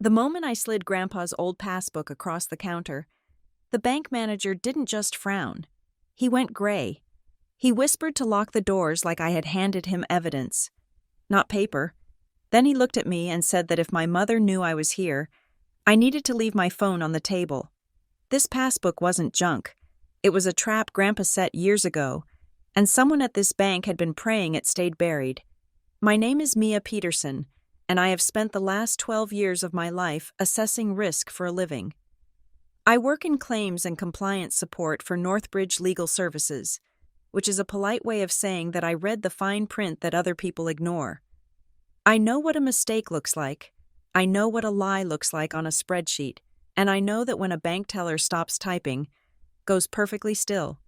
The moment I slid Grandpa's old passbook across the counter, the bank manager didn't just frown. He went gray. He whispered to lock the doors like I had handed him evidence, not paper. Then he looked at me and said that if my mother knew I was here, I needed to leave my phone on the table. This passbook wasn't junk. It was a trap Grandpa set years ago, and someone at this bank had been praying it stayed buried. My name is Mia Peterson, and I have spent the last 12 years of my life assessing risk for a living. I work in claims and compliance support for Northbridge Legal Services, which is a polite way of saying that I read the fine print that other people ignore. I know what a mistake looks like. I know what a lie looks like on a spreadsheet, and I know that when a bank teller stops typing, goes perfectly still,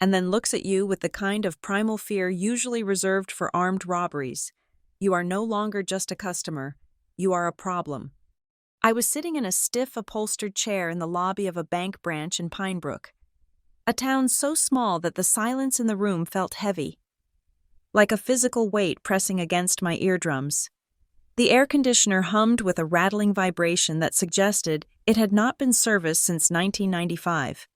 and then looks at you with the kind of primal fear usually reserved for armed robberies, you are no longer just a customer, you are a problem. I was sitting in a stiff upholstered chair in the lobby of a bank branch in Pinebrook, a town so small that the silence in the room felt heavy, like a physical weight pressing against my eardrums. The air conditioner hummed with a rattling vibration that suggested it had not been serviced since 1995.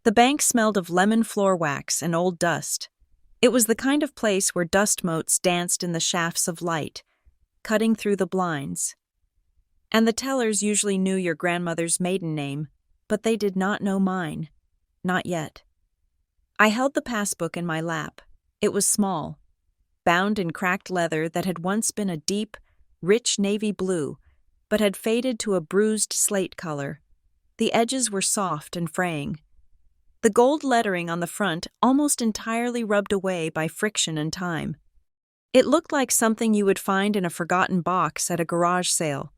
The bank smelled of lemon floor wax and old dust. It was the kind of place where dust motes danced in the shafts of light, cutting through the blinds. And the tellers usually knew your grandmother's maiden name, but they did not know mine. Not yet. I held the passbook in my lap. It was small, bound in cracked leather that had once been a deep, rich navy blue, but had faded to a bruised slate color. The edges were soft and fraying. The gold lettering on the front almost entirely rubbed away by friction and time. It looked like something you would find in a forgotten box at a garage sale.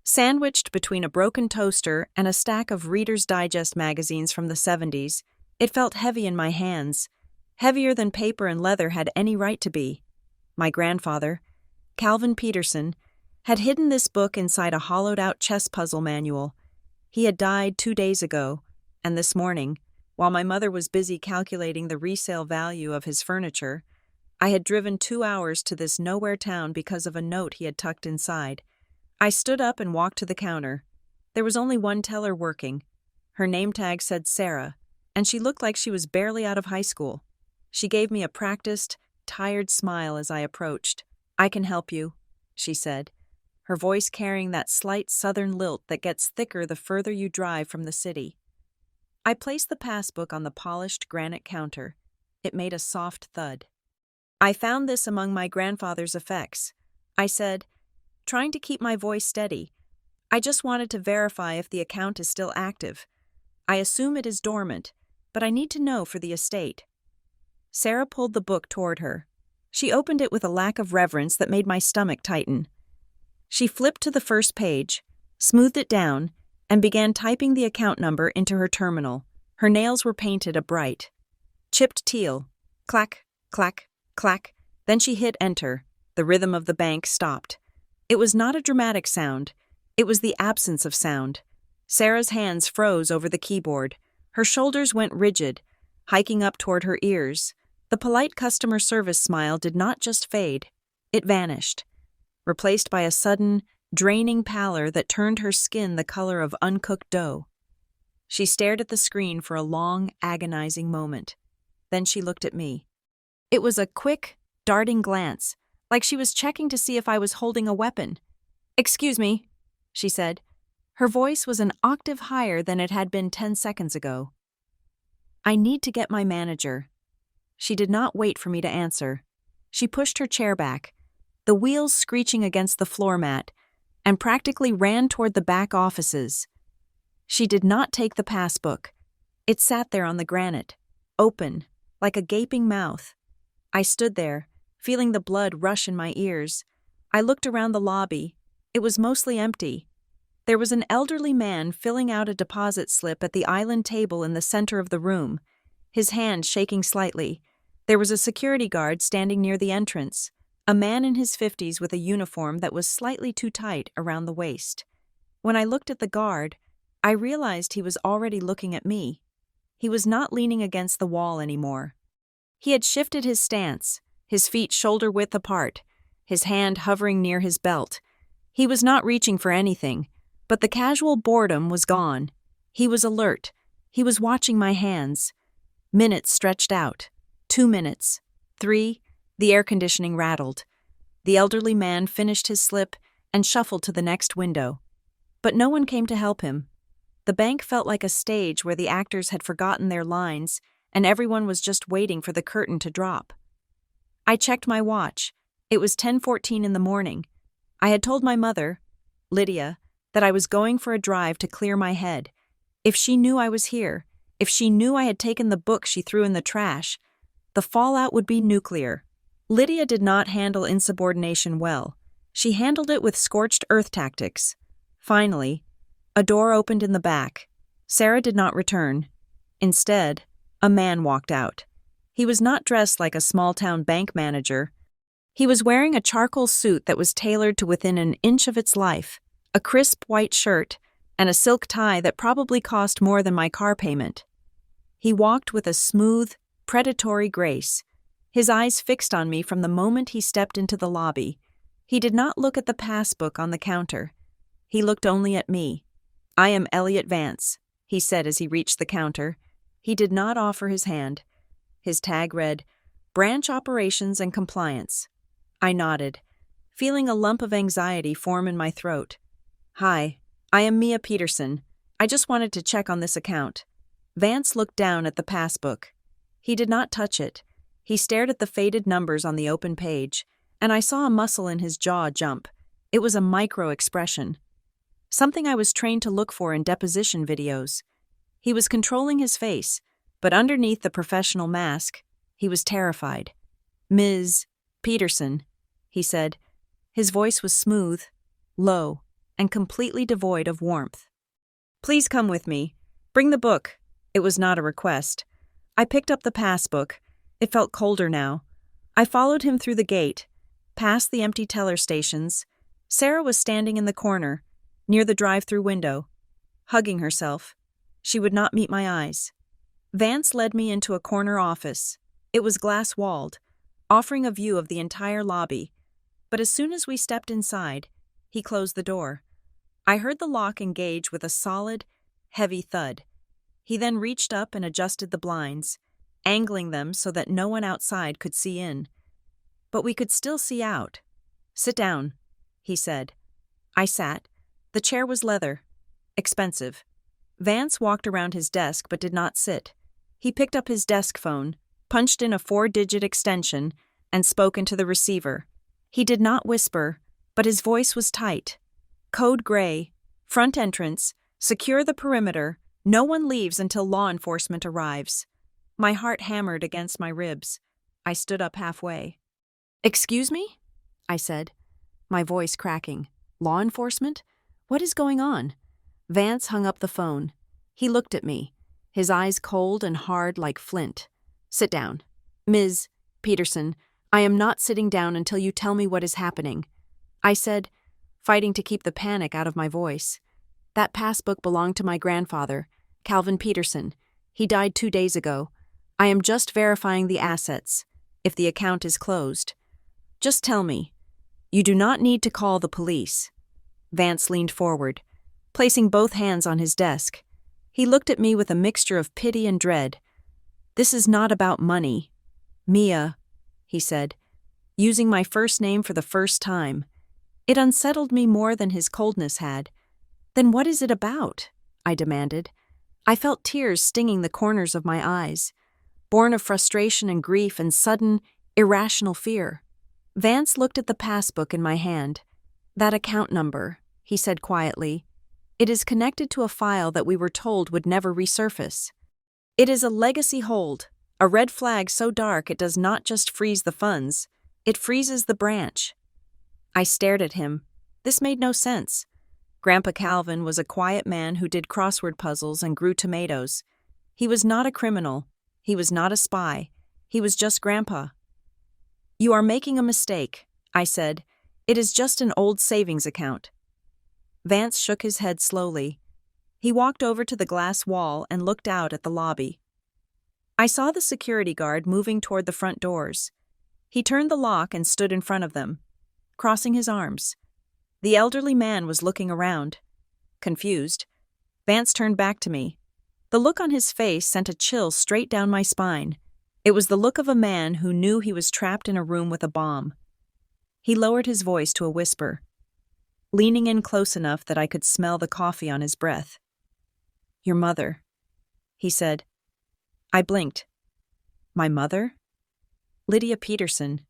Sandwiched between a broken toaster and a stack of Reader's Digest magazines from the 70s, it felt heavy in my hands, heavier than paper and leather had any right to be. My grandfather, Calvin Peterson, had hidden this book inside a hollowed-out chess puzzle manual. He had died 2 days ago, and this morning, while my mother was busy calculating the resale value of his furniture, I had driven 2 hours to this nowhere town because of a note he had tucked inside. I stood up and walked to the counter. There was only one teller working. Her name tag said Sarah, and she looked like she was barely out of high school. She gave me a practiced, tired smile as I approached. "I can help you," she said, her voice carrying that slight southern lilt that gets thicker the further you drive from the city. I placed the passbook on the polished granite counter. It made a soft thud. "I found this among my grandfather's effects," I said, trying to keep my voice steady. "I just wanted to verify if the account is still active. I assume it is dormant, but I need to know for the estate." Sarah pulled the book toward her. She opened it with a lack of reverence that made my stomach tighten. She flipped to the first page, smoothed it down, and began typing the account number into her terminal. Her nails were painted a bright, chipped teal. Clack, clack, clack. Then she hit enter. The rhythm of the bank stopped. It was not a dramatic sound. It was the absence of sound. Sarah's hands froze over the keyboard. Her shoulders went rigid, hiking up toward her ears. The polite customer service smile did not just fade. It vanished, replaced by a sudden, draining pallor that turned her skin the color of uncooked dough. She stared at the screen for a long, agonizing moment. Then she looked at me. It was a quick, darting glance, like she was checking to see if I was holding a weapon. "Excuse me," she said. Her voice was an octave higher than it had been 10 seconds ago. "I need to get my manager." She did not wait for me to answer. She pushed her chair back, the wheels screeching against the floor mat, and practically ran toward the back offices. She did not take the passbook. It sat there on the granite, open, like a gaping mouth. I stood there, feeling the blood rush in my ears. I looked around the lobby. It was mostly empty. There was an elderly man filling out a deposit slip at the island table in the center of the room, his hand shaking slightly. There was a security guard standing near the entrance, a man in his 50s with a uniform that was slightly too tight around the waist. When I looked at the guard, I realized he was already looking at me. He was not leaning against the wall anymore. He had shifted his stance, his feet shoulder-width apart, his hand hovering near his belt. He was not reaching for anything, But the casual boredom was gone. He was alert. He was watching my hands. Minutes stretched out. 2 minutes. 3. The air conditioning rattled. The elderly man finished his slip and shuffled to the next window. But no one came to help him. The bank felt like a stage where the actors had forgotten their lines and everyone was just waiting for the curtain to drop. I checked my watch. It was 10:14 in the morning. I had told my mother, Lydia, that I was going for a drive to clear my head. If she knew I was here, if she knew I had taken the book she threw in the trash, the fallout would be nuclear. Lydia did not handle insubordination well. She handled it with scorched earth tactics. Finally, a door opened in the back. Sarah did not return. Instead, a man walked out. He was not dressed like a small-town bank manager. He was wearing a charcoal suit that was tailored to within an inch of its life, a crisp white shirt, and a silk tie that probably cost more than my car payment. He walked with a smooth, predatory grace, his eyes fixed on me from the moment he stepped into the lobby. He did not look at the passbook on the counter. He looked only at me. "I am Elliot Vance," he said as he reached the counter. He did not offer his hand. His tag read, "Branch Operations and Compliance." I nodded, feeling a lump of anxiety form in my throat. "Hi, I am Mia Peterson. I just wanted to check on this account." Vance looked down at the passbook. He did not touch it. He stared at the faded numbers on the open page, and I saw a muscle in his jaw jump. It was a micro-expression. Something I was trained to look for in deposition videos. He was controlling his face, but underneath the professional mask, he was terrified. "Ms. Peterson," he said. His voice was smooth, low, and completely devoid of warmth. "Please come with me. Bring the book." It was not a request. I picked up the passbook. It felt colder now. I followed him through the gate, past the empty teller stations. Sarah was standing in the corner, near the drive-through window, hugging herself. She would not meet my eyes. Vance led me into a corner office. It was glass-walled, offering a view of the entire lobby. But as soon as we stepped inside, he closed the door. I heard the lock engage with a solid, heavy thud. He then reached up and adjusted the blinds, angling them so that no one outside could see in. But we could still see out. "Sit down," he said. I sat. The chair was leather. Expensive. Vance walked around his desk but did not sit. He picked up his desk phone, punched in a 4-digit extension, and spoke into the receiver. He did not whisper, but his voice was tight. "Code gray. Front entrance. Secure the perimeter. No one leaves until law enforcement arrives." My heart hammered against my ribs. I stood up halfway. "Excuse me?" I said, my voice cracking. "Law enforcement? What is going on?" Vance hung up the phone. He looked at me, his eyes cold and hard like flint. "Sit down. Ms. Peterson, I am not sitting down until you tell me what is happening," I said, fighting to keep the panic out of my voice. "That passbook belonged to my grandfather, Calvin Peterson. He died 2 days ago. I am just verifying the assets, if the account is closed. Just tell me. You do not need to call the police." Vance leaned forward, placing both hands on his desk. He looked at me with a mixture of pity and dread. "This is not about money. Mia," he said, using my first name for the first time. It unsettled me more than his coldness had. "Then what is it about?" I demanded. I felt tears stinging the corners of my eyes, born of frustration and grief and sudden, irrational fear. Vance looked at the passbook in my hand. "That account number," he said quietly. "It is connected to a file that we were told would never resurface. It is a legacy hold, a red flag so dark it does not just freeze the funds, it freezes the branch." I stared at him. This made no sense. Grandpa Calvin was a quiet man who did crossword puzzles and grew tomatoes. He was not a criminal. He was not a spy. He was just Grandpa. "You are making a mistake," I said. "It is just an old savings account." Vance shook his head slowly. He walked over to the glass wall and looked out at the lobby. I saw the security guard moving toward the front doors. He turned the lock and stood in front of them, crossing his arms. The elderly man was looking around. confused. Vance turned back to me. The look on his face sent a chill straight down my spine. It was the look of a man who knew he was trapped in a room with a bomb. He lowered his voice to a whisper, leaning in close enough that I could smell the coffee on his breath. "Your mother," he said. I blinked. My mother? Lydia Peterson.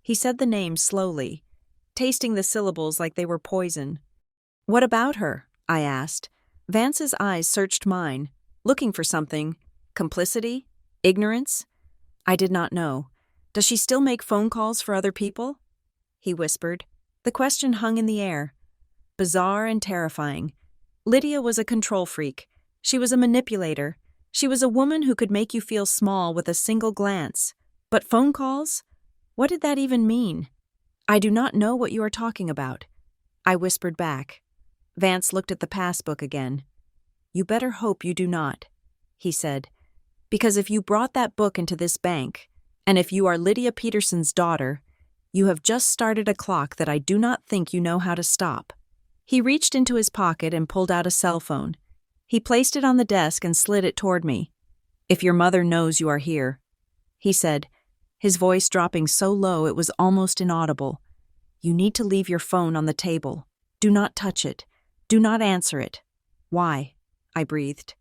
He said the name slowly, tasting the syllables like they were poison. "What about her?" I asked. Vance's eyes searched mine, looking for something. Complicity? Ignorance? I did not know. "Does she still make phone calls for other people?" He whispered. The question hung in the air. Bizarre and terrifying. Lydia was a control freak. She was a manipulator. She was a woman who could make you feel small with a single glance. But phone calls? What did that even mean? "I do not know what you are talking about," I whispered back. Vance looked at the passbook again. "You better hope you do not," he said. "Because if you brought that book into this bank, and if you are Lydia Peterson's daughter, you have just started a clock that I do not think you know how to stop." He reached into his pocket and pulled out a cell phone. He placed it on the desk and slid it toward me. "If your mother knows you are here," he said, his voice dropping so low it was almost inaudible, "you need to leave your phone on the table. Do not touch it. Do not answer it." "Why?" I breathed.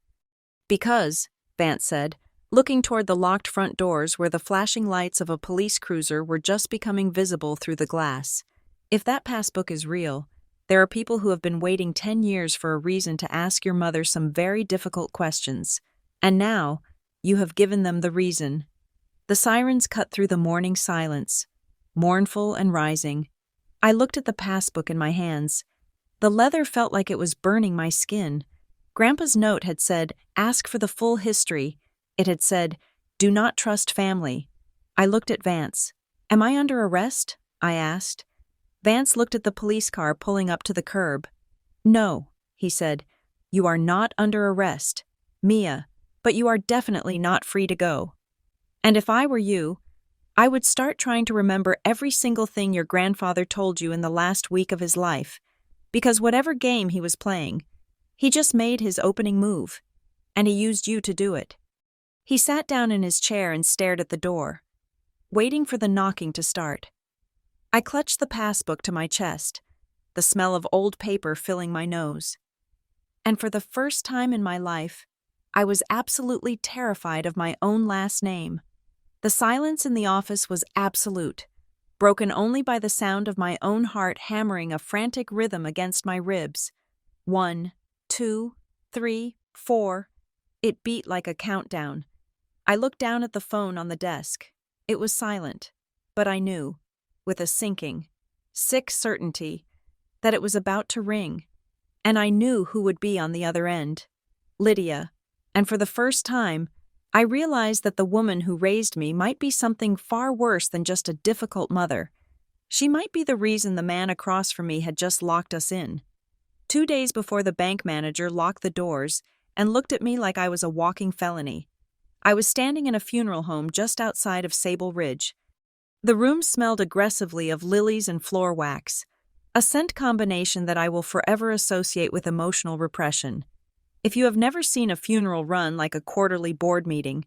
"Because," Vance said, looking toward the locked front doors where the flashing lights of a police cruiser were just becoming visible through the glass. "If that passbook is real, there are people who have been waiting 10 years for a reason to ask your mother some very difficult questions. And now, you have given them the reason." The sirens cut through the morning silence, mournful and rising. I looked at the passbook in my hands. The leather felt like it was burning my skin. Grandpa's note had said, "Ask for the full history." It had said, "Do not trust family." I looked at Vance. "Am I under arrest?" I asked. Vance looked at the police car pulling up to the curb. "No," he said. "You are not under arrest, Mia, but you are definitely not free to go. And if I were you, I would start trying to remember every single thing your grandfather told you in the last week of his life, because whatever game he was playing, he just made his opening move, and he used you to do it." He sat down in his chair and stared at the door, waiting for the knocking to start. I clutched the passbook to my chest, the smell of old paper filling my nose. And for the first time in my life, I was absolutely terrified of my own last name. The silence in the office was absolute, broken only by the sound of my own heart hammering a frantic rhythm against my ribs. 1, 2, 3, 4. It beat like a countdown. I looked down at the phone on the desk. It was silent, but I knew, with a sinking, sick certainty, that it was about to ring. And I knew who would be on the other end. Lydia. And for the first time, I realized that the woman who raised me might be something far worse than just a difficult mother. She might be the reason the man across from me had just locked us in. 2 days before the bank manager locked the doors and looked at me like I was a walking felony, I was standing in a funeral home just outside of Sable Ridge. The room smelled aggressively of lilies and floor wax, a scent combination that I will forever associate with emotional repression. If you have never seen a funeral run like a quarterly board meeting,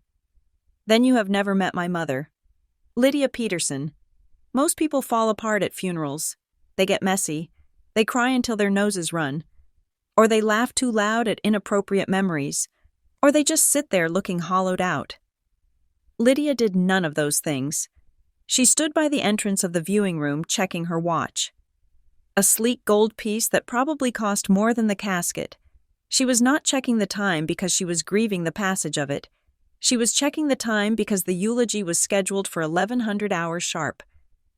then you have never met my mother. Lydia Peterson. Most people fall apart at funerals. They get messy. They cry until their noses run. Or they laugh too loud at inappropriate memories. Or they just sit there looking hollowed out. Lydia did none of those things. She stood by the entrance of the viewing room checking her watch. A sleek gold piece that probably cost more than the casket. She was not checking the time because she was grieving the passage of it. She was checking the time because the eulogy was scheduled for 1100 hours sharp.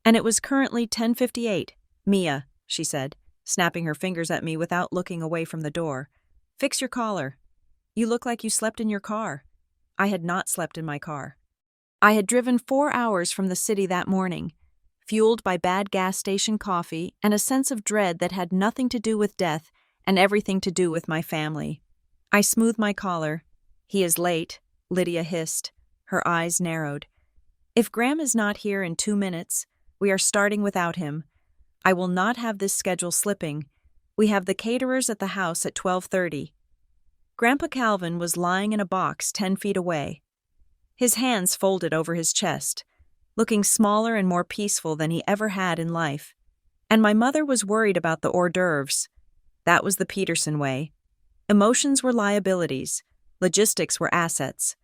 And it was currently 10:58. "Mia," she said, snapping her fingers at me without looking away from the door. "Fix your collar. You look like you slept in your car." I had not slept in my car. I had driven 4 hours from the city that morning, fueled by bad gas station coffee and a sense of dread that had nothing to do with death and everything to do with my family. I smoothed my collar. "He is late," Lydia hissed. Her eyes narrowed. "If Graham is not here in 2 minutes, we are starting without him. I will not have this schedule slipping. We have the caterers at the house at 12:30. Grandpa Calvin was lying in a box 10 feet away, his hands folded over his chest, looking smaller and more peaceful than he ever had in life. And my mother was worried about the hors d'oeuvres. That was the Peterson way. Emotions were liabilities, logistics were assets.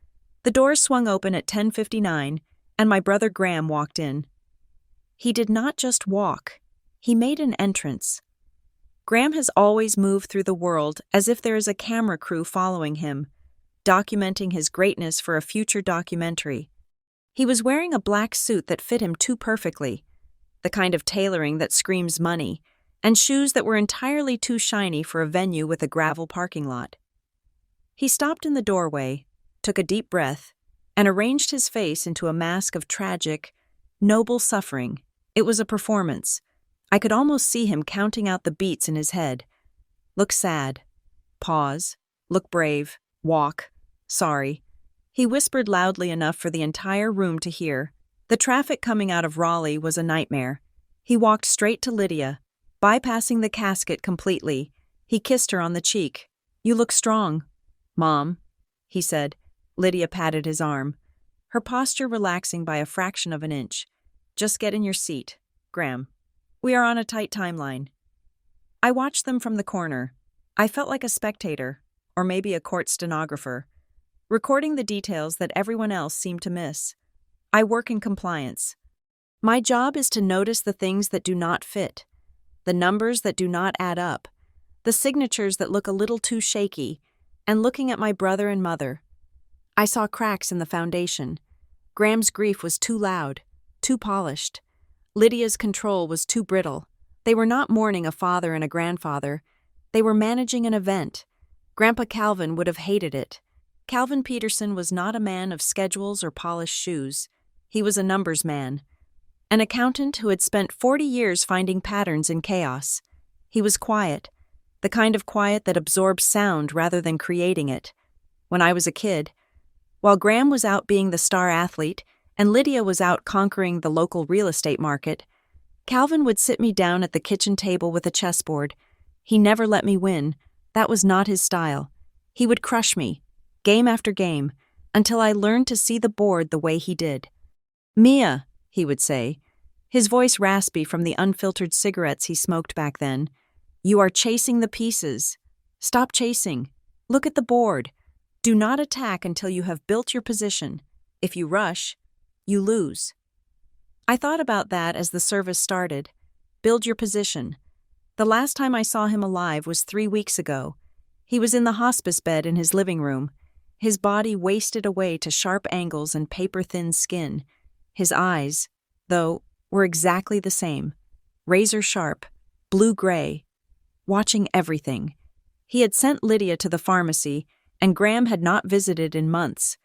The doors swung open at 10:59, and my brother Graham walked in. He did not just walk, he made an entrance. Graham has always moved through the world as if there is a camera crew following him, documenting his greatness for a future documentary. He was wearing a black suit that fit him too perfectly, the kind of tailoring that screams money, and shoes that were entirely too shiny for a venue with a gravel parking lot. He stopped in the doorway, took a deep breath, and arranged his face into a mask of tragic, noble suffering. It was a performance. I could almost see him counting out the beats in his head. Look sad. Pause. Look brave. Walk. Sorry. He whispered loudly enough for the entire room to hear. The traffic coming out of Raleigh was a nightmare. He walked straight to Lydia, bypassing the casket completely. He kissed her on the cheek. "You look strong, Mom," he said. Lydia patted his arm, her posture relaxing by a fraction of an inch. "Just get in your seat, Graham. We are on a tight timeline." I watched them from the corner. I felt like a spectator, or maybe a court stenographer, recording the details that everyone else seemed to miss. I work in compliance. My job is to notice the things that do not fit, the numbers that do not add up, the signatures that look a little too shaky, and looking at my brother and mother. I saw cracks in the foundation. Graham's grief was too loud, too polished. Lydia's control was too brittle. They were not mourning a father and a grandfather. They were managing an event. Grandpa Calvin would have hated it. Calvin Peterson was not a man of schedules or polished shoes. He was a numbers man. An accountant who had spent 40 years finding patterns in chaos. He was quiet, the kind of quiet that absorbs sound rather than creating it. When I was a kid, while Graham was out being the star athlete and Lydia was out conquering the local real estate market, Calvin would sit me down at the kitchen table with a chessboard. He never let me win. That was not his style. He would crush me, game after game, until I learned to see the board the way he did. "Mia," he would say, his voice raspy from the unfiltered cigarettes he smoked back then, "you are chasing the pieces. Stop chasing. Look at the board. Do not attack until you have built your position. If you rush, you lose." I thought about that as the service started. Build your position. The last time I saw him alive was 3 weeks ago. He was in the hospice bed in his living room, his body wasted away to sharp angles and paper-thin skin. His eyes, though, were exactly the same, razor-sharp, blue-gray, watching everything. He had sent Lydia to the pharmacy, and Graham had not visited in months,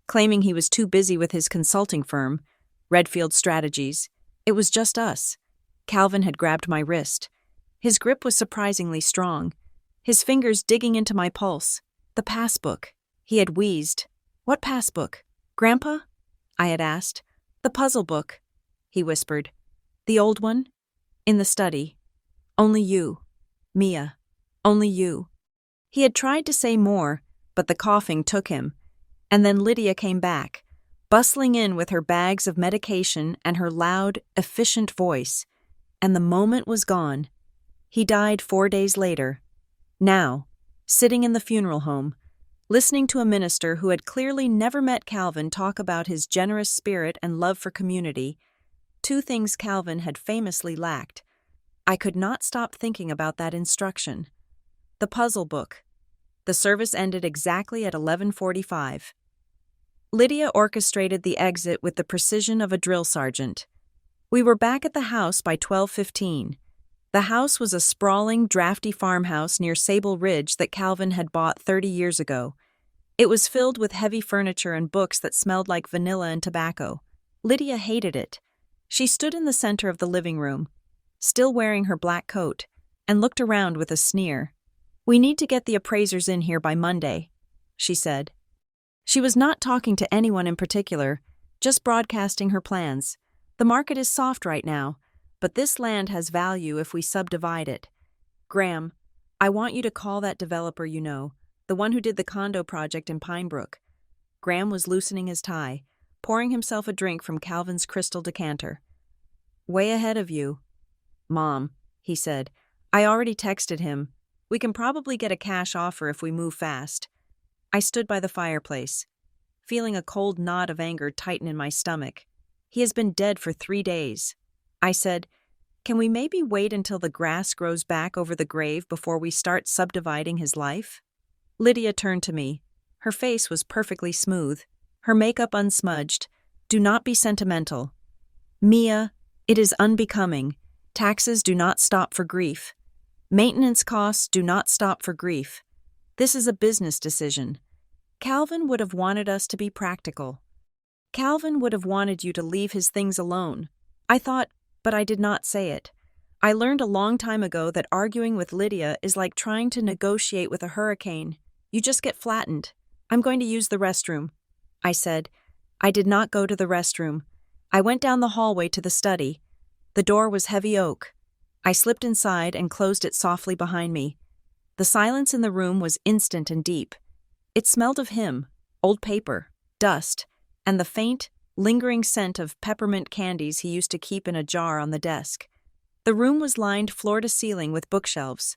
claiming he was too busy with his consulting firm, Redfield Strategies. It was just us. Calvin had grabbed my wrist. His grip was surprisingly strong, his fingers digging into my pulse. "The passbook." He had wheezed. "What passbook, Grandpa?" I had asked. "The puzzle book," he whispered. "The old one? In the study. Only you, Mia. Only you." He had tried to say more, but the coughing took him. And then Lydia came back, bustling in with her bags of medication and her loud, efficient voice. And the moment was gone. He died 4 days later. Now, sitting in the funeral home, listening to a minister who had clearly never met Calvin talk about his generous spirit and love for community, 2 things Calvin had famously lacked. I could not stop thinking about that instruction. The puzzle book. The service ended exactly at 11:45. Lydia orchestrated the exit with the precision of a drill sergeant. We were back at the house by 12:15. The house was a sprawling, drafty farmhouse near Sable Ridge that Calvin had bought 30 years ago. It was filled with heavy furniture and books that smelled like vanilla and tobacco. Lydia hated it. She stood in the center of the living room, still wearing her black coat, and looked around with a sneer. "We need to get the appraisers in here by Monday," she said. She was not talking to anyone in particular, just broadcasting her plans. "The market is soft right now, but this land has value if we subdivide it. Graham, I want you to call that developer the one who did the condo project in Pinebrook. Graham was loosening his tie, pouring himself a drink from Calvin's crystal decanter. Way ahead of you. Mom, he said. I already texted him. We can probably get a cash offer if we move fast. I stood by the fireplace, feeling a cold knot of anger tighten in my stomach. He has been dead for 3 days. I said, can we maybe wait until the grass grows back over the grave before we start subdividing his life? Lydia turned to me. Her face was perfectly smooth, her makeup unsmudged. Do not be sentimental. Mia, it is unbecoming. Taxes do not stop for grief. Maintenance costs do not stop for grief. This is a business decision. Calvin would have wanted us to be practical. Calvin would have wanted you to leave his things alone. I thought, but I did not say it. I learned a long time ago that arguing with Lydia is like trying to negotiate with a hurricane. You just get flattened. I'm going to use the restroom, I said. I did not go to the restroom. I went down the hallway to the study. The door was heavy oak. I slipped inside and closed it softly behind me. The silence in the room was instant and deep. It smelled of him, old paper, dust, and the faint, lingering scent of peppermint candies he used to keep in a jar on the desk. The room was lined floor to ceiling with bookshelves.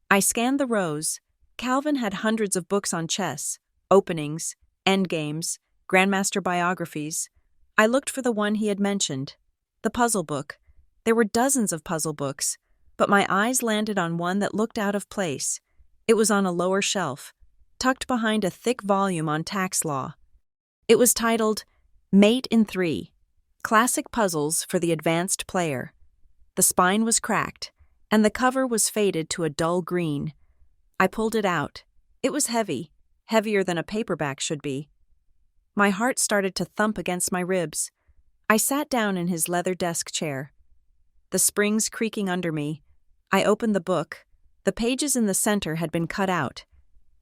I scanned the rows. Calvin had hundreds of books on chess, openings, endgames, grandmaster biographies. I looked for the one he had mentioned, the puzzle book. There were dozens of puzzle books, but my eyes landed on one that looked out of place. It was on a lower shelf, tucked behind a thick volume on tax law. It was titled Mate in 3, Classic Puzzles for the Advanced Player. The spine was cracked, and the cover was faded to a dull green. I pulled it out. It was heavy, heavier than a paperback should be. My heart started to thump against my ribs. I sat down in his leather desk chair. The springs creaking under me. I opened the book. The pages in the center had been cut out.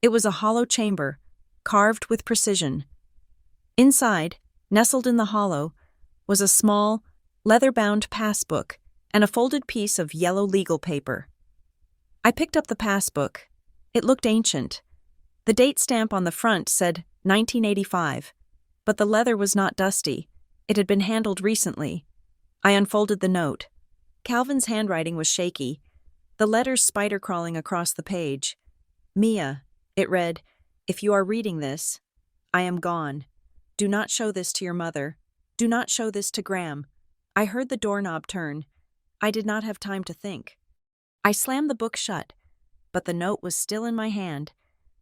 It was a hollow chamber, carved with precision. Inside, nestled in the hollow, was a small, leather-bound passbook and a folded piece of yellow legal paper. I picked up the passbook. It looked ancient. The date stamp on the front said 1985, but the leather was not dusty. It had been handled recently. I unfolded the note. Calvin's handwriting was shaky, the letters spider-crawling across the page. Mia, it read, if you are reading this, I am gone. Do not show this to your mother. Do not show this to Graham. I heard the doorknob turn. I did not have time to think. I slammed the book shut, but the note was still in my hand,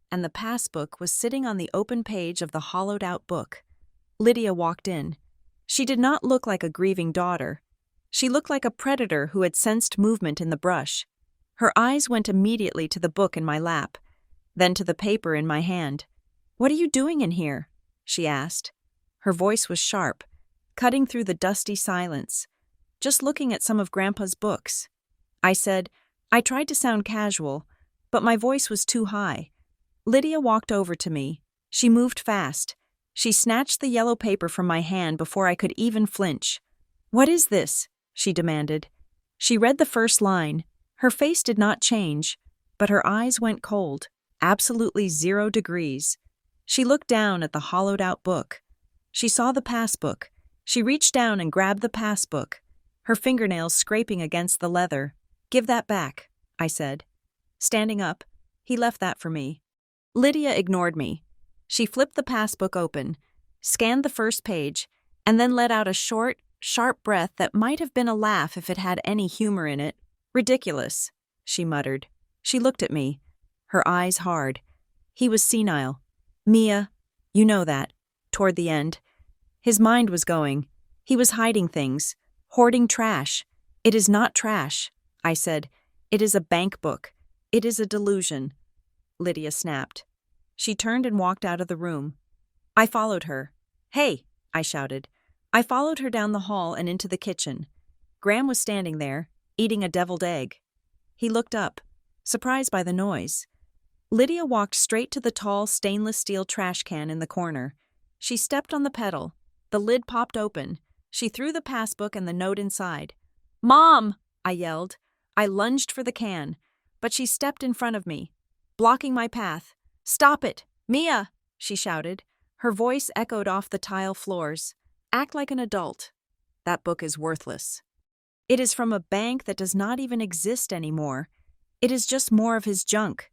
and the passbook was sitting on the open page of the hollowed-out book. Lydia walked in. She did not look like a grieving daughter. She looked like a predator who had sensed movement in the brush. Her eyes went immediately to the book in my lap, then to the paper in my hand. "What are you doing in here?" she asked. Her voice was sharp, cutting through the dusty silence. "Just looking at some of Grandpa's books." I said. I tried to sound casual, but my voice was too high. Lydia walked over to me. She moved fast. She snatched the yellow paper from my hand before I could even flinch. "What is this?" she demanded. She read the first line. Her face did not change, but her eyes went cold, absolutely 0 degrees. She looked down at the hollowed-out book. She saw the passbook. She reached down and grabbed the passbook, her fingernails scraping against the leather. "Give that back," I said. Standing up, "He left that for me." Lydia ignored me. She flipped the passbook open, scanned the first page, and then let out a short, sharp breath that might have been a laugh if it had any humor in it. "Ridiculous," she muttered. She looked at me, her eyes hard. He was senile. "Mia, you know that." Toward the end, his mind was going. He was hiding things, hoarding trash. "It is not trash," I said. "It is a bank book. It is a delusion." Lydia snapped. She turned and walked out of the room. I followed her. "Hey," I shouted. I followed her down the hall and into the kitchen. Graham was standing there, eating a deviled egg. He looked up, surprised by the noise. Lydia walked straight to the tall stainless steel trash can in the corner. She stepped on the pedal. The lid popped open. She threw the passbook and the note inside. "Mom!" I yelled. I lunged for the can. but she stepped in front of me, blocking my path. "Stop it! Mia!" she shouted. Her voice echoed off the tile floors. "Act like an adult. That book is worthless. It is from a bank that does not even exist anymore. It is just more of his junk.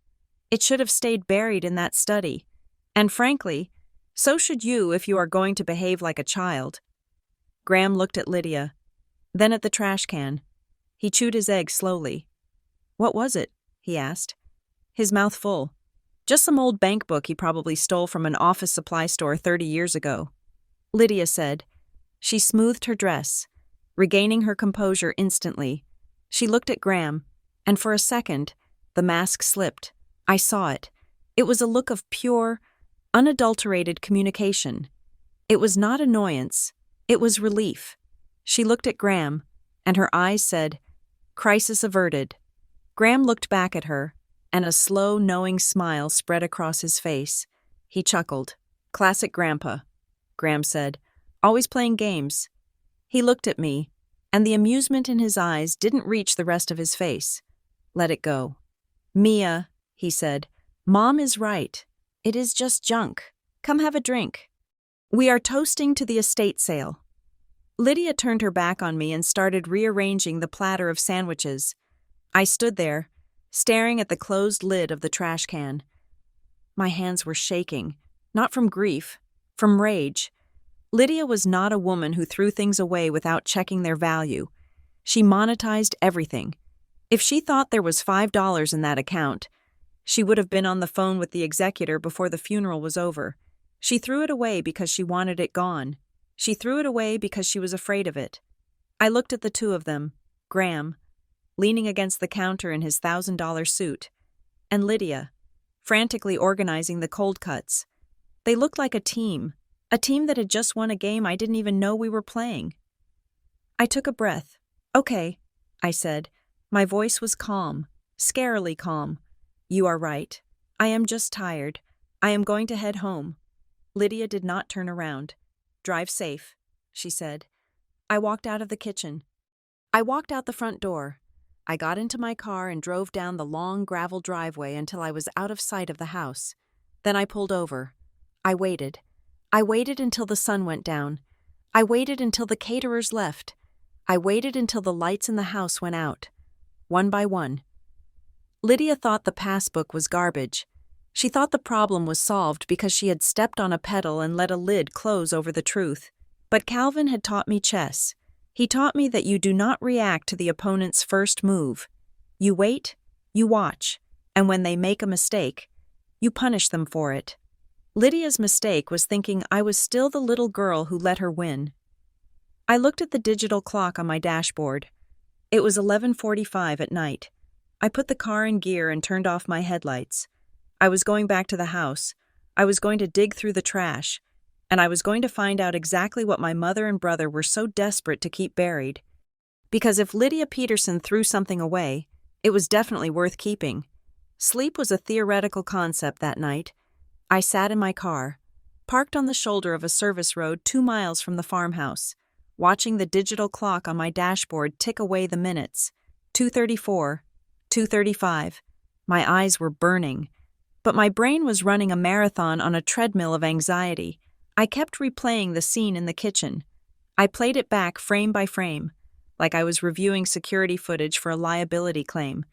It should have stayed buried in that study. And frankly, so should you if you are going to behave like a child." Graham looked at Lydia, then at the trash can. He chewed his egg slowly. "What was it?" he asked, his mouth full. "Just some old bank book he probably stole from an office supply store 30 years ago," Lydia said. She smoothed her dress, regaining her composure instantly. She looked at Graham, and for a second, the mask slipped. I saw it. It was a look of pure, unadulterated communication. It was not annoyance. It was relief. She looked at Graham, and her eyes said, "Crisis averted." Graham looked back at her, and a slow, knowing smile spread across his face. He chuckled. "Classic Grandpa," Graham said. "Always playing games." He looked at me, and the amusement in his eyes didn't reach the rest of his face. "Let it go." "Mia," he said, "Mom is right. It is just junk. Come have a drink. We are toasting to the estate sale." Lydia turned her back on me and started rearranging the platter of sandwiches. I stood there, staring at the closed lid of the trash can. My hands were shaking, not from grief, from rage. Lydia was not a woman who threw things away without checking their value. She monetized everything. If she thought there was $5 in that account, she would have been on the phone with the executor before the funeral was over. She threw it away because she wanted it gone. She threw it away because she was afraid of it. I looked at the two of them, Graham, leaning against the counter in his $1,000 suit, and Lydia, frantically organizing the cold cuts. They looked like a team that had just won a game I didn't even know we were playing. I took a breath. "Okay," I said. My voice was calm, scarily calm. "You are right. I am just tired. I am going to head home." Lydia did not turn around. "Drive safe," she said. I walked out of the kitchen. I walked out the front door. I got into my car and drove down the long gravel driveway until I was out of sight of the house. Then I pulled over. I waited. I waited until the sun went down. I waited until the caterers left. I waited until the lights in the house went out. One by one. Lydia thought the passbook was garbage. She thought the problem was solved because she had stepped on a pedal and let a lid close over the truth. But Calvin had taught me chess. He taught me that you do not react to the opponent's first move. You wait, you watch, and when they make a mistake, you punish them for it. Lydia's mistake was thinking I was still the little girl who let her win. I looked at the digital clock on my dashboard. It was 11:45 at night. I put the car in gear and turned off my headlights. I was going back to the house. I was going to dig through the trash, and I was going to find out exactly what my mother and brother were so desperate to keep buried. Because if Lydia Peterson threw something away, it was definitely worth keeping. Sleep was a theoretical concept that night. I sat in my car, parked on the shoulder of a service road 2 miles from the farmhouse, watching the digital clock on my dashboard tick away the minutes. 2:34, 2:35. My eyes were burning, but my brain was running a marathon on a treadmill of anxiety. I kept replaying the scene in the kitchen. I played it back frame by frame, like I was reviewing security footage for a liability claim.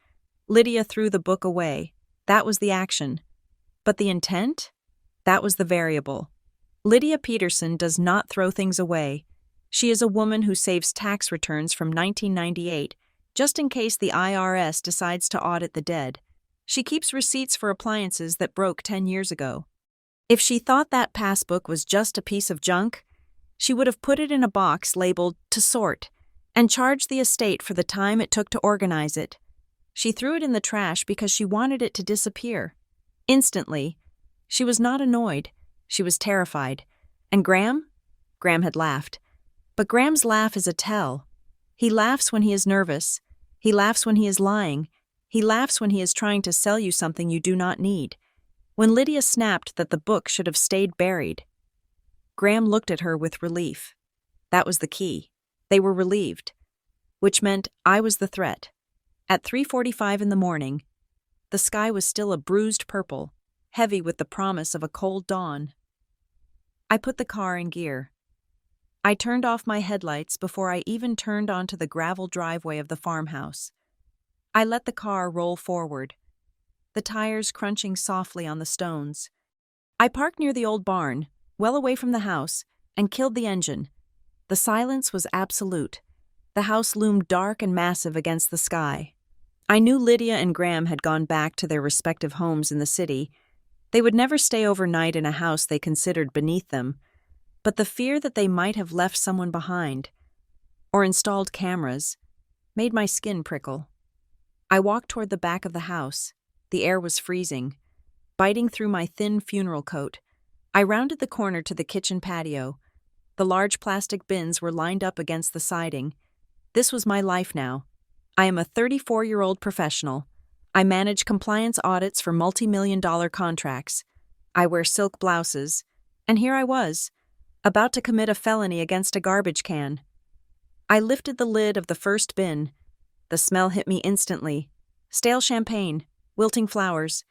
Lydia threw the book away. That was the action. But the intent? That was the variable. Lydia Peterson does not throw things away. She is a woman who saves tax returns from 1998, just in case the IRS decides to audit the dead. She keeps receipts for appliances that broke 10 years ago. If she thought that passbook was just a piece of junk, she would have put it in a box labeled "to sort" and charged the estate for the time it took to organize it. She threw it in the trash because she wanted it to disappear. Instantly, she was not annoyed. She was terrified. And Graham? Graham had laughed. But Graham's laugh is a tell. He laughs when he is nervous. He laughs when he is lying. He laughs when he is trying to sell you something you do not need. When Lydia snapped that the book should have stayed buried, Graham looked at her with relief. That was the key. They were relieved, which meant I was the threat. At 3:45 in the morning, The sky was still a bruised purple, heavy with the promise of a cold dawn. I put the car in gear. I turned off my headlights before I even turned onto the gravel driveway of the farmhouse. I let the car roll forward, the tires crunching softly on the stones. I parked near the old barn, well away from the house, and killed the engine. The silence was absolute. The house loomed dark and massive against the sky. I knew Lydia and Graham had gone back to their respective homes in the city. They would never stay overnight in a house they considered beneath them, but the fear that they might have left someone behind, or installed cameras, made my skin prickle. I walked toward the back of the house. The air was freezing. Biting through my thin funeral coat, I rounded the corner to the kitchen patio. The large plastic bins were lined up against the siding. This was my life now. I am a 34-year-old professional. I manage compliance audits for multi-million-dollar contracts. I wear silk blouses. And here I was, about to commit a felony against a garbage can. I lifted the lid of the first bin. The smell hit me instantly. Stale champagne, wilting flowers,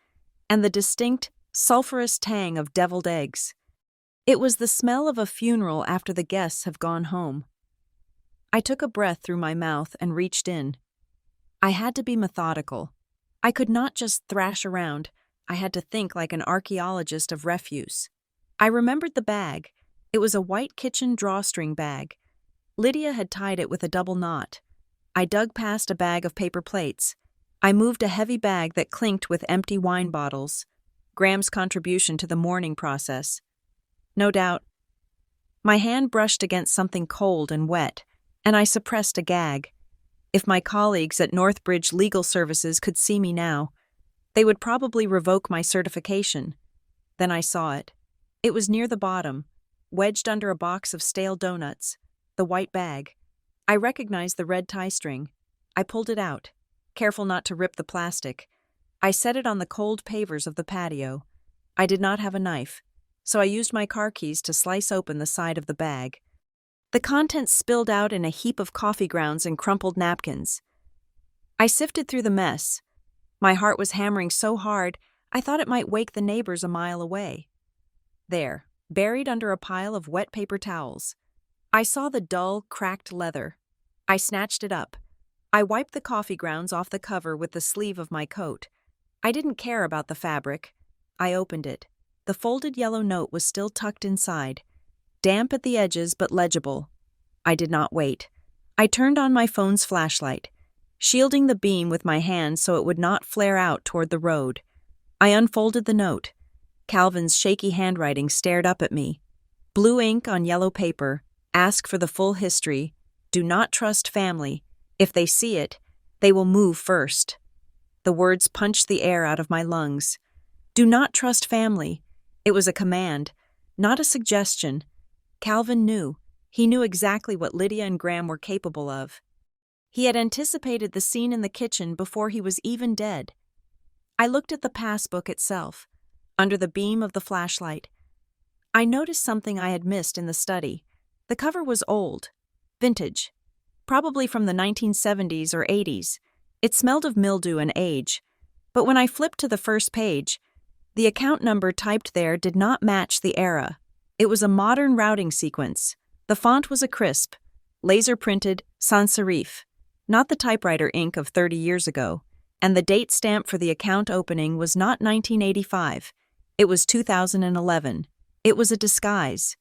and the distinct, sulphurous tang of deviled eggs. It was the smell of a funeral after the guests have gone home. I took a breath through my mouth and reached in. I had to be methodical. I could not just thrash around. I had to think like an archaeologist of refuse. I remembered the bag. It was a white kitchen drawstring bag. Lydia had tied it with a double knot. I dug past a bag of paper plates. I moved a heavy bag that clinked with empty wine bottles. Graham's contribution to the mourning process. No doubt. My hand brushed against something cold and wet, and I suppressed a gag. If my colleagues at Northbridge Legal Services could see me now, they would probably revoke my certification. Then I saw it. It was near the bottom, wedged under a box of stale donuts, the white bag. I recognized the red tie string. I pulled it out, careful not to rip the plastic. I set it on the cold pavers of the patio. I did not have a knife, so I used my car keys to slice open the side of the bag. The contents spilled out in a heap of coffee grounds and crumpled napkins. I sifted through the mess. My heart was hammering so hard, I thought it might wake the neighbors a mile away. There, buried under a pile of wet paper towels, I saw the dull, cracked leather. I snatched it up. I wiped the coffee grounds off the cover with the sleeve of my coat. I didn't care about the fabric. I opened it. The folded yellow note was still tucked inside, damp at the edges but legible. I did not wait. I turned on my phone's flashlight, shielding the beam with my hand so it would not flare out toward the road. I unfolded the note. Calvin's shaky handwriting stared up at me. Blue ink on yellow paper. Ask for the full history. Do not trust family. If they see it, they will move first. The words punched the air out of my lungs. Do not trust family. It was a command, not a suggestion. Calvin knew. He knew exactly what Lydia and Graham were capable of. He had anticipated the scene in the kitchen before he was even dead. I looked at the passbook itself, under the beam of the flashlight. I noticed something I had missed in the study. The cover was old, vintage, probably from the 1970s or 80s. It smelled of mildew and age. But when I flipped to the first page, the account number typed there did not match the era. It was a modern routing sequence. The font was a crisp, laser-printed sans serif, not the typewriter ink of 30 years ago, and the date stamp for the account opening was not 1985. It was 2011. It was a disguise.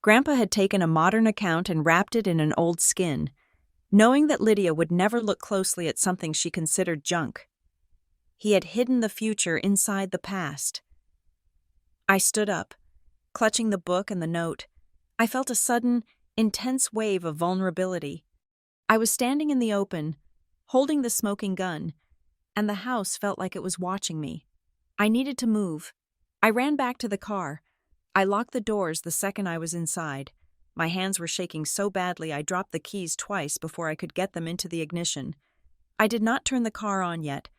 Grandpa had taken a modern account and wrapped it in an old skin, knowing that Lydia would never look closely at something she considered junk. He had hidden the future inside the past. I stood up, clutching the book and the note. I felt a sudden, intense wave of vulnerability. I was standing in the open, holding the smoking gun, and the house felt like it was watching me. I needed to move. I ran back to the car. I locked the doors the second I was inside. My hands were shaking so badly I dropped the keys twice before I could get them into the ignition. I did not turn the car on yet.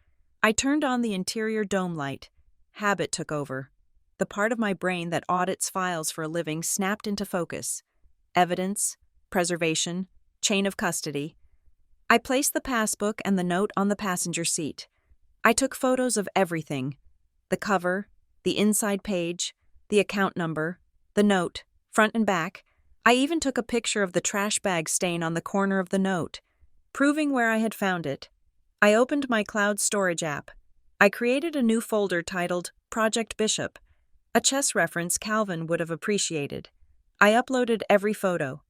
I turned on the interior dome light. Habit took over. The part of my brain that audits files for a living snapped into focus. Evidence, preservation, chain of custody. I placed the passbook and the note on the passenger seat. I took photos of everything: the cover, the inside page, the account number, the note, front and back. I even took a picture of the trash bag stain on the corner of the note, proving where I had found it. I opened my cloud storage app. I created a new folder titled Project Bishop, a chess reference Calvin would have appreciated. I uploaded every photo.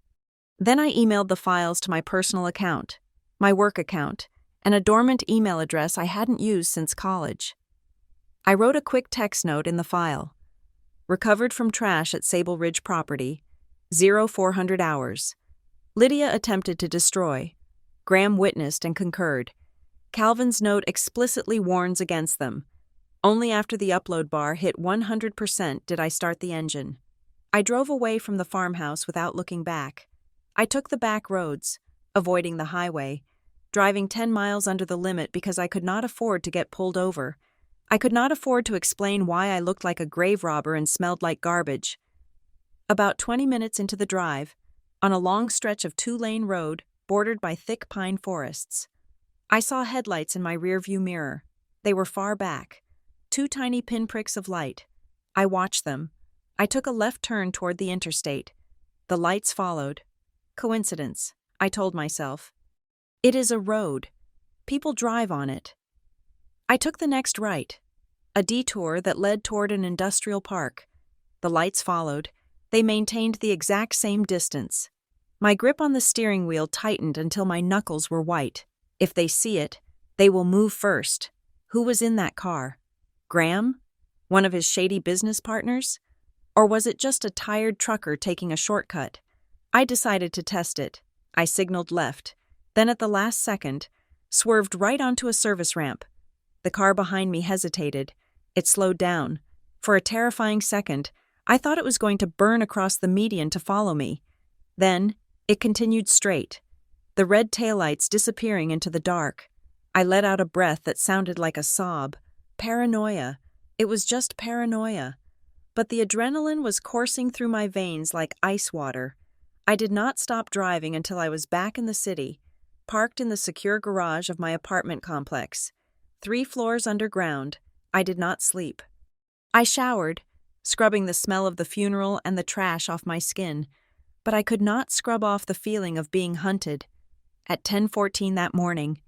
Then I emailed the files to my personal account, my work account, and a dormant email address I hadn't used since college. I wrote a quick text note in the file. Recovered from trash at Sable Ridge property, 0400 hours. Lydia attempted to destroy. Graham witnessed and concurred. Calvin's note explicitly warns against them. Only after the upload bar hit 100% did I start the engine. I drove away from the farmhouse without looking back. I took the back roads, avoiding the highway, driving 10 miles under the limit because I could not afford to get pulled over. I could not afford to explain why I looked like a grave robber and smelled like garbage. About 20 minutes into the drive, on a long stretch of 2-lane road bordered by thick pine forests, I saw headlights in my rearview mirror. They were far back, 2 tiny pinpricks of light. I watched them. I took a left turn toward the interstate. The lights followed. Coincidence, I told myself. It is a road. People drive on it. I took the next right, a detour that led toward an industrial park. The lights followed. They maintained the exact same distance. My grip on the steering wheel tightened until my knuckles were white. If they see it, they will move first. Who was in that car? Graham? One of his shady business partners? Or was it just a tired trucker taking a shortcut? I decided to test it. I signaled left, then at the last second, swerved right onto a service ramp. The car behind me hesitated. It slowed down. For a terrifying second, I thought it was going to burn across the median to follow me. Then, it continued straight, the red taillights disappearing into the dark. I let out a breath that sounded like a sob. Paranoia. It was just paranoia. But the adrenaline was coursing through my veins like ice water. I did not stop driving until I was back in the city, parked in the secure garage of my apartment complex. 3 floors underground. I did not sleep. I showered, scrubbing the smell of the funeral and the trash off my skin, but I could not scrub off the feeling of being hunted. At 10:14 that morning,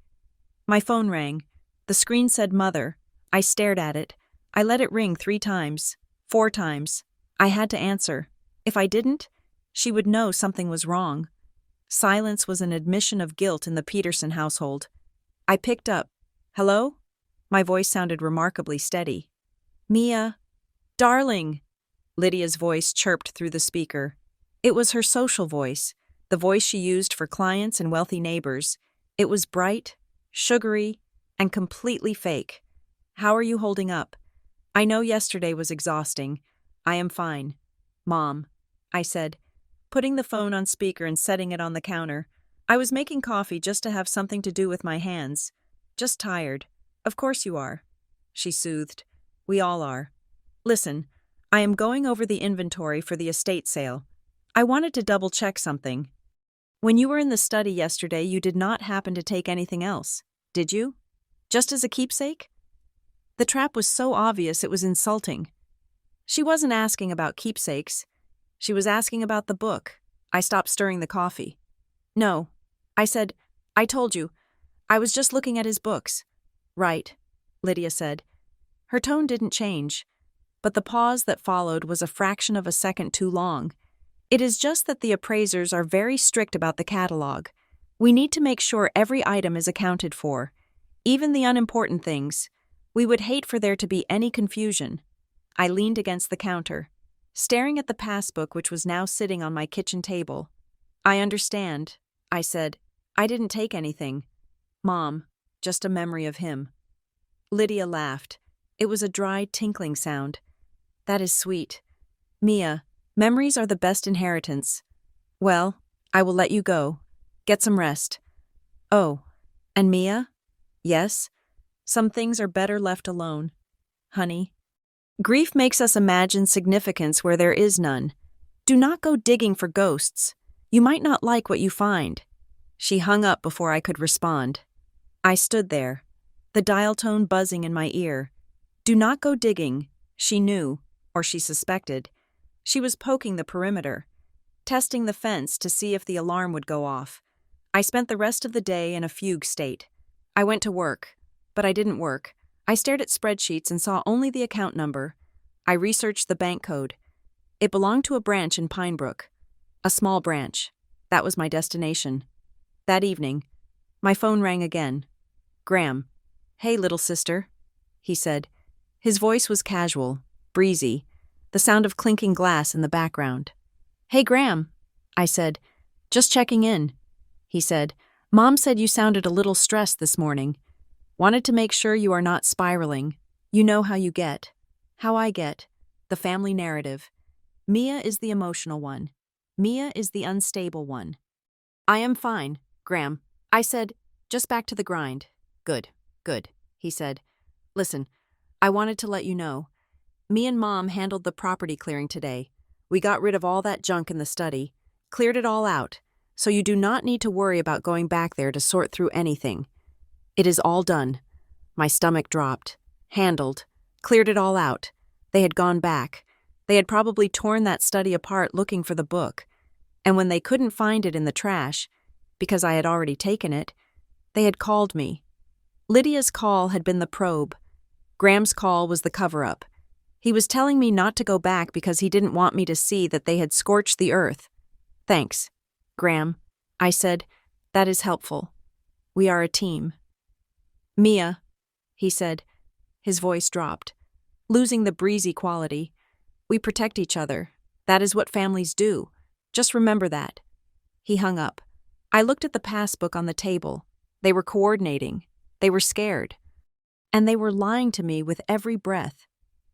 my phone rang. The screen said Mother. I stared at it. I let it ring 3 times, 4 times. I had to answer. If I didn't, she would know something was wrong. Silence was an admission of guilt in the Peterson household. I picked up. Hello? My voice sounded remarkably steady. Mia. Darling. Lydia's voice chirped through the speaker. It was her social voice, the voice she used for clients and wealthy neighbors. It was bright, sugary, and completely fake. How are you holding up? I know yesterday was exhausting. I am fine. Mom, I said, putting the phone on speaker and setting it on the counter. I was making coffee just to have something to do with my hands. Just tired. Of course you are. She soothed. We all are. Listen, I am going over the inventory for the estate sale. I wanted to double-check something. When you were in the study yesterday, you did not happen to take anything else, did you? Just as a keepsake? The trap was so obvious it was insulting. She wasn't asking about keepsakes. She was asking about the book. I stopped stirring the coffee. No. I said, I told you. I was just looking at his books. Right, Lydia said. Her tone didn't change, but the pause that followed was a fraction of a second too long. It is just that the appraisers are very strict about the catalog. We need to make sure every item is accounted for, even the unimportant things. We would hate for there to be any confusion. I leaned against the counter, staring at the passbook which was now sitting on my kitchen table. I understand, I said. I didn't take anything. Mom, just a memory of him. Lydia laughed. It was a dry, tinkling sound. That is sweet. Mia, memories are the best inheritance. Well, I will let you go. Get some rest. Oh, and Mia? Yes? Some things are better left alone. Honey. Grief makes us imagine significance where there is none. Do not go digging for ghosts. You might not like what you find. She hung up before I could respond. I stood there. the dial tone buzzing in my ear. Do not go digging, she knew, or she suspected. She was poking the perimeter, testing the fence to see if the alarm would go off. I spent the rest of the day in a fugue state. I went to work, but I didn't work. I stared at spreadsheets and saw only the account number. I researched the bank code. It belonged to a branch in Pinebrook. A small branch. That was my destination. That evening, my phone rang again. Graham. Hey, little sister, he said. His voice was casual, breezy, the sound of clinking glass in the background. Hey, Graham, I said. Just checking in, he said. Mom said you sounded a little stressed this morning. Wanted to make sure you are not spiraling. You know how you get. How I get. The family narrative. Mia is the emotional one. Mia is the unstable one. I am fine, Graham. I said, just back to the grind. Good, he said. Listen, I wanted to let you know. Me and Mom handled the property clearing today. We got rid of all that junk in the study, cleared it all out, so you do not need to worry about going back there to sort through anything. It is all done. My stomach dropped. Handled. Cleared it all out. They had gone back. They had probably torn that study apart looking for the book. And when they couldn't find it in the trash, because I had already taken it, they had called me. Lydia's call had been the probe. Graham's call was the cover-up. He was telling me not to go back because he didn't want me to see that they had scorched the earth. Thanks, Graham, I said. That is helpful. We are a team. Mia, he said. His voice dropped, losing the breezy quality. We protect each other. That is what families do. Just remember that. He hung up. I looked at the passbook on the table. They were coordinating. They were scared. And they were lying to me with every breath.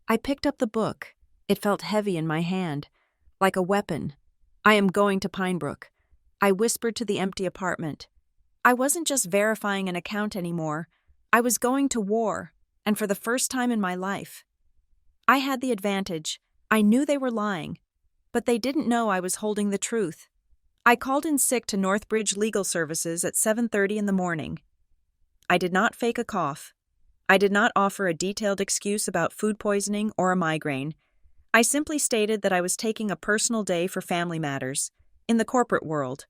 I picked up the book. It felt heavy in my hand, like a weapon. I am going to Pinebrook. I whispered to the empty apartment. I wasn't just verifying an account anymore. I was going to war, and for the first time in my life. I had the advantage. I knew they were lying, but they didn't know I was holding the truth. I called in sick to Northbridge Legal Services at 7:30 in the morning. I did not fake a cough. I did not offer a detailed excuse about food poisoning or a migraine. I simply stated that I was taking a personal day for family matters, in the corporate world.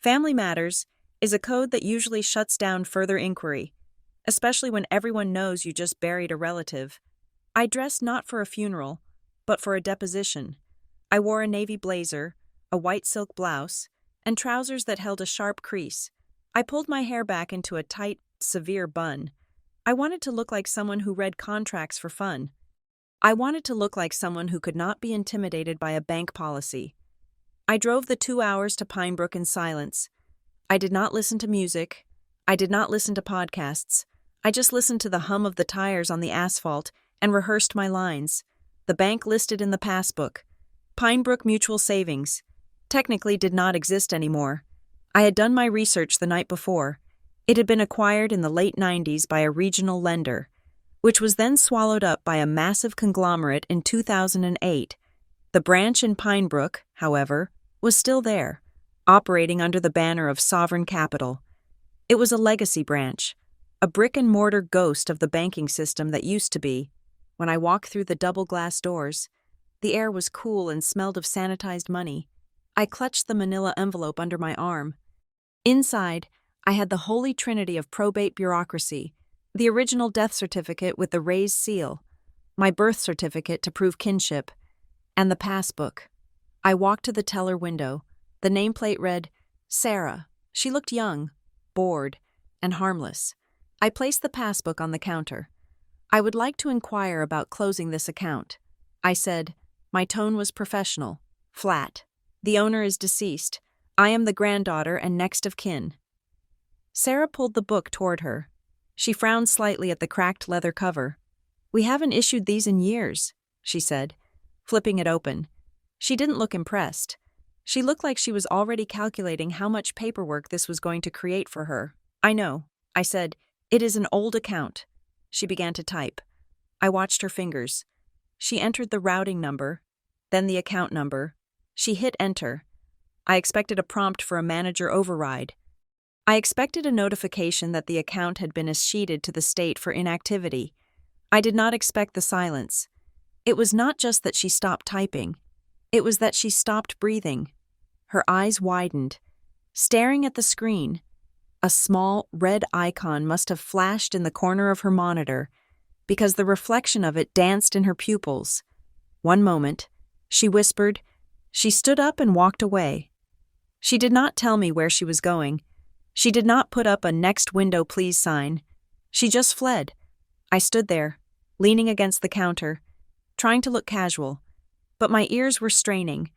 Family matters is a code that usually shuts down further inquiry, especially when everyone knows you just buried a relative. I dressed not for a funeral, but for a deposition. I wore a navy blazer, a white silk blouse, and trousers that held a sharp crease. I pulled my hair back into a tight, severe bun. I wanted to look like someone who read contracts for fun. I wanted to look like someone who could not be intimidated by a bank policy. I drove the 2 hours to Pinebrook in silence. I did not listen to music. I did not listen to podcasts. I just listened to the hum of the tires on the asphalt and rehearsed my lines. The bank listed in the passbook. Pinebrook Mutual Savings. Technically did not exist anymore. I had done my research the night before. It had been acquired in the late 90s by a regional lender, which was then swallowed up by a massive conglomerate in 2008. The branch in Pinebrook, however, was still there, operating under the banner of Sovereign Capital. It was a legacy branch, a brick-and-mortar ghost of the banking system that used to be. When I walked through the double-glass doors, the air was cool and smelled of sanitized money. I clutched the manila envelope under my arm. Inside, I had the holy trinity of probate bureaucracy, the original death certificate with the raised seal, my birth certificate to prove kinship, and the passbook. I walked to the teller window. The nameplate read, Sarah. She looked young, bored, and harmless. I placed the passbook on the counter. I would like to inquire about closing this account. I said. My tone was professional, flat. The owner is deceased. I am the granddaughter and next of kin. Sarah pulled the book toward her. She frowned slightly at the cracked leather cover. We haven't issued these in years, she said, flipping it open. She didn't look impressed. She looked like she was already calculating how much paperwork this was going to create for her. I know, I said. It is an old account. She began to type. I watched her fingers. She entered the routing number, then the account number. She hit enter. I expected a prompt for a manager override. I expected a notification that the account had been escheated to the state for inactivity. I did not expect the silence. It was not just that she stopped typing. It was that she stopped breathing. Her eyes widened, staring at the screen. A small, red icon must have flashed in the corner of her monitor, because the reflection of it danced in her pupils. One moment, she whispered. She stood up and walked away. She did not tell me where she was going. She did not put up a "next window please" sign. She just fled. I stood there, leaning against the counter, trying to look casual, but my ears were straining.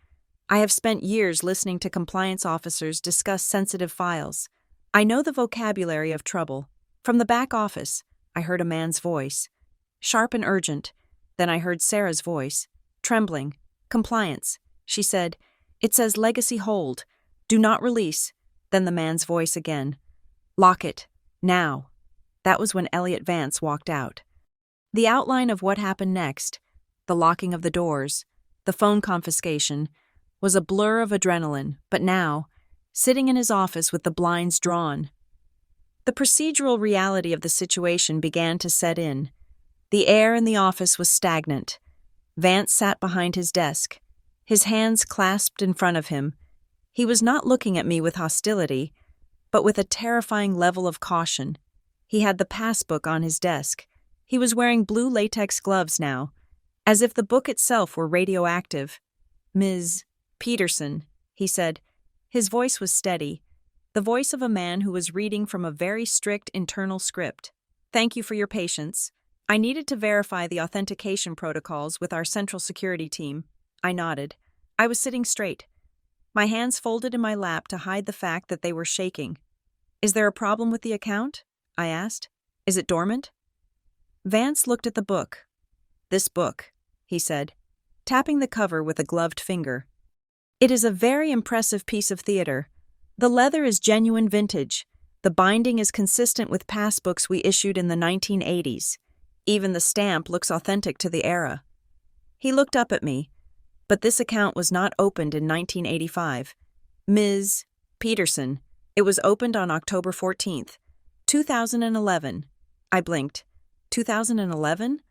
I have spent years listening to compliance officers discuss sensitive files. I know the vocabulary of trouble. From the back office, I heard a man's voice, sharp and urgent. Then I heard Sarah's voice, trembling. "Compliance," she said. "It says legacy hold. Do not release." Then the man's voice again. "Lock it. Now." That was when Elliot Vance walked out. The outline of what happened next, the locking of the doors, the phone confiscation, was a blur of adrenaline, but now, sitting in his office with the blinds drawn, the procedural reality of the situation began to set in. The air in the office was stagnant. Vance sat behind his desk, his hands clasped in front of him. He was not looking at me with hostility, but with a terrifying level of caution. He had the Passbook on his desk. He was wearing blue latex gloves now, as if the book itself were radioactive. "Ms. Peterson," he said. His voice was steady, the voice of a man who was reading from a very strict internal script. "Thank you for your patience. I needed to verify the authentication protocols with our central security team." I nodded. I was sitting straight, my hands folded in my lap to hide the fact that they were shaking. "Is there a problem with the account?" I asked. "Is it dormant?" Vance looked at the book. "This book," he said, tapping the cover with a gloved finger. "It is a very impressive piece of theater. The leather is genuine vintage. The binding is consistent with passbooks we issued in the 1980s. Even the stamp looks authentic to the era." He looked up at me. "But this account was not opened in 1985. Ms. Peterson, it was opened on October 14th, 2011. I blinked. 2011?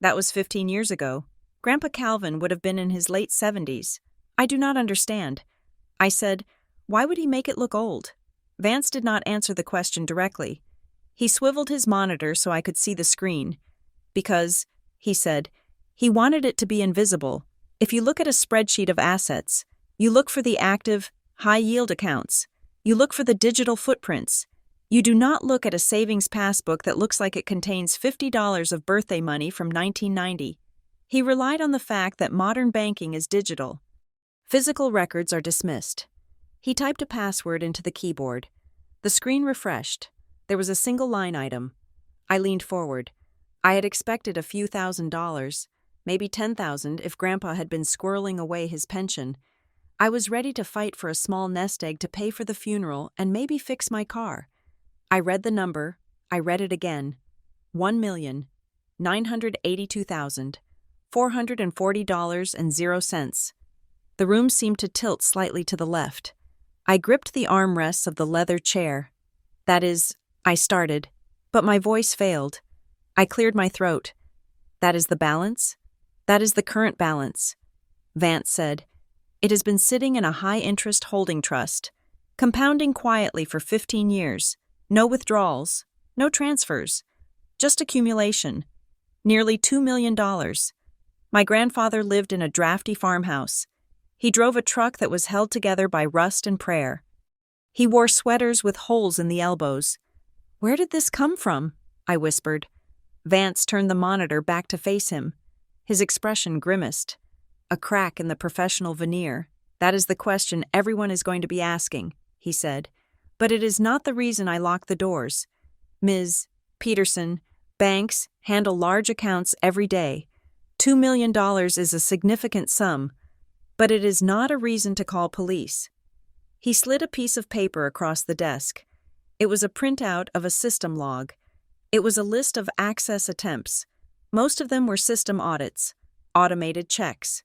That was 15 years ago. Grandpa Calvin would have been in his late 70s. "I do not understand." I said, "Why would he make it look old?" Vance did not answer the question directly. He swiveled his monitor so I could see the screen. "Because," he said, "he wanted it to be invisible. If you look at a spreadsheet of assets, you look for the active, high-yield accounts. You look for the digital footprints. You do not look at a savings passbook that looks like it contains $50 of birthday money from 1990. He relied on the fact that modern banking is digital. Physical records are dismissed. He typed a password into the keyboard. The screen refreshed. There was a single line item. I leaned forward. I had expected a few $1,000s. Maybe 10,000 if Grandpa had been squirreling away his pension. I was ready to fight for a small nest egg to pay for the funeral and maybe fix my car. I read the number. I read it again. $1,982,440.00. The room seemed to tilt slightly to the left. I gripped the armrests of the leather chair. "That is," I started, but my voice failed. I cleared my throat. "That is the balance?" "That is the current balance," Vance said. "It has been sitting in a high-interest holding trust, compounding quietly for 15 years. No withdrawals, no transfers, just accumulation. Nearly $2 million. My grandfather lived in a drafty farmhouse. He drove a truck that was held together by rust and prayer. He wore sweaters with holes in the elbows. "Where did this come from?" I whispered. Vance turned the monitor back to face him. His expression grimaced. "A crack in the professional veneer. That is the question everyone is going to be asking," he said. "But it is not the reason I locked the doors. Ms. Peterson, banks handle large accounts every day. $2 million is a significant sum, but it is not a reason to call police." He slid a piece of paper across the desk. It was a printout of a system log. It was a list of access attempts. Most of them were system audits, automated checks.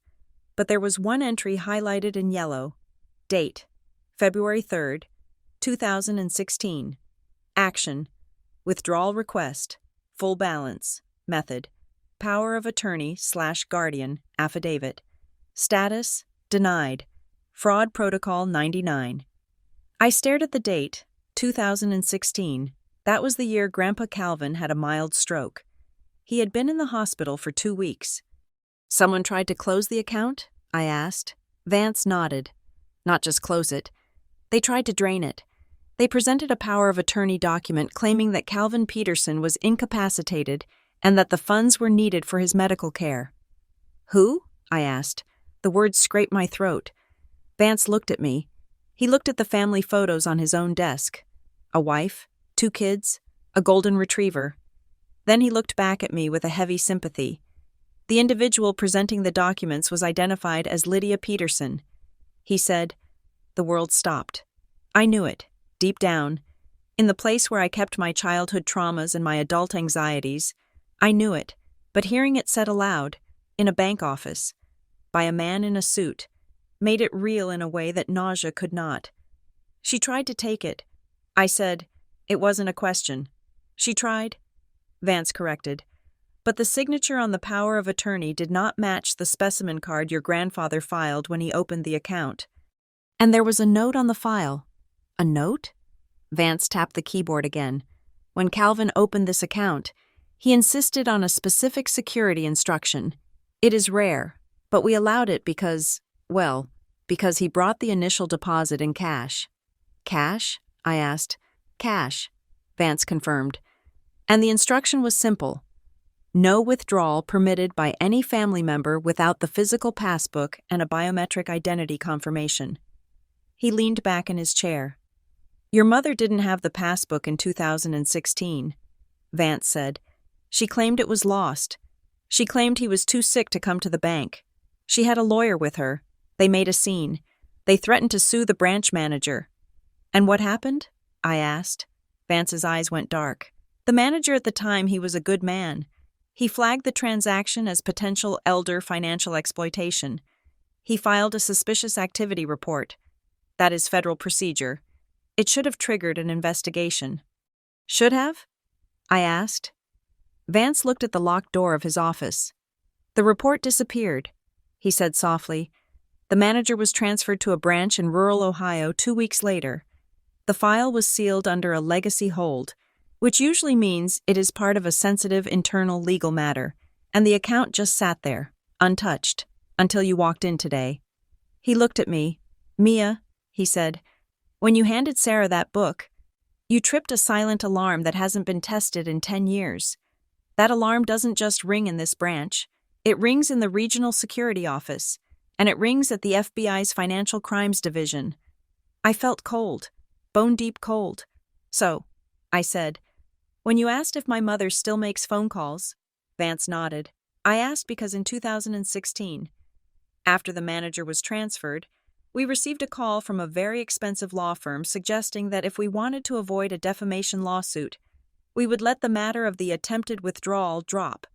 But there was one entry highlighted in yellow. Date, February 3rd, 2016. Action. Withdrawal request. Full balance. Method. Power of attorney/guardian affidavit. Status. Denied. Fraud Protocol 99. I stared at the date, 2016. That was the year Grandpa Calvin had a mild stroke. He had been in the hospital for 2 weeks. Someone tried to close the account? I asked. Vance nodded. Not just close it. They tried to drain it. They presented a power of attorney document claiming that Calvin Peterson was incapacitated and that the funds were needed for his medical care. Who? I asked. The words scraped my throat. Vance looked at me. He looked at the family photos on his own desk. A wife, 2 kids, a golden retriever. Then he looked back at me with a heavy sympathy. The individual presenting the documents was identified as Lydia Peterson. He said, the world stopped. I knew it, deep down. In the place where I kept my childhood traumas and my adult anxieties, I knew it, but hearing it said aloud, in a bank office, by a man in a suit, made it real in a way that nausea could not. She tried to take it. I said, it wasn't a question. She tried? Vance corrected. But the signature on the power of attorney did not match the specimen card your grandfather filed when he opened the account. And there was a note on the file. A note? Vance tapped the keyboard again. When Calvin opened this account, he insisted on a specific security instruction. It is rare, but we allowed it because he brought the initial deposit in cash. Cash? I asked. Cash, Vance confirmed. And the instruction was simple. No withdrawal permitted by any family member without the physical passbook and a biometric identity confirmation. He leaned back in his chair. Your mother didn't have the passbook in 2016, Vance said. She claimed it was lost. She claimed he was too sick to come to the bank. She had a lawyer with her. They made a scene. They threatened to sue the branch manager. And what happened? I asked. Vance's eyes went dark. The manager at the time, he was a good man. He flagged the transaction as potential elder financial exploitation. He filed a suspicious activity report. That is federal procedure. It should have triggered an investigation. Should have? I asked. Vance looked at the locked door of his office. The report disappeared, he said softly. The manager was transferred to a branch in rural Ohio 2 weeks later. The file was sealed under a legacy hold, which usually means it is part of a sensitive internal legal matter, and the account just sat there, untouched, until you walked in today. He looked at me. Mia, he said, when you handed Sarah that book, you tripped a silent alarm that hasn't been tested in 10 years. That alarm doesn't just ring in this branch. It rings in the regional security office, and it rings at the FBI's Financial Crimes Division. I felt cold, bone-deep cold. So, I said, when you asked if my mother still makes phone calls, Vance nodded. I asked because in 2016, after the manager was transferred, we received a call from a very expensive law firm suggesting that if we wanted to avoid a defamation lawsuit, we would let the matter of the attempted withdrawal drop.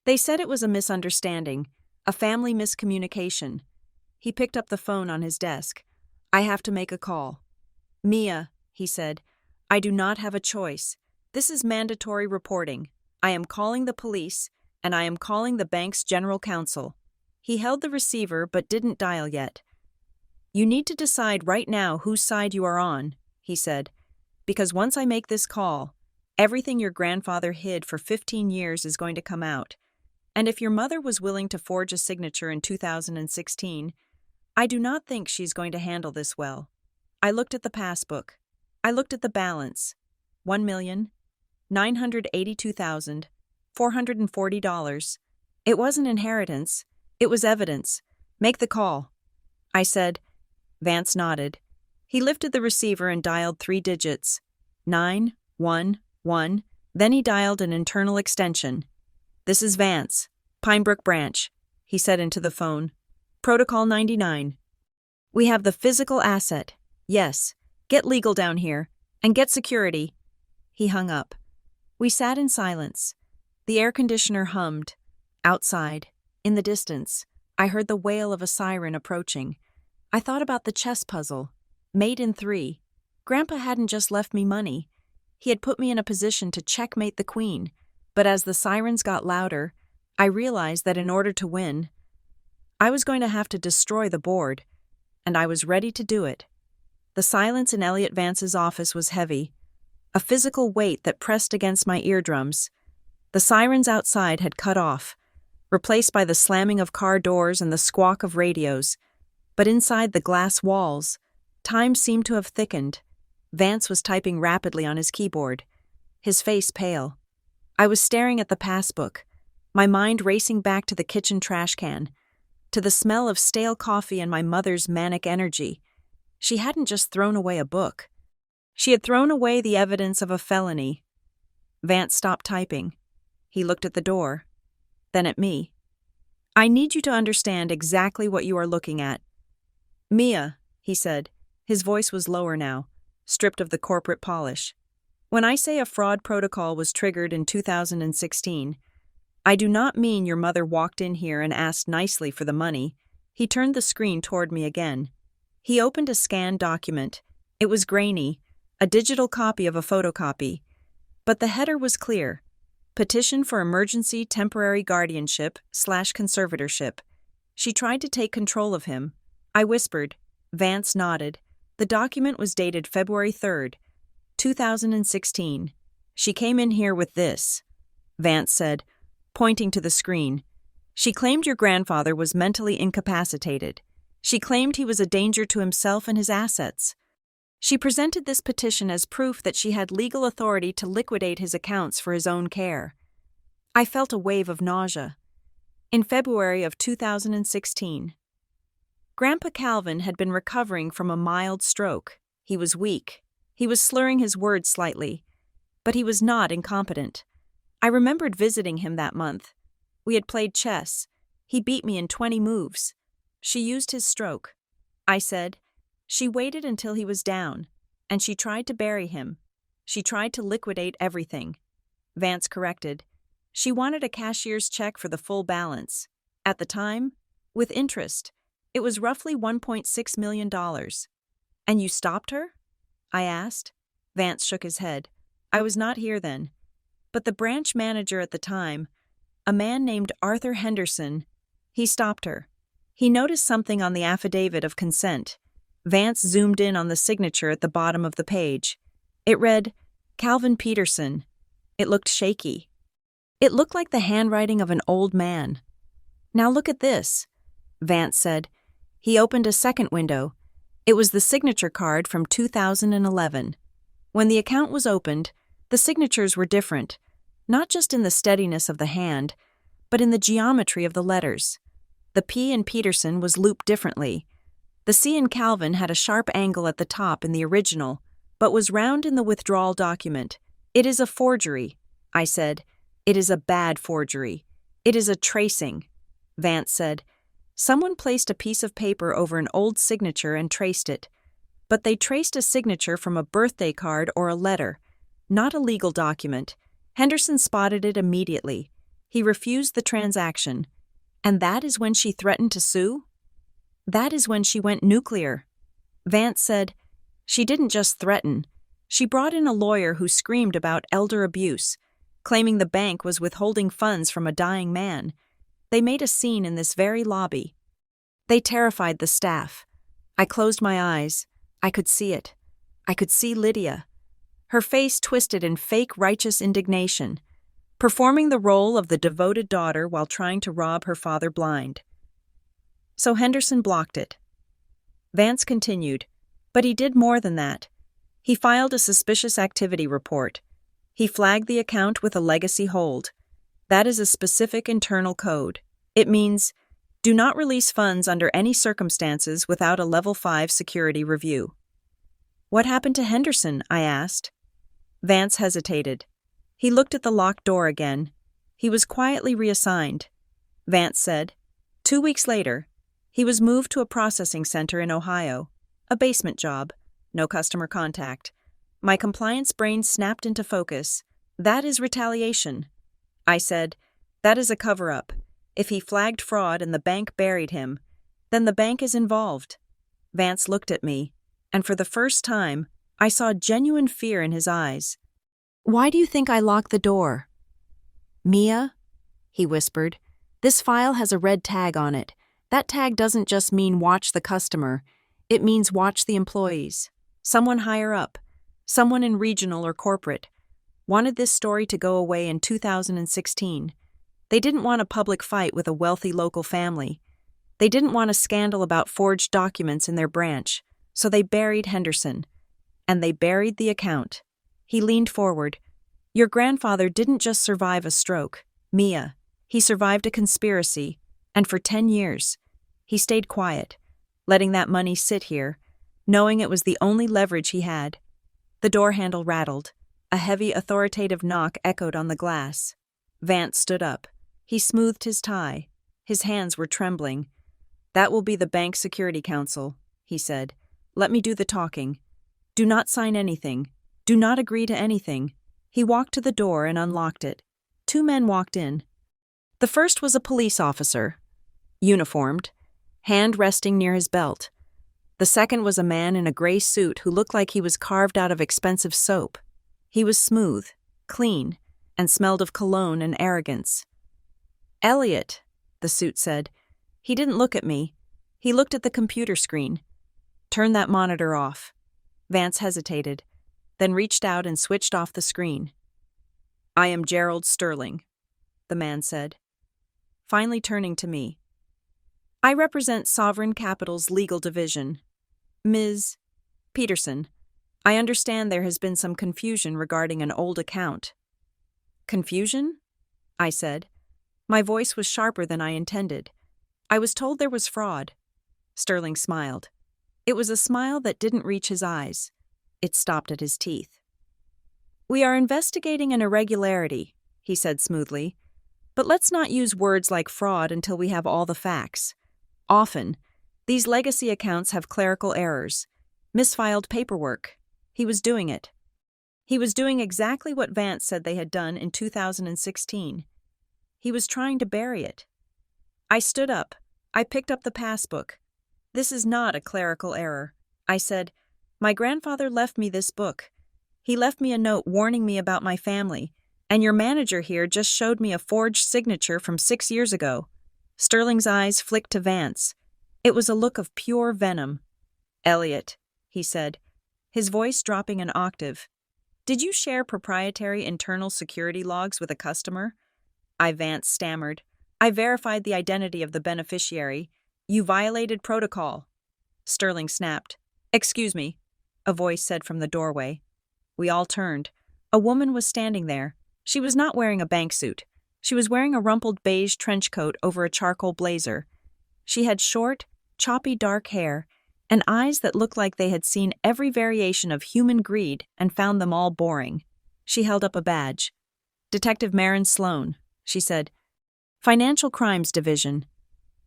They said it was a misunderstanding, a family miscommunication. He picked up the phone on his desk. I have to make a call. Mia, he said, I do not have a choice. This is mandatory reporting. I am calling the police, and I am calling the bank's general counsel. He held the receiver but didn't dial yet. You need to decide right now whose side you are on, he said, because once I make this call, everything your grandfather hid for 15 years is going to come out. And if your mother was willing to forge a signature in 2016, I do not think she's going to handle this well. I looked at the passbook. I looked at the balance. $1,982,440. It wasn't inheritance. It was evidence. Make the call. I said. Vance nodded. He lifted the receiver and dialed 3 digits. 911. Then he dialed an internal extension. This is Vance, Pinebrook Branch, he said into the phone. Protocol 99. We have the physical asset. Yes. Get legal down here. And get security. He hung up. We sat in silence. The air conditioner hummed. Outside, in the distance, I heard the wail of a siren approaching. I thought about the chess puzzle. Mate in 3. Grandpa hadn't just left me money. He had put me in a position to checkmate the queen, but as the sirens got louder, I realized that in order to win, I was going to have to destroy the board, and I was ready to do it. The silence in Elliot Vance's office was heavy, a physical weight that pressed against my eardrums. The sirens outside had cut off, replaced by the slamming of car doors and the squawk of radios, but inside the glass walls, time seemed to have thickened. Vance was typing rapidly on his keyboard, his face pale. I was staring at the passbook, my mind racing back to the kitchen trash can, to the smell of stale coffee and my mother's manic energy. She hadn't just thrown away a book. She had thrown away the evidence of a felony. Vance stopped typing. He looked at the door, then at me. "I need you to understand exactly what you are looking at." "Mia," he said. His voice was lower now, stripped of the corporate polish. "When I say a fraud protocol was triggered in 2016, I do not mean your mother walked in here and asked nicely for the money." He turned the screen toward me again. He opened a scanned document. It was grainy, a digital copy of a photocopy. But the header was clear: Petition for Emergency Temporary Guardianship/Conservatorship. She tried to take control of him. I whispered. Vance nodded. The document was dated February 3rd, 2016. "She came in here with this," Vance said, pointing to the screen. "She claimed your grandfather was mentally incapacitated. She claimed he was a danger to himself and his assets. She presented this petition as proof that she had legal authority to liquidate his accounts for his own care." I felt a wave of nausea. In February of 2016. Grandpa Calvin had been recovering from a mild stroke. He was weak. He was slurring his words slightly. But he was not incompetent. I remembered visiting him that month. We had played chess. He beat me in 20 moves. She used his stroke. I said, "She waited until he was down, and she tried to bury him. She tried to liquidate everything." Vance corrected. "She wanted a cashier's check for the full balance. At the time, with interest, it was roughly $1.6 million. "And you stopped her?" I asked. Vance shook his head. "I was not here then. But the branch manager at the time, a man named Arthur Henderson, he stopped her. He noticed something on the affidavit of consent." Vance zoomed in on the signature at the bottom of the page. It read, "Calvin Peterson." It looked shaky. It looked like the handwriting of an old man. "Now look at this," Vance said. He opened a second window. It was the signature card from 2011. When the account was opened, the signatures were different, not just in the steadiness of the hand, but in the geometry of the letters. The P in Peterson was looped differently. The C in Calvin had a sharp angle at the top in the original, but was round in the withdrawal document. "It is a forgery," I said. "It is a bad forgery. It is a tracing," Vance said. "Someone placed a piece of paper over an old signature and traced it. But they traced a signature from a birthday card or a letter, not a legal document. Henderson spotted it immediately. He refused the transaction. And that is when she threatened to sue? That is when she went nuclear." Vance said, "She didn't just threaten. She brought in a lawyer who screamed about elder abuse, claiming the bank was withholding funds from a dying man. They made a scene in this very lobby. They terrified the staff. I closed my eyes. I could see it. I could see Lydia. Her face twisted in fake righteous indignation, performing the role of the devoted daughter while trying to rob her father blind. So Henderson blocked it." Vance continued, "But he did more than that. He filed a suspicious activity report. He flagged the account with a legacy hold. That is a specific internal code. It means, do not release funds under any circumstances without a Level 5 security review." "What happened to Henderson?" I asked. Vance hesitated. He looked at the locked door again. He was quietly reassigned. Vance said, 2 weeks later, he was moved to a processing center in Ohio. A basement job. No customer contact. My compliance brain snapped into focus. That is retaliation. I said, that is a cover-up. If he flagged fraud and the bank buried him, then the bank is involved. Vance looked at me, and for the first time, I saw genuine fear in his eyes. "Why do you think I locked the door?" "Mia," he whispered, "this file has a red tag on it. That tag doesn't just mean watch the customer. It means watch the employees. Someone higher up, someone in regional or corporate, wanted this story to go away in 2016. They didn't want a public fight with a wealthy local family. They didn't want a scandal about forged documents in their branch, so they buried Henderson. And they buried the account." He leaned forward. "Your grandfather didn't just survive a stroke, Mia. He survived a conspiracy, and for 10 years, he stayed quiet, letting that money sit here, knowing it was the only leverage he had." The door handle rattled. A heavy, authoritative knock echoed on the glass. Vance stood up. He smoothed his tie. His hands were trembling. "That will be the Bank Security Council," he said. "Let me do the talking. Do not sign anything. Do not agree to anything." He walked to the door and unlocked it. 2 men walked in. The first was a police officer, uniformed, hand resting near his belt. The second was a man in a gray suit who looked like he was carved out of expensive soap. He was smooth, clean, and smelled of cologne and arrogance. "Elliot," the suit said. He didn't look at me. He looked at the computer screen. "Turn that monitor off." Vance hesitated, then reached out and switched off the screen. "I am Gerald Sterling," the man said, finally turning to me. "I represent Sovereign Capital's legal division. Ms. Peterson, I understand there has been some confusion regarding an old account." "Confusion?" I said. My voice was sharper than I intended. "I was told there was fraud." Sterling smiled. It was a smile that didn't reach his eyes. It stopped at his teeth. "We are investigating an irregularity," he said smoothly. "But let's not use words like fraud until we have all the facts. Often, these legacy accounts have clerical errors, misfiled paperwork." He was doing it. He was doing exactly what Vance said they had done in 2016. He was trying to bury it. I stood up. I picked up the passbook. "This is not a clerical error," I said. "My grandfather left me this book. He left me a note warning me about my family, and your manager here just showed me a forged signature from 6 years ago." Sterling's eyes flicked to Vance. It was a look of pure venom. "Elliot," he said, his voice dropping an octave, "did you share proprietary internal security logs with a customer?" Vance stammered. "I verified the identity of the beneficiary. You violated protocol." Sterling snapped. "Excuse me," a voice said from the doorway. We all turned. A woman was standing there. She was not wearing a bank suit. She was wearing a rumpled beige trench coat over a charcoal blazer. She had short, choppy dark hair and eyes that looked like they had seen every variation of human greed and found them all boring. She held up a badge. "Detective Maren Sloan," she said. "Financial Crimes Division."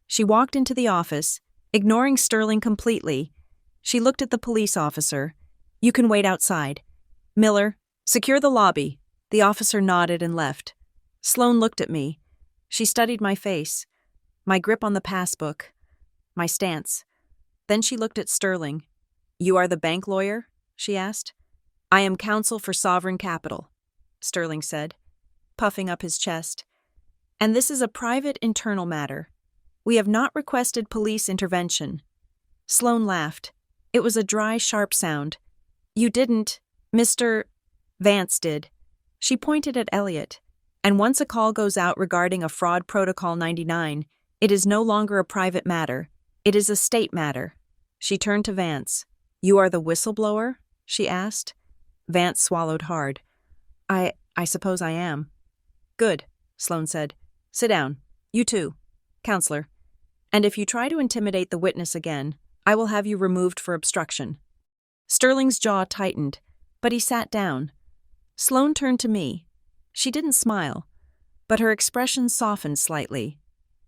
She walked into the office, ignoring Sterling completely. She looked at the police officer. "You can wait outside. Miller, secure the lobby." The officer nodded and left. Sloan looked at me. She studied my face, my grip on the passbook, my stance. Then she looked at Sterling. "You are the bank lawyer?" she asked. "I am counsel for Sovereign Capital," Sterling said, puffing up his chest. "And this is a private internal matter. We have not requested police intervention." Sloan laughed. It was a dry, sharp sound. "You didn't, Mr. Vance did." She pointed at Elliot. "And once a call goes out regarding a fraud protocol 99, it is no longer a private matter. It is a state matter." She turned to Vance. "You are the whistleblower?" she asked. Vance swallowed hard. I suppose I am." "Good," Sloan said. "Sit down. You too, counselor. And if you try to intimidate the witness again, I will have you removed for obstruction." Sterling's jaw tightened, but he sat down. Sloan turned to me. She didn't smile, but her expression softened slightly.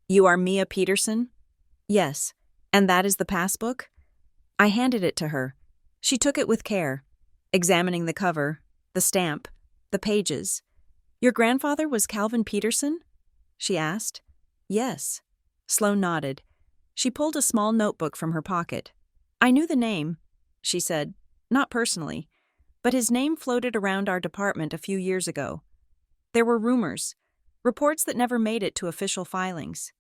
"You are Mia Peterson?" "Yes. And that is the passbook?" I handed it to her. She took it with care, examining the cover, the stamp, the pages. "Your grandfather was Calvin Peterson?" she asked. "Yes." Sloan nodded. She pulled a small notebook from her pocket. "I knew the name," she said. "Not personally. but his name floated around our department a few years ago. There were rumors, reports that never made it to official filings.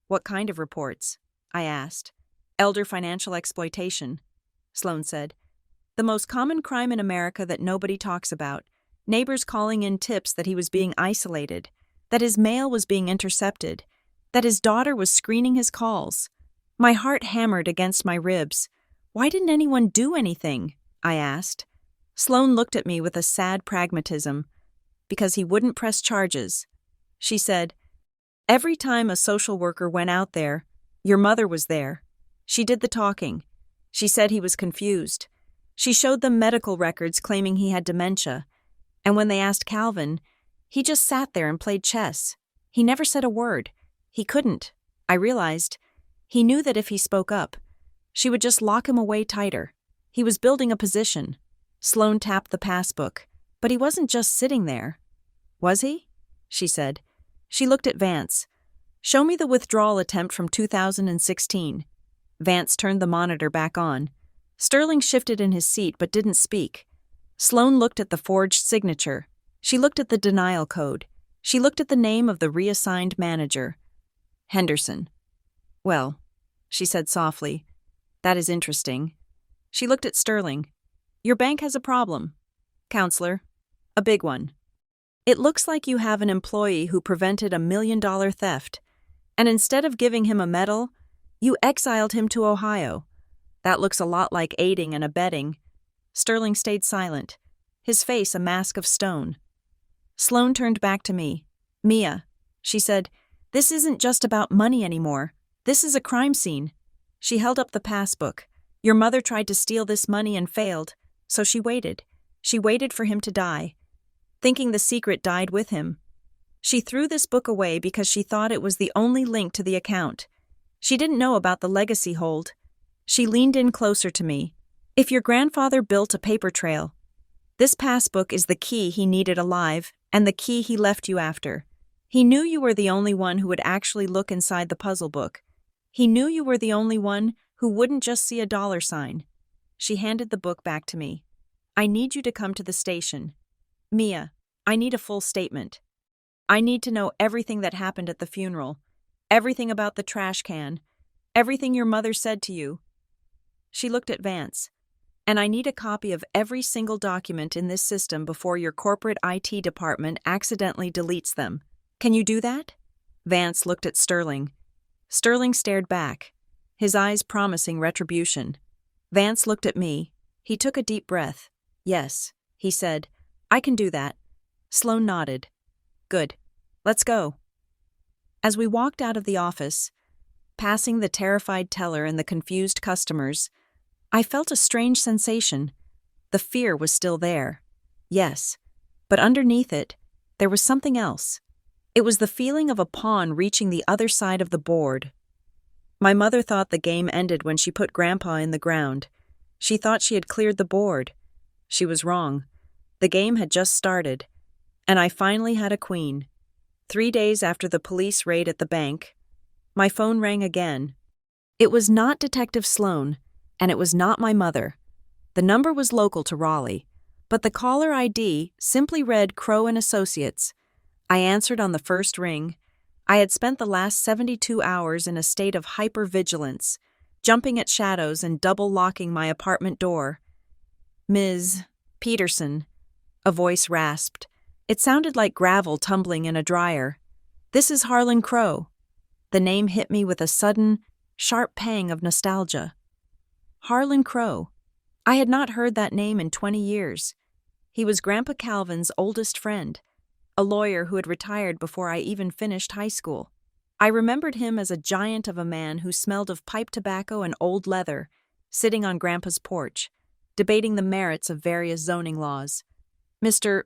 What kind of reports? I asked. Elder financial exploitation, Sloan said. The most common crime in America that nobody talks about. Neighbors calling in tips that he was being isolated, that his mail was being intercepted, that his daughter was screening his calls. My heart hammered against my ribs. Why didn't anyone do anything? I asked. Sloan looked at me with a sad pragmatism. Because he wouldn't press charges. She said, every time a social worker went out there, your mother was there. She did the talking. She said he was confused. She showed them medical records claiming he had dementia. And when they asked Calvin, he just sat there and played chess. He never said a word. He couldn't. I realized. He knew that if he spoke up, she would just lock him away tighter. He was building a position. Sloan tapped the passbook. But he wasn't just sitting there. Was he? She said. She looked at Vance. Show me the withdrawal attempt from 2016. Vance turned the monitor back on. Sterling shifted in his seat but didn't speak. Sloan looked at the forged signature. She looked at the denial code. She looked at the name of the reassigned manager. Henderson. Well, she said softly, that is interesting. She looked at Sterling. Your bank has a problem, counselor. A big one. It looks like you have an employee who prevented $1 million theft, and instead of giving him a medal, you exiled him to Ohio. That looks a lot like aiding and abetting. Sterling stayed silent, his face a mask of stone. Sloan turned back to me. Mia, she said, this isn't just about money anymore. This is a crime scene. She held up the passbook. Your mother tried to steal this money and failed, so she waited. She waited for him to die, thinking the secret died with him. She threw this book away because she thought it was the only link to the account. She didn't know about the legacy hold. She leaned in closer to me. If your grandfather built a paper trail, this passbook is the key he needed alive and the key he left you after. He knew you were the only one who would actually look inside the puzzle book. He knew you were the only one who wouldn't just see a dollar sign. She handed the book back to me. I need you to come to the station. Mia, I need a full statement. I need to know everything that happened at the funeral, everything about the trash can, everything your mother said to you. She looked at Vance. And I need a copy of every single document in this system before your corporate IT department accidentally deletes them. Can you do that? Vance looked at Sterling. Sterling stared back, his eyes promising retribution. Vance looked at me. He took a deep breath. Yes, he said. I can do that. Sloan nodded. Good. Let's go. As we walked out of the office, passing the terrified teller and the confused customers, I felt a strange sensation. The fear was still there. Yes, but underneath it, there was something else. It was the feeling of a pawn reaching the other side of the board. My mother thought the game ended when she put Grandpa in the ground. She thought she had cleared the board. She was wrong. The game had just started, and I finally had a queen. 3 days after the police raid at the bank, my phone rang again. It was not Detective Sloan, and it was not my mother. The number was local to Raleigh, but the caller ID simply read Crow and Associates. I answered on the first ring. I had spent the last 72 hours in a state of hypervigilance, jumping at shadows and double-locking my apartment door. Ms. Peterson, a voice rasped. It sounded like gravel tumbling in a dryer. This is Harlan Crow. The name hit me with a sudden, sharp pang of nostalgia. Harlan Crow. I had not heard that name in 20 years. He was Grandpa Calvin's oldest friend, a lawyer who had retired before I even finished high school. I remembered him as a giant of a man who smelled of pipe tobacco and old leather, sitting on Grandpa's porch, debating the merits of various zoning laws. Mr.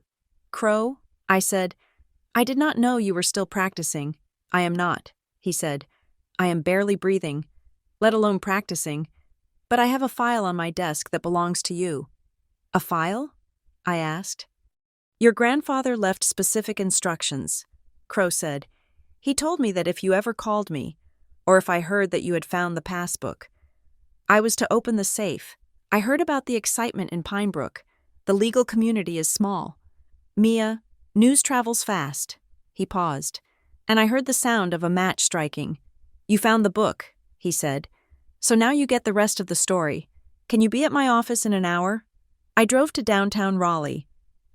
Crow, I said, I did not know you were still practicing. I am not, he said. I am barely breathing, let alone practicing, but I have a file on my desk that belongs to you. A file? I asked. Your grandfather left specific instructions, Crow said. He told me that if you ever called me, or if I heard that you had found the passbook, I was to open the safe. I heard about the excitement in Pinebrook. The legal community is small. Mia, news travels fast. He paused, and I heard the sound of a match striking. You found the book, he said. So now you get the rest of the story. Can you be at my office in an hour? I drove to downtown Raleigh.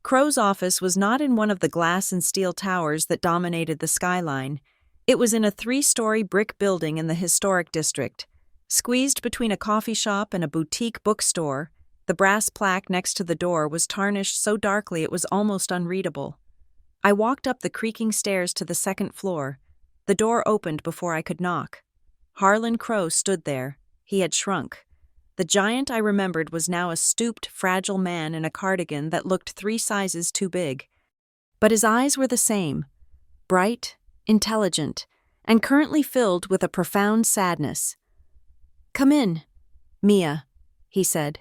Crow's office was not in one of the glass and steel towers that dominated the skyline. It was in a 3-story brick building in the historic district. Squeezed between a coffee shop and a boutique bookstore, the brass plaque next to the door was tarnished so darkly it was almost unreadable. I walked up the creaking stairs to the second floor. The door opened before I could knock. Harlan Crow stood there. He had shrunk. The giant I remembered was now a stooped, fragile man in a cardigan that looked 3 sizes too big. But his eyes were the same, bright, intelligent, and currently filled with a profound sadness. Come in, Mia, he said.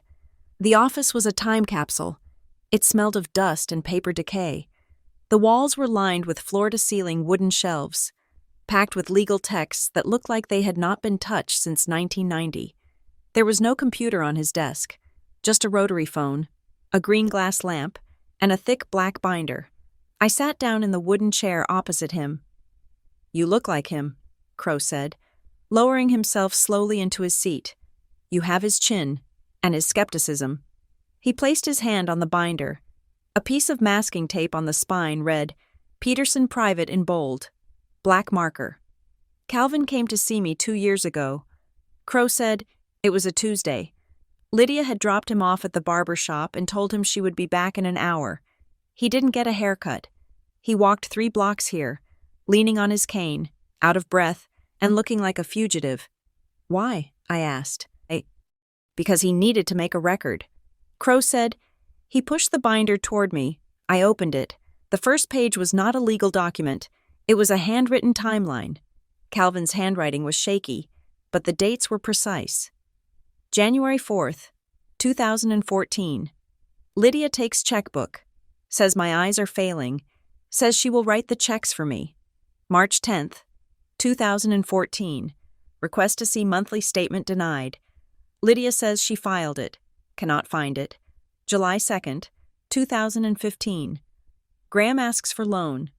The office was a time capsule. It smelled of dust and paper decay. The walls were lined with floor-to-ceiling wooden shelves, packed with legal texts that looked like they had not been touched since 1990. There was no computer on his desk, just a rotary phone, a green glass lamp, and a thick black binder. I sat down in the wooden chair opposite him. You look like him, Crow said, lowering himself slowly into his seat. You have his chin, and his skepticism. He placed his hand on the binder. A piece of masking tape on the spine read, Peterson Private in bold. Black marker. Calvin came to see me 2 years ago. Crow said, it was a Tuesday. Lydia had dropped him off at the barber shop and told him she would be back in an hour. He didn't get a haircut. He walked 3 blocks here, leaning on his cane, out of breath, and looking like a fugitive. Why? I asked. Because he needed to make a record. Crow said, he pushed the binder toward me. I opened it. The first page was not a legal document. It was a handwritten timeline. Calvin's handwriting was shaky, but the dates were precise. January 4th, 2014. Lydia takes checkbook. Says my eyes are failing. Says she will write the checks for me. March 10th, 2014. Request to see monthly statement denied. Lydia says she filed it. Cannot find it. July 2nd, 2015. Graham asks for loan.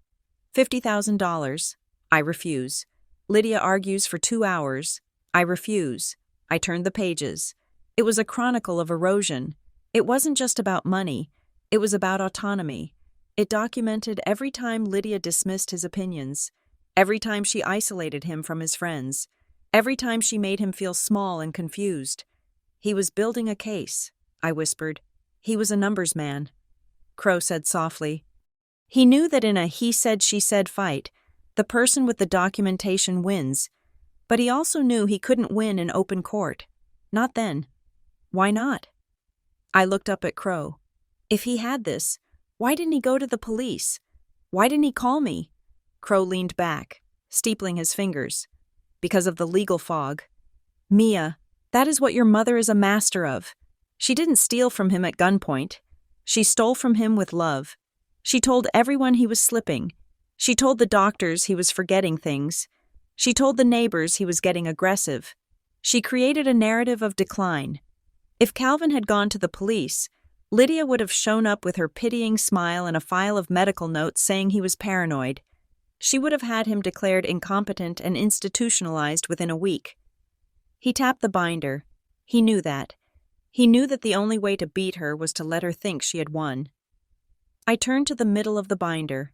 $50,000. I refuse. Lydia argues for 2 hours. I refuse. I turned the pages. It was a chronicle of erosion. It wasn't just about money. It was about autonomy. It documented every time Lydia dismissed his opinions, every time she isolated him from his friends, every time she made him feel small and confused. He was building a case, I whispered. He was a numbers man. Crow said softly. He knew that in a he-said-she-said fight, the person with the documentation wins, but he also knew he couldn't win in open court. Not then. Why not? I looked up at Crow. If he had this, why didn't he go to the police? Why didn't he call me? Crow leaned back, steepling his fingers. Because of the legal fog. Mia, that is what your mother is a master of. She didn't steal from him at gunpoint. She stole from him with love. She told everyone he was slipping. She told the doctors he was forgetting things. She told the neighbors he was getting aggressive. She created a narrative of decline. If Calvin had gone to the police, Lydia would have shown up with her pitying smile and a file of medical notes saying he was paranoid. She would have had him declared incompetent and institutionalized within a week. He tapped the binder. He knew that. He knew that the only way to beat her was to let her think she had won. I turned to the middle of the binder.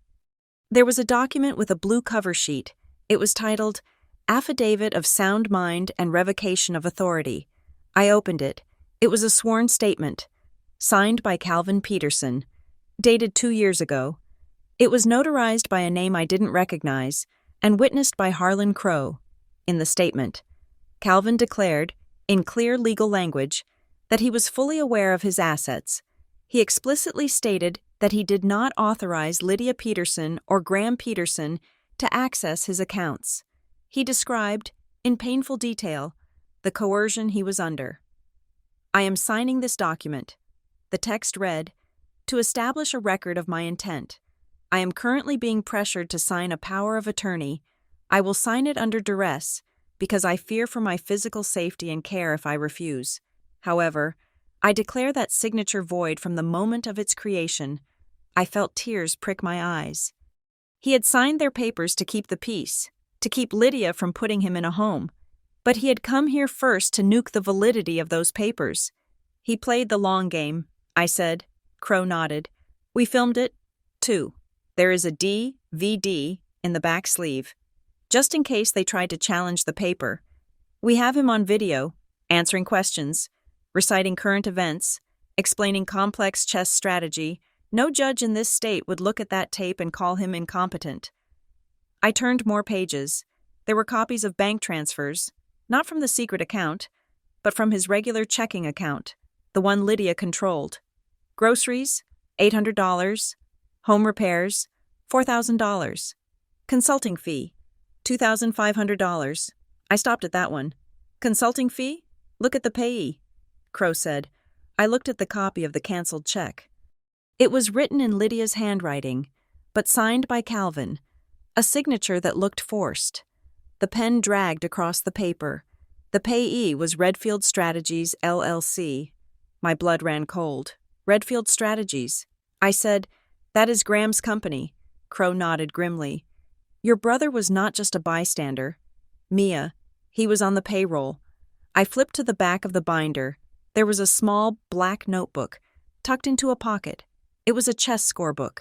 There was a document with a blue cover sheet. It was titled, Affidavit of Sound Mind and Revocation of Authority. I opened it. It was a sworn statement, signed by Calvin Peterson, dated 2 years ago. It was notarized by a name I didn't recognize and witnessed by Harlan Crow. In the statement, Calvin declared, in clear legal language, that he was fully aware of his assets. He explicitly stated that he did not authorize Lydia Peterson or Graham Peterson to access his accounts. He described, in painful detail, the coercion he was under. I am signing this document. The text read, to establish a record of my intent. I am currently being pressured to sign a power of attorney. I will sign it under duress because I fear for my physical safety and care if I refuse. However, I declare that signature void from the moment of its creation. I felt tears prick my eyes. He had signed their papers to keep the peace, to keep Lydia from putting him in a home. But he had come here first to nuke the validity of those papers. He played the long game, I said. Crow nodded. We filmed it, too. There is a DVD in the back sleeve, just in case they tried to challenge the paper. We have him on video, answering questions, reciting current events, explaining complex chess strategy. No judge in this state would look at that tape and call him incompetent. I turned more pages. There were copies of bank transfers, not from the secret account, but from his regular checking account, the one Lydia controlled. Groceries, $800. Home repairs, $4,000. Consulting fee, $2,500. I stopped at that one. Consulting fee? Look at the payee, Crow said. I looked at the copy of the canceled check. It was written in Lydia's handwriting, but signed by Calvin, a signature that looked forced. The pen dragged across the paper. The payee was Redfield Strategies, LLC. My blood ran cold. Redfield Strategies. I said, That is Graham's company. Crow nodded grimly. Your brother was not just a bystander. Mia, he was on the payroll. I flipped to the back of the binder. There was a small, black notebook, tucked into a pocket. It was a chess scorebook,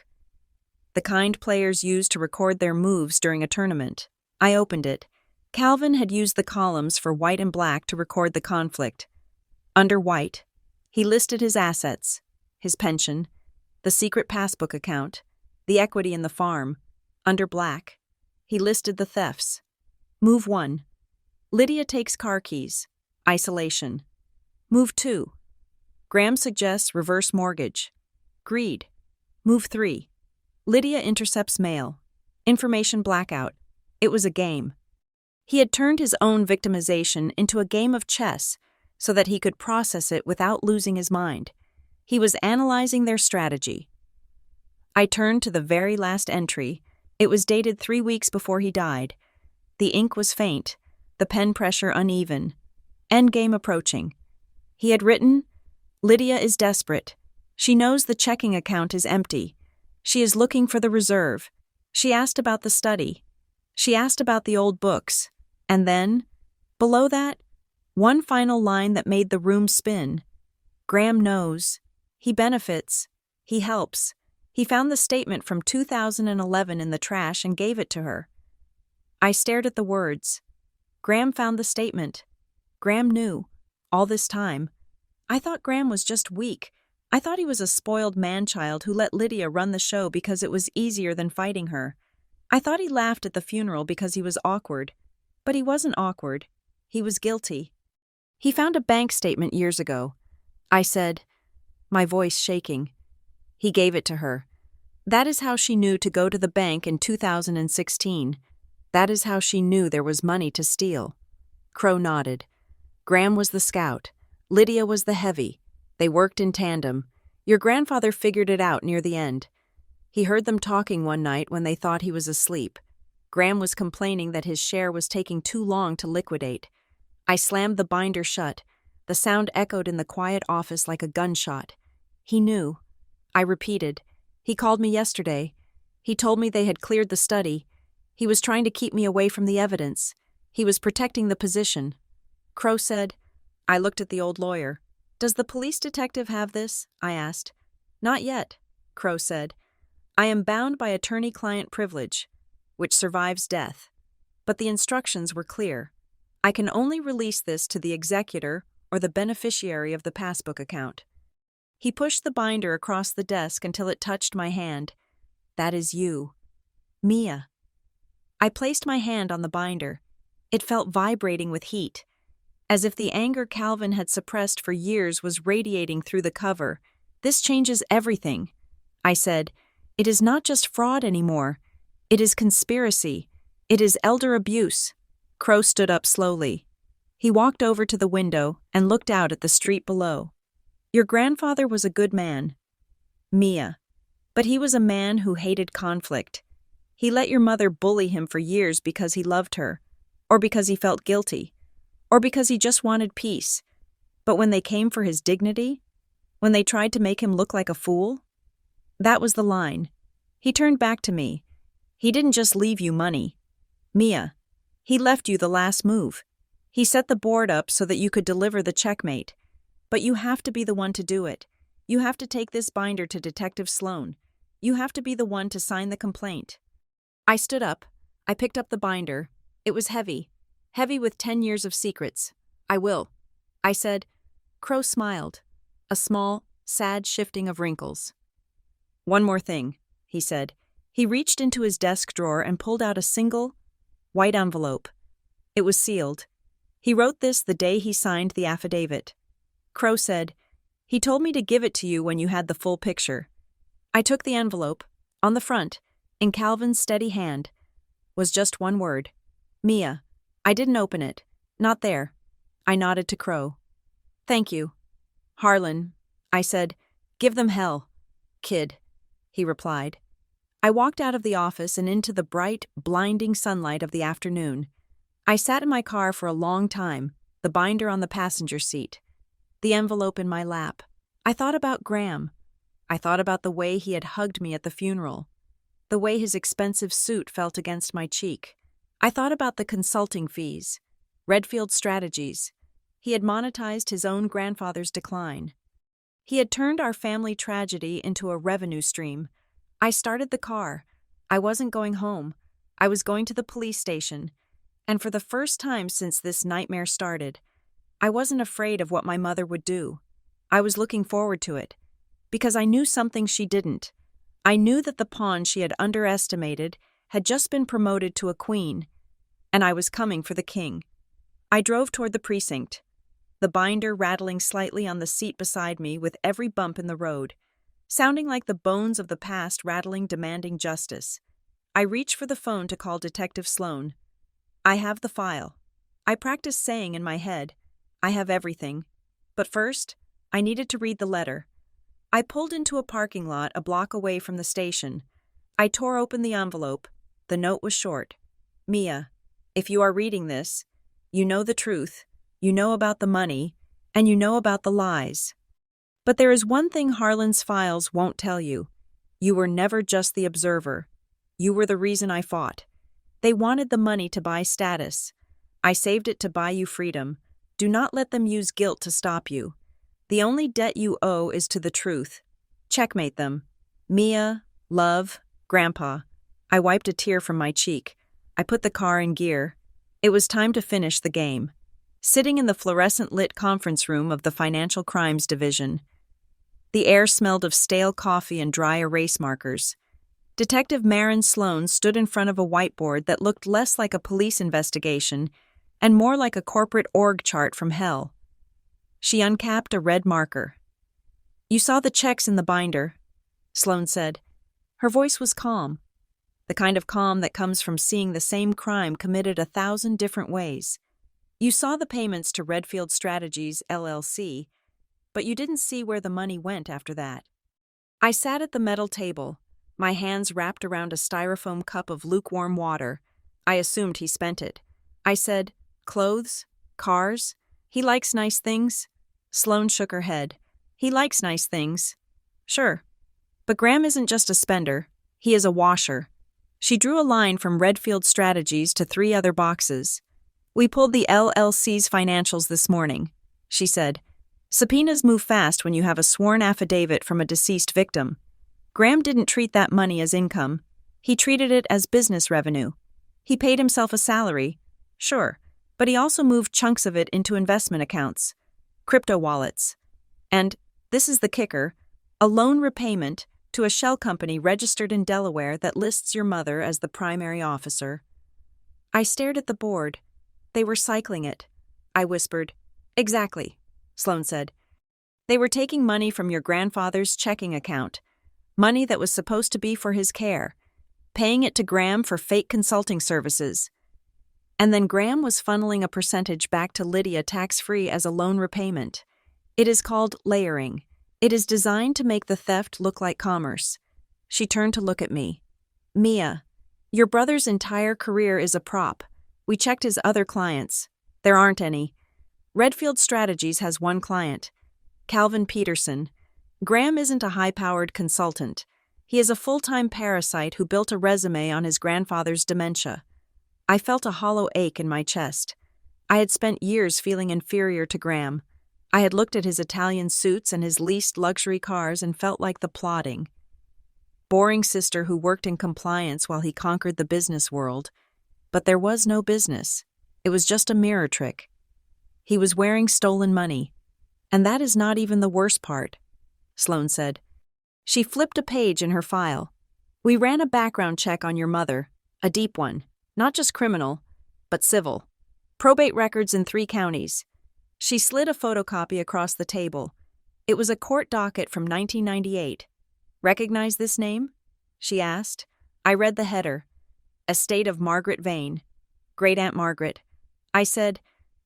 the kind players use to record their moves during a tournament. I opened it. Calvin had used the columns for white and black to record the conflict. Under white, he listed his assets, his pension, the secret passbook account, the equity in the farm. Under black, he listed the thefts. Move 1. Lydia takes car keys. Isolation. Move 2. Graham suggests reverse mortgage. Greed. Move 3. Lydia intercepts mail. Information blackout. It was a game. He had turned his own victimization into a game of chess so that he could process it without losing his mind. He was analyzing their strategy. I turned to the very last entry. It was dated 3 weeks before he died. The ink was faint, the pen pressure uneven. Endgame approaching. He had written, Lydia is desperate. She knows the checking account is empty. She is looking for the reserve. She asked about the study. She asked about the old books. And then, below that, one final line that made the room spin. Graham knows. He benefits. He helps. He found the statement from 2011 in the trash and gave it to her. I stared at the words. Graham found the statement. Graham knew. All this time. I thought Graham was just weak. I thought he was a spoiled man-child who let Lydia run the show because it was easier than fighting her. I thought he laughed at the funeral because he was awkward. But he wasn't awkward. He was guilty. He found a bank statement years ago. I said, my voice shaking. He gave it to her. That is how she knew to go to the bank in 2016. That is how she knew there was money to steal. Crow nodded. Graham was the scout. Lydia was the heavy. They worked in tandem. Your grandfather figured it out near the end. He heard them talking one night when they thought he was asleep. Graham was complaining that his share was taking too long to liquidate. I slammed the binder shut. The sound echoed in the quiet office like a gunshot. He knew. I repeated. He called me yesterday. He told me they had cleared the study. He was trying to keep me away from the evidence. He was protecting the position. Crow said. I looked at the old lawyer. Does the police detective have this? I asked. Not yet, Crow said. I am bound by attorney-client privilege, which survives death. But the instructions were clear. I can only release this to the executor or the beneficiary of the passbook account. He pushed the binder across the desk until it touched my hand. That is you. Mia. I placed my hand on the binder. It felt vibrating with heat, as if the anger Calvin had suppressed for years was radiating through the cover. This changes everything. I said, it is not just fraud anymore. It is conspiracy. It is elder abuse. Crow stood up slowly. He walked over to the window and looked out at the street below. Your grandfather was a good man, Mia, but he was a man who hated conflict. He let your mother bully him for years because he loved her, or because he felt guilty, or because he just wanted peace. But when they came for his dignity, When they tried to make him look like a fool? That was the line. He turned back to me. He didn't just leave you money. Mia, he left you the last move. He set the board up so that you could deliver the checkmate. But you have to be the one to do it. You have to take this binder to Detective Sloan. You have to be the one to sign the complaint. I stood up. I picked up the binder. It was heavy. Heavy with 10 years of secrets. I will. I said. Crow smiled. A small, sad shifting of wrinkles. One more thing, he said. He reached into his desk drawer and pulled out a single, white envelope. It was sealed. He wrote this the day he signed the affidavit. Crow said, he told me to give it to you when you had the full picture. I took the envelope. On the front, in Calvin's steady hand, was just one word. Mia. I didn't open it. Not there. I nodded to Crow. Thank you. Harlan. I said, give them hell. Kid. He replied. I walked out of the office and into the bright, blinding sunlight of the afternoon. I sat in my car for a long time, the binder on the passenger seat, the envelope in my lap. I thought about Graham. I thought about the way he had hugged me at the funeral, the way his expensive suit felt against my cheek. I thought about the consulting fees, Redfield Strategies. He had monetized his own grandfather's decline. He had turned our family tragedy into a revenue stream. I started the car. I wasn't going home. I was going to the police station. And for the first time since this nightmare started, I wasn't afraid of what my mother would do. I was looking forward to it, because I knew something she didn't. I knew that the pawn she had underestimated had just been promoted to a queen, and I was coming for the king. I drove toward the precinct, the binder rattling slightly on the seat beside me with every bump in the road, sounding like the bones of the past rattling, demanding justice. I reached for the phone to call Detective Sloan. I have the file. I practiced saying in my head, I have everything. But first, I needed to read the letter. I pulled into a parking lot a block away from the station. I tore open the envelope. The note was short. Mia, if you are reading this, you know the truth, you know about the money, and you know about the lies. But there is one thing Harlan's files won't tell you. You were never just the observer. You were the reason I fought. They wanted the money to buy status. I saved it to buy you freedom. Do not let them use guilt to stop you. The only debt you owe is to the truth. Checkmate them. Mia, love, Grandpa. I wiped a tear from my cheek. I put the car in gear. It was time to finish the game. Sitting in the fluorescent-lit conference room of the Financial Crimes Division, the air smelled of stale coffee and dry erase markers. Detective Marin Sloan stood in front of a whiteboard that looked less like a police investigation and more like a corporate org chart from hell. She uncapped a red marker. You saw the checks in the binder, Sloan said. Her voice was calm, the kind of calm that comes from seeing the same crime committed 1,000 different ways. You saw the payments to Redfield Strategies, LLC, but you didn't see where the money went after that. I sat at the metal table, my hands wrapped around a styrofoam cup of lukewarm water. I assumed he spent it. I said, clothes, cars, he likes nice things. Sloan shook her head. He likes nice things. Sure. But Graham isn't just a spender. He is a washer. She drew a line from Redfield Strategies to 3 other boxes. We pulled the LLC's financials this morning, she said. Subpoenas move fast when you have a sworn affidavit from a deceased victim. Graham didn't treat that money as income. He treated it as business revenue. He paid himself a salary, sure, but he also moved chunks of it into investment accounts, crypto wallets, and, this is the kicker, a loan repayment to a shell company registered in Delaware that lists your mother as the primary officer. I stared at the board. They were cycling it. I whispered, Exactly, Sloan said. They were taking money from your grandfather's checking account, money that was supposed to be for his care, paying it to Graham for fake consulting services. And then Graham was funneling a percentage back to Lydia tax-free as a loan repayment. It is called layering. It is designed to make the theft look like commerce. She turned to look at me. Mia, your brother's entire career is a prop. We checked his other clients. There aren't any. Redfield Strategies has one client, Calvin Peterson, Graham isn't a high-powered consultant. He is a full-time parasite who built a resume on his grandfather's dementia. I felt a hollow ache in my chest. I had spent years feeling inferior to Graham. I had looked at his Italian suits and his leased luxury cars and felt like the plodding, boring sister who worked in compliance while he conquered the business world. But there was no business. It was just a mirror trick. He was wearing stolen money. And that is not even the worst part, Sloane said. She flipped a page in her file. We ran a background check on your mother, a deep one, not just criminal, but civil. Probate records in 3 counties. She slid a photocopy across the table. It was a court docket from 1998. Recognize this name? She asked. I read the header. Estate of Margaret Vane. Great-Aunt Margaret. I said,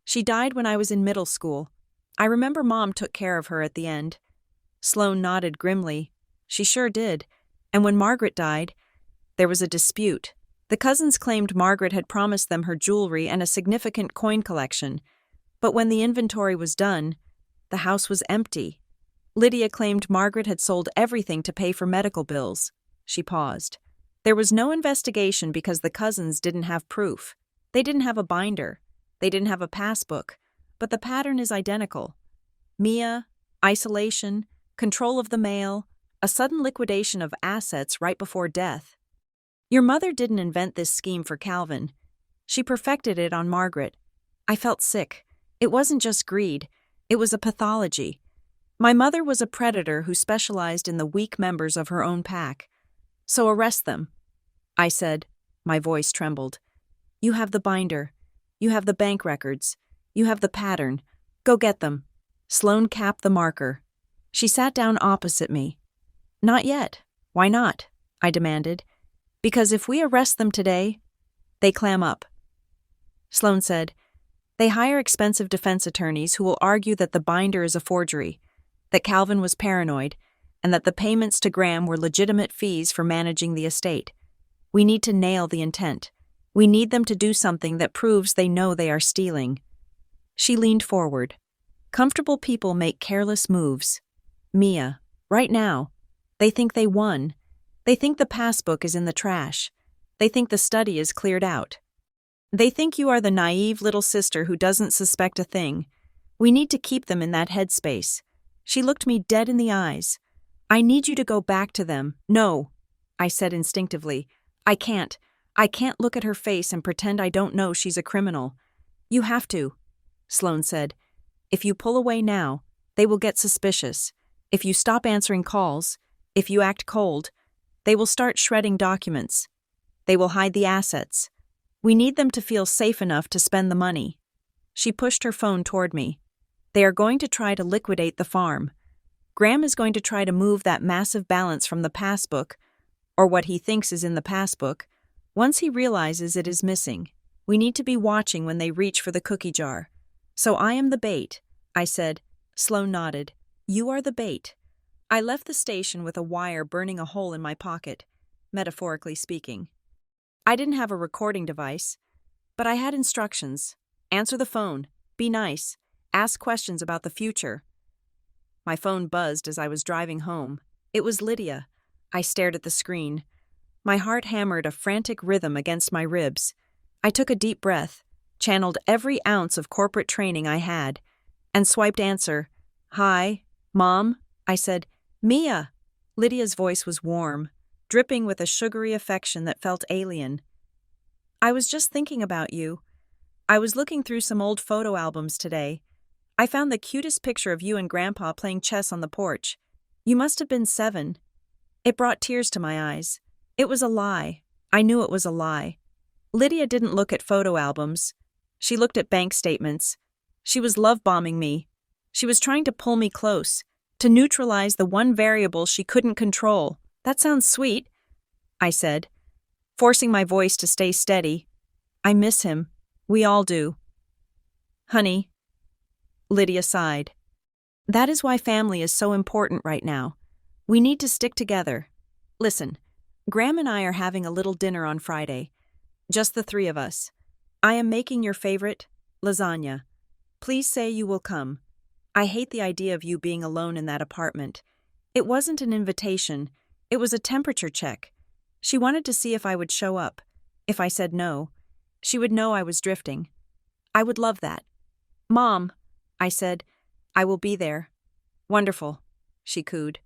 she died when I was in middle school. I remember Mom took care of her at the end. Sloane nodded grimly. She sure did. And when Margaret died, there was a dispute. The cousins claimed Margaret had promised them her jewelry and a significant coin collection. But when the inventory was done, the house was empty. Lydia claimed Margaret had sold everything to pay for medical bills. She paused. There was no investigation because the cousins didn't have proof. They didn't have a binder. They didn't have a passbook. But the pattern is identical. Mia, isolation, control of the mail, a sudden liquidation of assets right before death. Your mother didn't invent this scheme for Calvin. She perfected it on Margaret. I felt sick. It wasn't just greed. It was a pathology. My mother was a predator who specialized in the weak members of her own pack. So arrest them, I said. My voice trembled. You have the binder. You have the bank records. You have the pattern. Go get them. Sloane capped the marker. She sat down opposite me. Not yet. Why not? I demanded. Because if we arrest them today, they clam up. Sloane said, they hire expensive defense attorneys who will argue that the binder is a forgery, that Calvin was paranoid, and that the payments to Graham were legitimate fees for managing the estate. We need to nail the intent. We need them to do something that proves they know they are stealing. She leaned forward. Comfortable people make careless moves. Mia, right now, they think they won. They think the passbook is in the trash. They think the study is cleared out. They think you are the naive little sister who doesn't suspect a thing. We need to keep them in that headspace. She looked me dead in the eyes. I need you to go back to them. No, I said instinctively. I can't. I can't look at her face and pretend I don't know she's a criminal. You have to, Sloane said. If you pull away now, they will get suspicious. If you stop answering calls, if you act cold, they will start shredding documents. They will hide the assets. We need them to feel safe enough to spend the money. She pushed her phone toward me. They are going to try to liquidate the farm. Graham is going to try to move that massive balance from the passbook, or what he thinks is in the passbook, once he realizes it is missing. We need to be watching when they reach for the cookie jar. So I am the bait, I said. Sloane nodded. You are the bait. I left the station with a wire burning a hole in my pocket, metaphorically speaking. I didn't have a recording device, but I had instructions. Answer the phone. Be nice. Ask questions about the future. My phone buzzed as I was driving home. It was Lydia. I stared at the screen. My heart hammered a frantic rhythm against my ribs. I took a deep breath, channeled every ounce of corporate training I had, and swiped answer. Hi, Mom, I said. Mia. Lydia's voice was warm, dripping with a sugary affection that felt alien. I was just thinking about you. I was looking through some old photo albums today. I found the cutest picture of you and Grandpa playing chess on the porch. You must have been 7. It brought tears to my eyes. It was a lie. I knew it was a lie. Lydia didn't look at photo albums. She looked at bank statements. She was love-bombing me. She was trying to pull me close, to neutralize the one variable she couldn't control. That sounds sweet, I said, forcing my voice to stay steady. I miss him. We all do. Honey, Lydia sighed. That is why family is so important right now. We need to stick together. Listen, Graham and I are having a little dinner on Friday. Just the 3 of us. I am making your favorite, lasagna. Please say you will come. I hate the idea of you being alone in that apartment. It wasn't an invitation, it was a temperature check. She wanted to see if I would show up. If I said no, she would know I was drifting. I would love that. "Mom," I said, "I will be there." "Wonderful," she cooed.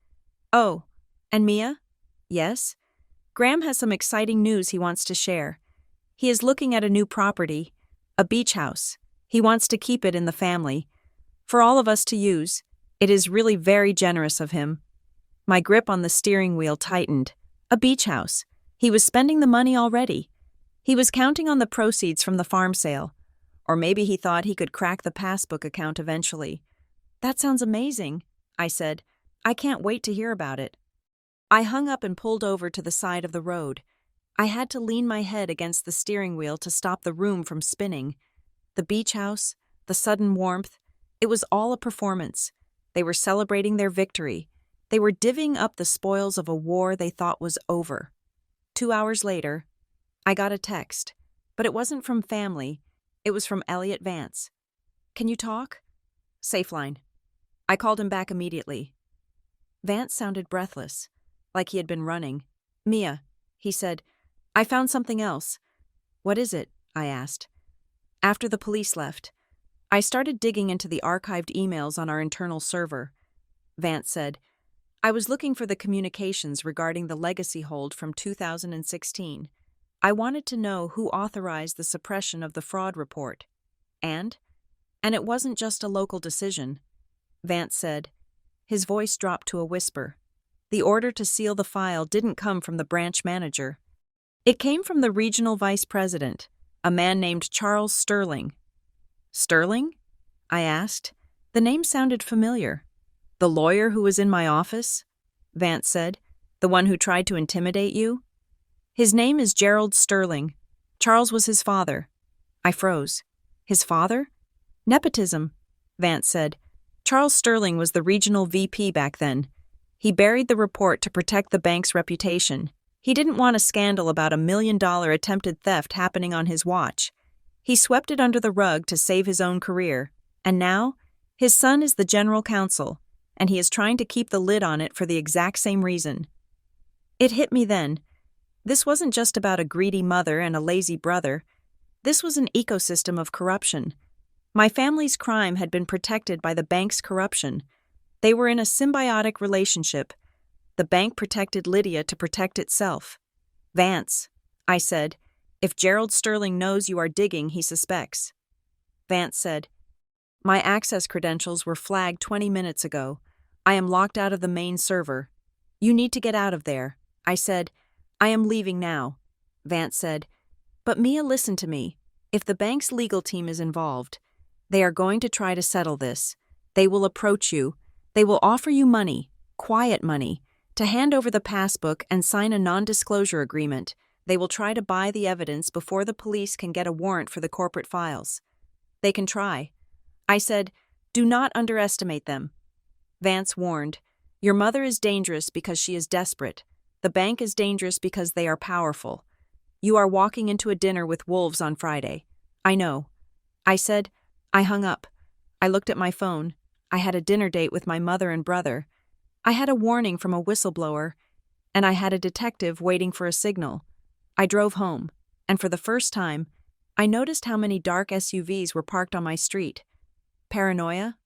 "Oh, and Mia?" "Yes?" "Graham has some exciting news he wants to share. He is looking at a new property, a beach house. He wants to keep it in the family. For all of us to use. It is really very generous of him." My grip on the steering wheel tightened. A beach house. He was spending the money already. He was counting on the proceeds from the farm sale. Or maybe he thought he could crack the Passbook account eventually. "That sounds amazing," I said. "I can't wait to hear about it." I hung up and pulled over to the side of the road. I had to lean my head against the steering wheel to stop the room from spinning. The beach house, the sudden warmth, it was all a performance. They were celebrating their victory. They were divvying up the spoils of a war they thought was over. 2 hours later, I got a text, but it wasn't from family. It was from Elliot Vance. "Can you talk?" "Safeline." I called him back immediately. Vance sounded breathless, like he had been running. "Mia," he said, "I found something else." "What is it?" I asked. After the police left, I started digging into the archived emails on our internal server. Vance said, "I was looking for the communications regarding the legacy hold from 2016. I wanted to know who authorized the suppression of the fraud report. And it wasn't just a local decision." Vance said. His voice dropped to a whisper. The order to seal the file didn't come from the branch manager. It came from the regional vice president, a man named Charles Sterling. "Sterling?" I asked. The name sounded familiar. "The lawyer who was in my office?" Vance said. "The one who tried to intimidate you?" "His name is Gerald Sterling. Charles was his father." I froze. "His father?" "Nepotism," Vance said. "Charles Sterling was the regional VP back then. He buried the report to protect the bank's reputation. He didn't want a scandal about $1 million attempted theft happening on his watch. He swept it under the rug to save his own career. And now, his son is the general counsel, and he is trying to keep the lid on it for the exact same reason." It hit me then. This wasn't just about a greedy mother and a lazy brother. This was an ecosystem of corruption. My family's crime had been protected by the bank's corruption. They were in a symbiotic relationship. The bank protected Lydia to protect itself. "Vance," I said, "if Gerald Sterling knows you are digging, he suspects." Vance said, "My access credentials were flagged 20 minutes ago. I am locked out of the main server. You need to get out of there." I said, "I am leaving now." Vance said, "But Mia, listen to me. If the bank's legal team is involved, they are going to try to settle this. They will approach you. They will offer you money, quiet money, to hand over the passbook and sign a non-disclosure agreement. They will try to buy the evidence before the police can get a warrant for the corporate files. They can try." I said, "Do not underestimate them." Vance warned, "Your mother is dangerous because she is desperate. The bank is dangerous because they are powerful. You are walking into a dinner with wolves on Friday." "I know." I said. I hung up. I looked at my phone. I had a dinner date with my mother and brother. I had a warning from a whistleblower, and I had a detective waiting for a signal. I drove home, and for the first time, I noticed how many dark SUVs were parked on my street. Paranoia?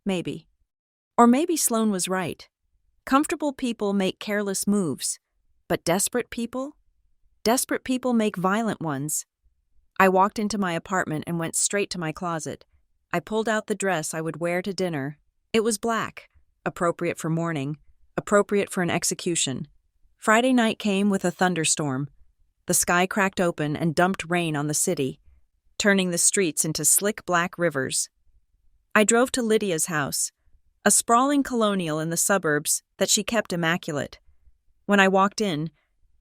Maybe. Or maybe Sloan was right. Comfortable people make careless moves, but desperate people? Desperate people make violent ones. I walked into my apartment and went straight to my closet. I pulled out the dress I would wear to dinner. It was black, appropriate for mourning, appropriate for an execution. Friday night came with a thunderstorm. The sky cracked open and dumped rain on the city, turning the streets into slick black rivers. I drove to Lydia's house, a sprawling colonial in the suburbs that she kept immaculate. When I walked in,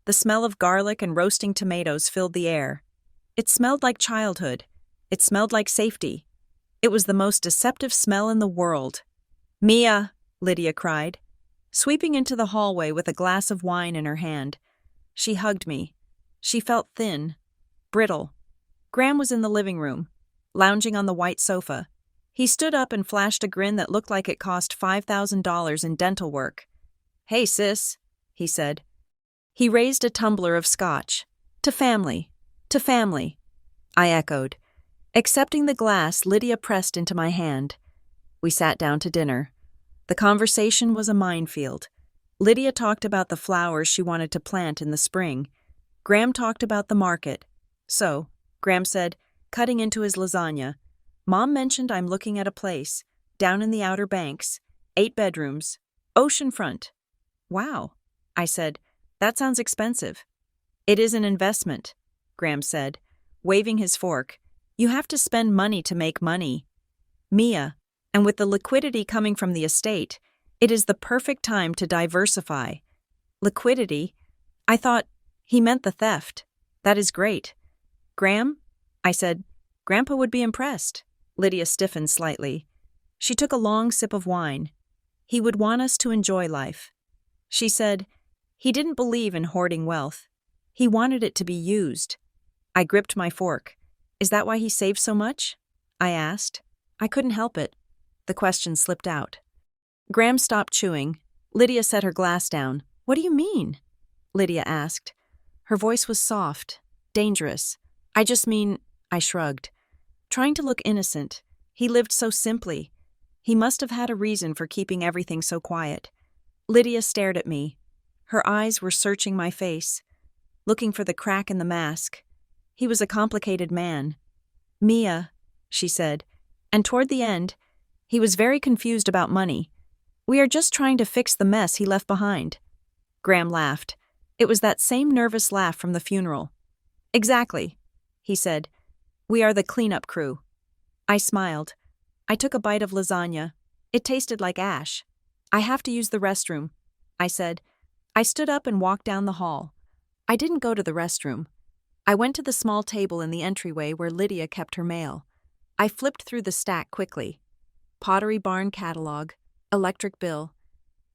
the smell of garlic and roasting tomatoes filled the air. It smelled like childhood. It smelled like safety. It was the most deceptive smell in the world. "Mia!" Lydia cried, sweeping into the hallway with a glass of wine in her hand. She hugged me. She felt thin, brittle. Graham was in the living room, lounging on the white sofa. He stood up and flashed a grin that looked like it cost $5,000 in dental work. "Hey, sis," he said. He raised a tumbler of scotch. "To family. To family," I echoed. Accepting the glass, Lydia pressed into my hand. We sat down to dinner. The conversation was a minefield. Lydia talked about the flowers she wanted to plant in the spring. Graham talked about the market. "So," Graham said, cutting into his lasagna, "Mom mentioned I'm looking at a place, down in the Outer Banks, 8 bedrooms, oceanfront." "Wow," I said, "that sounds expensive." "It is an investment," Graham said, waving his fork. "You have to spend money to make money, Mia, and with the liquidity coming from the estate, it is the perfect time to diversify." "Liquidity?" I thought he meant the theft. "That is great." "Graham?" I said. "Grandpa would be impressed." Lydia stiffened slightly. She took a long sip of wine. "He would want us to enjoy life." She said, "He didn't believe in hoarding wealth. He wanted it to be used." I gripped my fork. "Is that why he saved so much?" I asked. I couldn't help it. The question slipped out. Graham stopped chewing. Lydia set her glass down. "What do you mean?" Lydia asked. Her voice was soft, dangerous. "I just mean," I shrugged. "Trying to look innocent. He lived so simply. He must have had a reason for keeping everything so quiet." Lydia stared at me. Her eyes were searching my face, looking for the crack in the mask. "He was a complicated man." "Mia," she said, "and toward the end, he was very confused about money. We are just trying to fix the mess he left behind." Graham laughed. It was that same nervous laugh from the funeral. "Exactly," he said. "We are the cleanup crew." I smiled. I took a bite of lasagna. It tasted like ash. "I have to use the restroom," I said. I stood up and walked down the hall. I didn't go to the restroom. I went to the small table in the entryway where Lydia kept her mail. I flipped through the stack quickly. Pottery Barn catalog, electric bill.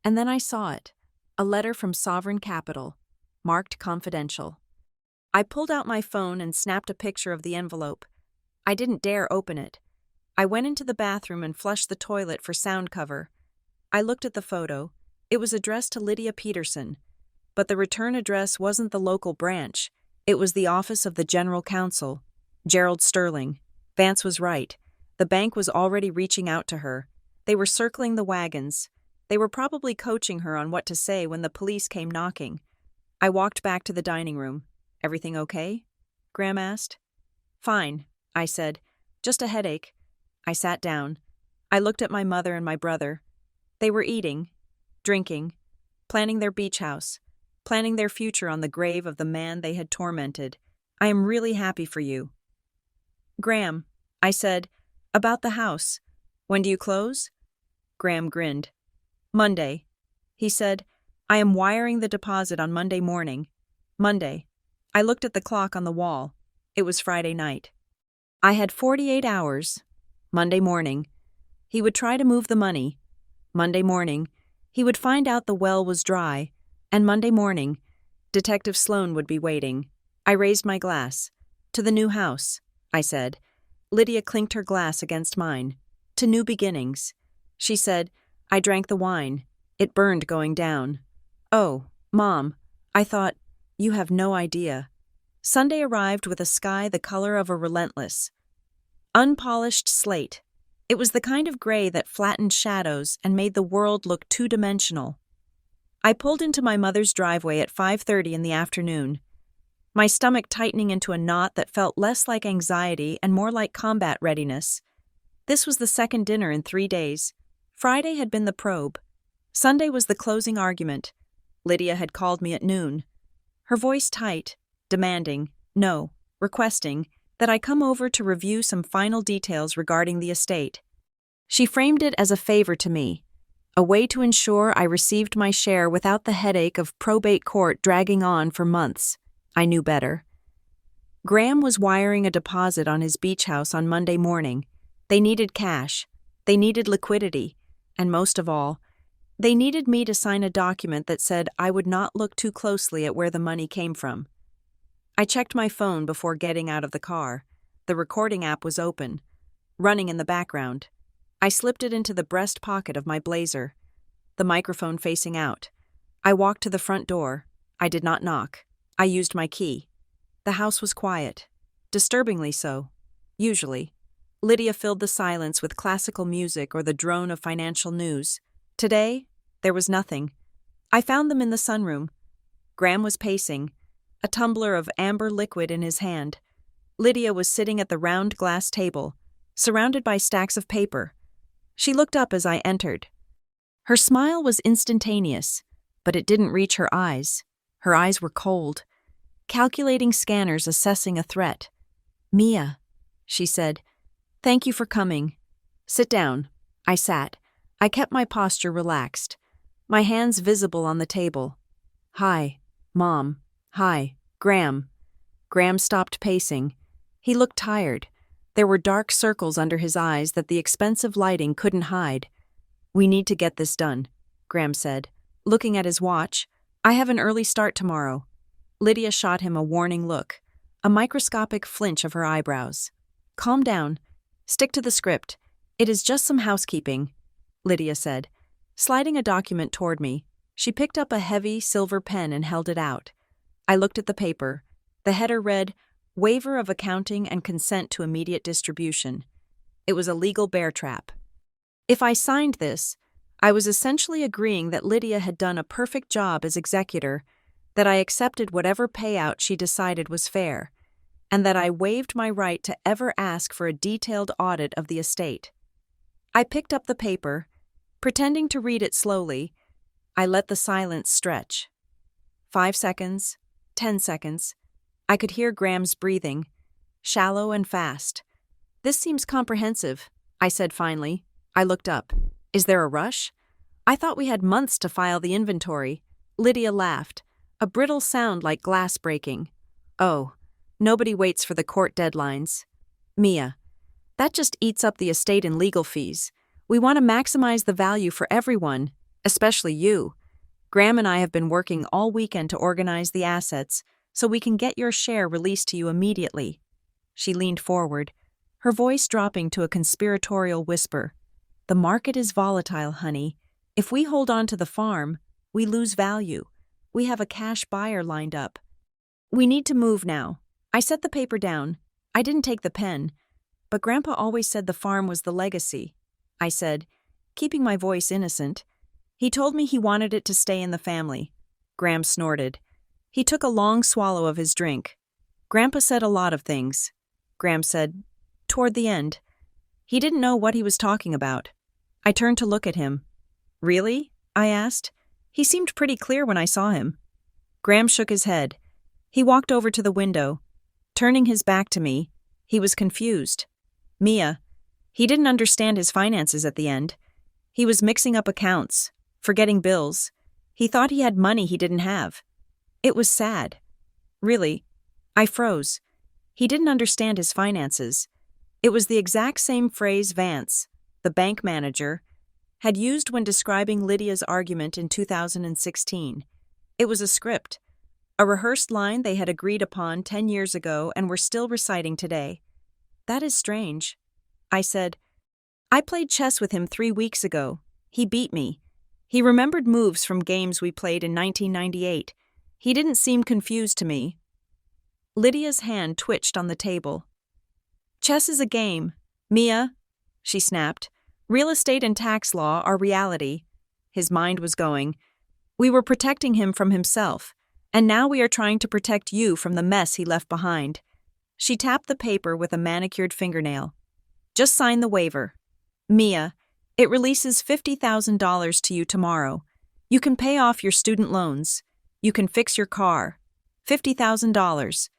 And then I saw it. A letter from Sovereign Capital, marked confidential. I pulled out my phone and snapped a picture of the envelope. I didn't dare open it. I went into the bathroom and flushed the toilet for sound cover. I looked at the photo. It was addressed to Lydia Peterson. But the return address wasn't the local branch. It was the office of the General Counsel, Gerald Sterling. Vance was right. The bank was already reaching out to her. They were circling the wagons. They were probably coaching her on what to say when the police came knocking. I walked back to the dining room. "Everything okay?" Graham asked. "Fine," I said. "Just a headache." I sat down. I looked at my mother and my brother. They were eating, drinking, planning their beach house, planning their future on the grave of the man they had tormented. "I am really happy for you." "Graham," I said, "about the house. When do you close?" Graham grinned. "Monday." He said, "I am wiring the deposit on Monday morning." Monday. I looked at the clock on the wall. It was Friday night. I had 48 hours. Monday morning. He would try to move the money. Monday morning. He would find out the well was dry. And Monday morning, Detective Sloan would be waiting. I raised my glass. "To the new house," I said. Lydia clinked her glass against mine. "To new beginnings." She said. I drank the wine. It burned going down. "Oh, Mom," I thought, "you have no idea." Sunday arrived with a sky the color of a relentless, unpolished slate. It was the kind of gray that flattened shadows and made the world look two-dimensional. I pulled into my mother's driveway at 5:30 in the afternoon, my stomach tightening into a knot that felt less like anxiety and more like combat readiness. This was the second dinner in 3 days. Friday had been the probe. Sunday was the closing argument. Lydia had called me at noon. Her voice tight, demanding, no, requesting, that I come over to review some final details regarding the estate. She framed it as a favor to me, a way to ensure I received my share without the headache of probate court dragging on for months. I knew better. Graham was wiring a deposit on his beach house on Monday morning. They needed cash. They needed liquidity. And most of all, they needed me to sign a document that said I would not look too closely at where the money came from. I checked my phone before getting out of the car. The recording app was open, running in the background. I slipped it into the breast pocket of my blazer, the microphone facing out. I walked to the front door. I did not knock. I used my key. The house was quiet. Disturbingly so. Usually. Lydia filled the silence with classical music or the drone of financial news. Today, there was nothing. I found them in the sunroom. Graham was pacing, a tumbler of amber liquid in his hand. Lydia was sitting at the round glass table, surrounded by stacks of paper. She looked up as I entered. Her smile was instantaneous, but it didn't reach her eyes. Her eyes were cold, calculating scanners assessing a threat. "Mia," she said, "thank you for coming. Sit down." I sat. I kept my posture relaxed, my hands visible on the table. "Hi, Mom. Hi, Graham." Graham stopped pacing. He looked tired. There were dark circles under his eyes that the expensive lighting couldn't hide. "We need to get this done," Graham said, looking at his watch. "I have an early start tomorrow." Lydia shot him a warning look, a microscopic flinch of her eyebrows. "Calm down. Stick to the script. It is just some housekeeping," Lydia said, sliding a document toward me. She picked up a heavy silver pen and held it out. I looked at the paper. The header read, "Waiver of accounting and consent to immediate distribution." It was a legal bear trap. If I signed this, I was essentially agreeing that Lydia had done a perfect job as executor, that I accepted whatever payout she decided was fair, and that I waived my right to ever ask for a detailed audit of the estate. I picked up the paper, pretending to read it slowly. I let the silence stretch. 5 seconds, 10 seconds. I could hear Graham's breathing, shallow and fast. "This seems comprehensive," I said finally. I looked up. "Is there a rush?" "I thought we had months to file the inventory." Lydia laughed, a brittle sound like glass breaking. "Oh, nobody waits for the court deadlines." "Mia, that just eats up the estate in legal fees. We want to maximize the value for everyone, especially you. Graham and I have been working all weekend to organize the assets so we can get your share released to you immediately." She leaned forward, her voice dropping to a conspiratorial whisper. "The market is volatile, honey. If we hold on to the farm, we lose value. We have a cash buyer lined up. We need to move now." I set the paper down. I didn't take the pen. "But Grandpa always said the farm was the legacy," I said, keeping my voice innocent. "He told me he wanted it to stay in the family." Graham snorted. He took a long swallow of his drink. "Grandpa said a lot of things," Graham said, toward the end. He didn't know what he was talking about. I turned to look at him. "Really?" I asked. He seemed pretty clear when I saw him. Graham shook his head. He walked over to the window. Turning his back to me, he was confused. "Mia, he didn't understand his finances at the end. He was mixing up accounts, forgetting bills. He thought he had money he didn't have. It was sad. Really." I froze. He didn't understand his finances. It was the exact same phrase Vance, the bank manager, had used when describing Lydia's argument in 2016. It was a script, a rehearsed line they had agreed upon 10 years ago and were still reciting today. "That is strange," I said. "I played chess with him 3 weeks ago. He beat me. He remembered moves from games we played in 1998. He didn't seem confused to me." Lydia's hand twitched on the table. "Chess is a game, Mia," she snapped. "Real estate and tax law are reality." His mind was going. "We were protecting him from himself, and now we are trying to protect you from the mess he left behind." She tapped the paper with a manicured fingernail. "Just sign the waiver. Mia, it releases $50,000 to you tomorrow. You can pay off your student loans. You can fix your car. $50,000.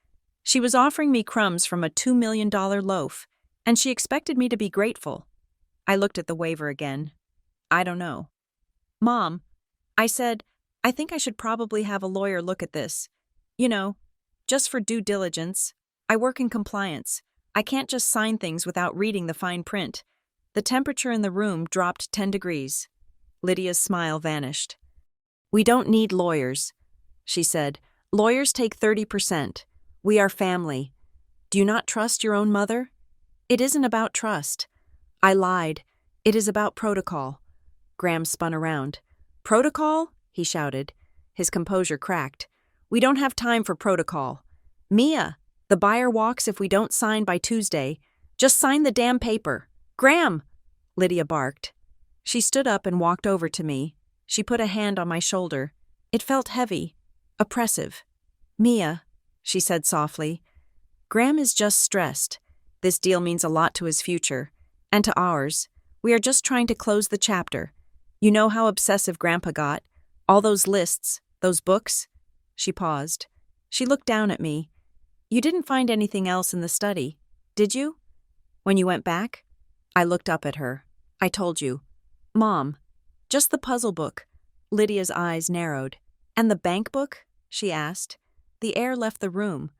She was offering me crumbs from a $2 million loaf, and she expected me to be grateful. I looked at the waiver again. "I don't know." "Mom," I said, "I think I should probably have a lawyer look at this. You know, just for due diligence. I work in compliance. I can't just sign things without reading the fine print." The temperature in the room dropped 10 degrees. Lydia's smile vanished. "We don't need lawyers," she said. "Lawyers take 30%. We are family. Do you not trust your own mother?" "It isn't about trust." I lied. "It is about protocol." Graham spun around. "Protocol?" he shouted. His composure cracked. "We don't have time for protocol. Mia, the buyer walks if we don't sign by Tuesday. Just sign the damn paper. Graham!" Lydia barked. She stood up and walked over to me. She put a hand on my shoulder. It felt heavy, oppressive. "Mia," she said softly, "Graham is just stressed. This deal means a lot to his future, and to ours. We are just trying to close the chapter. You know how obsessive Grandpa got? All those lists, those books?" She paused. She looked down at me. "You didn't find anything else in the study, did you? When you went back?" I looked up at her. "I told you." "Mom, just the puzzle book." Lydia's eyes narrowed. "And the bank book?" she asked. The air left the room.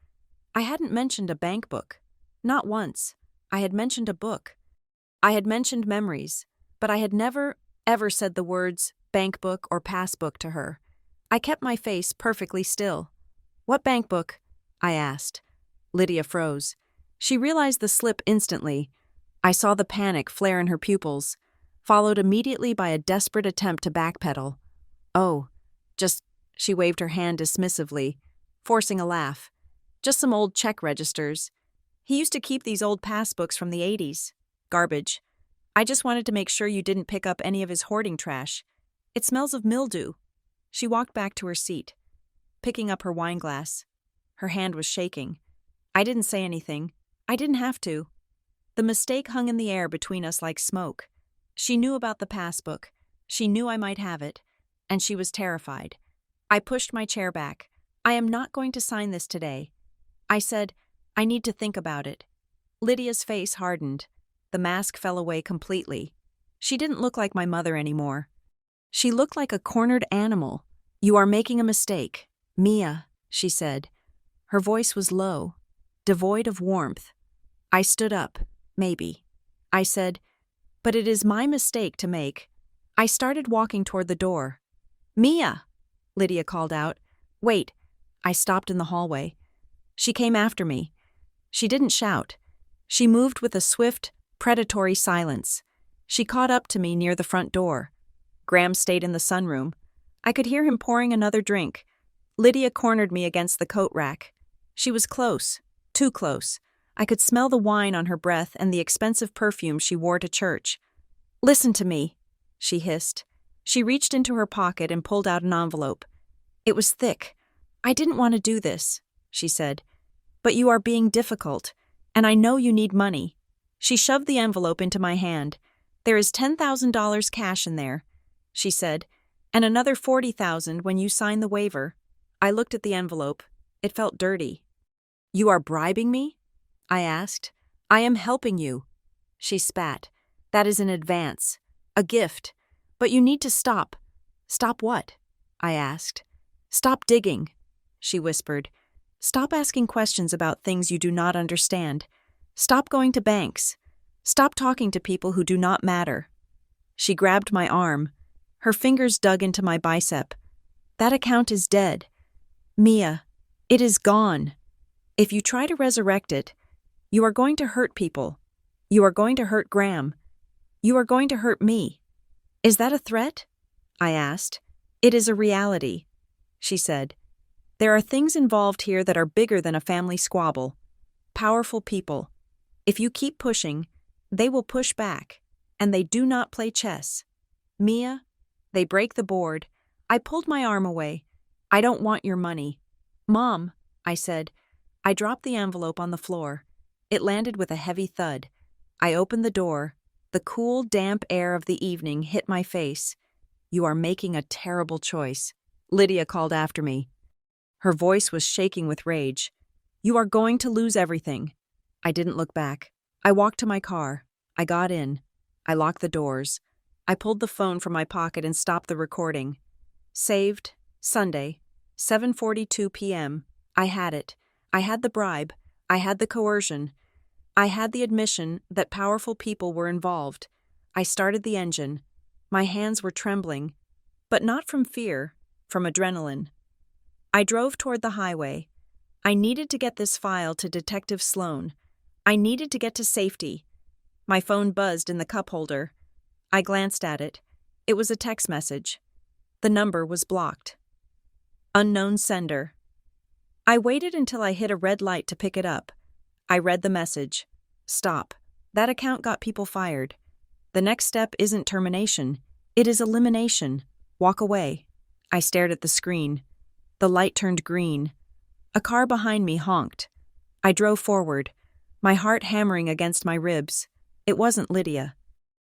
I hadn't mentioned a bank book. Not once. I had mentioned a book. I had mentioned memories, but I had never, ever said the words bank book or passbook to her. I kept my face perfectly still. "What bank book?" I asked. Lydia froze. She realized the slip instantly. I saw the panic flare in her pupils, followed immediately by a desperate attempt to backpedal. "Oh, just," she waved her hand dismissively, forcing a laugh. "Just some old check registers. He used to keep these old passbooks from the 80s. Garbage. I just wanted to make sure you didn't pick up any of his hoarding trash. It smells of mildew." She walked back to her seat, picking up her wineglass. Her hand was shaking. I didn't say anything. I didn't have to. The mistake hung in the air between us like smoke. She knew about the passbook. She knew I might have it. And she was terrified. I pushed my chair back. "I am not going to sign this today." I said, "I need to think about it." Lydia's face hardened. The mask fell away completely. She didn't look like my mother anymore. She looked like a cornered animal. "You are making a mistake, Mia," she said. Her voice was low, devoid of warmth. I stood up. "Maybe." I said, "But it is my mistake to make." I started walking toward the door. "Mia!" Lydia called out. "Wait." I stopped in the hallway. She came after me. She didn't shout. She moved with a swift, predatory silence. She caught up to me near the front door. Graham stayed in the sunroom. I could hear him pouring another drink. Lydia cornered me against the coat rack. She was close, too close. I could smell the wine on her breath and the expensive perfume she wore to church. "Listen to me," she hissed. She reached into her pocket and pulled out an envelope. It was thick. "I didn't want to do this," she said. "But you are being difficult, and I know you need money." She shoved the envelope into my hand. "There is $10,000 cash in there," she said, "and another $40,000 when you sign the waiver." I looked at the envelope. It felt dirty. "You are bribing me?" I asked. "I am helping you." She spat. "That is an advance. A gift. But you need to stop." "Stop what?" I asked. "Stop digging," she whispered. "Stop asking questions about things you do not understand. Stop going to banks. Stop talking to people who do not matter." She grabbed my arm. Her fingers dug into my bicep. "That account is dead. Mia, it is gone. If you try to resurrect it, you are going to hurt people. You are going to hurt Graham. You are going to hurt me." "Is that a threat?" I asked. "It is a reality," she said. "There are things involved here that are bigger than a family squabble. Powerful people. If you keep pushing, they will push back, and they do not play chess. Mia, they break the board." I pulled my arm away. "I don't want your money." "Mom," I said. I dropped the envelope on the floor. It landed with a heavy thud. I opened the door. The cool, damp air of the evening hit my face. "You are making a terrible choice," Lydia called after me. Her voice was shaking with rage. "You are going to lose everything." I didn't look back. I walked to my car. I got in. I locked the doors. I pulled the phone from my pocket and stopped the recording. Saved, Sunday, 7:42 p.m. I had it. I had the bribe. I had the coercion. I had the admission that powerful people were involved. I started the engine. My hands were trembling, but not from fear, from adrenaline. I drove toward the highway. I needed to get this file to Detective Sloan. I needed to get to safety. My phone buzzed in the cup holder. I glanced at it. It was a text message. The number was blocked. Unknown sender. I waited until I hit a red light to pick it up. I read the message. Stop. That account got people fired. The next step isn't termination. It is elimination. Walk away. I stared at the screen. The light turned green. A car behind me honked. I drove forward, my heart hammering against my ribs. It wasn't Lydia.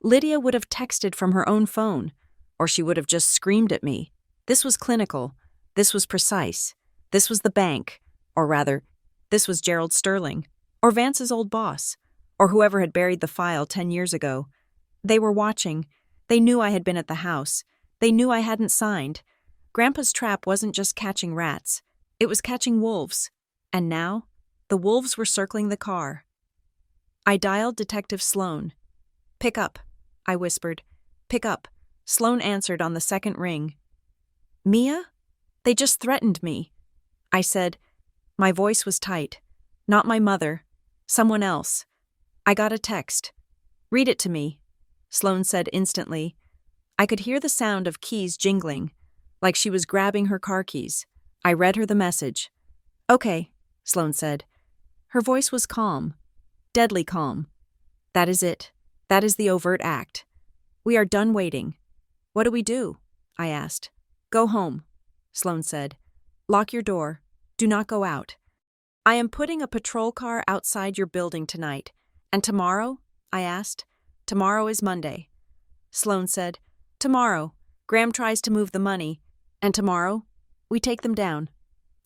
Lydia would have texted from her own phone, or she would have just screamed at me. This was clinical. This was precise. This was the bank, or rather, this was Gerald Sterling, or Vance's old boss, or whoever had buried the file 10 years ago. They were watching. They knew I had been at the house. They knew I hadn't signed. Grandpa's trap wasn't just catching rats. It was catching wolves. And now, the wolves were circling the car. I dialed Detective Sloan. "Pick up," I whispered. "Pick up." Sloan answered on the second ring. "Mia? They just threatened me," I said. My voice was tight. "Not my mother. Someone else. I got a text." "Read it to me," Sloan said instantly. I could hear the sound of keys jingling, like she was grabbing her car keys. I read her the message. "Okay," Sloan said. Her voice was calm, deadly calm. "That is it. That is the overt act. We are done waiting." "What do we do?" I asked. "Go home," Sloan said. "Lock your door. Do not go out. I am putting a patrol car outside your building tonight. And tomorrow?" I asked. "Tomorrow is Monday." Sloan said, "Tomorrow, Graham tries to move the money. And tomorrow, we take them down."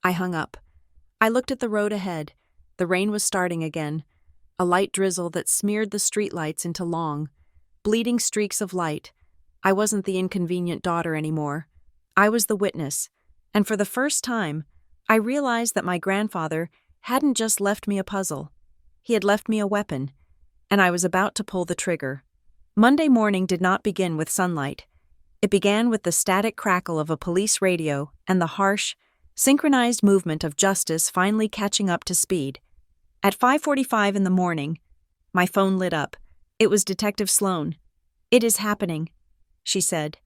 I hung up. I looked at the road ahead. The rain was starting again, a light drizzle that smeared the streetlights into long, bleeding streaks of light. I wasn't the inconvenient daughter anymore. I was the witness, and for the first time, I realized that my grandfather hadn't just left me a puzzle. He had left me a weapon, and I was about to pull the trigger. Monday morning did not begin with sunlight. It began with the static crackle of a police radio and the harsh, synchronized movement of justice finally catching up to speed. At 5:45 in the morning, my phone lit up. It was Detective Sloan. "It is happening," she said.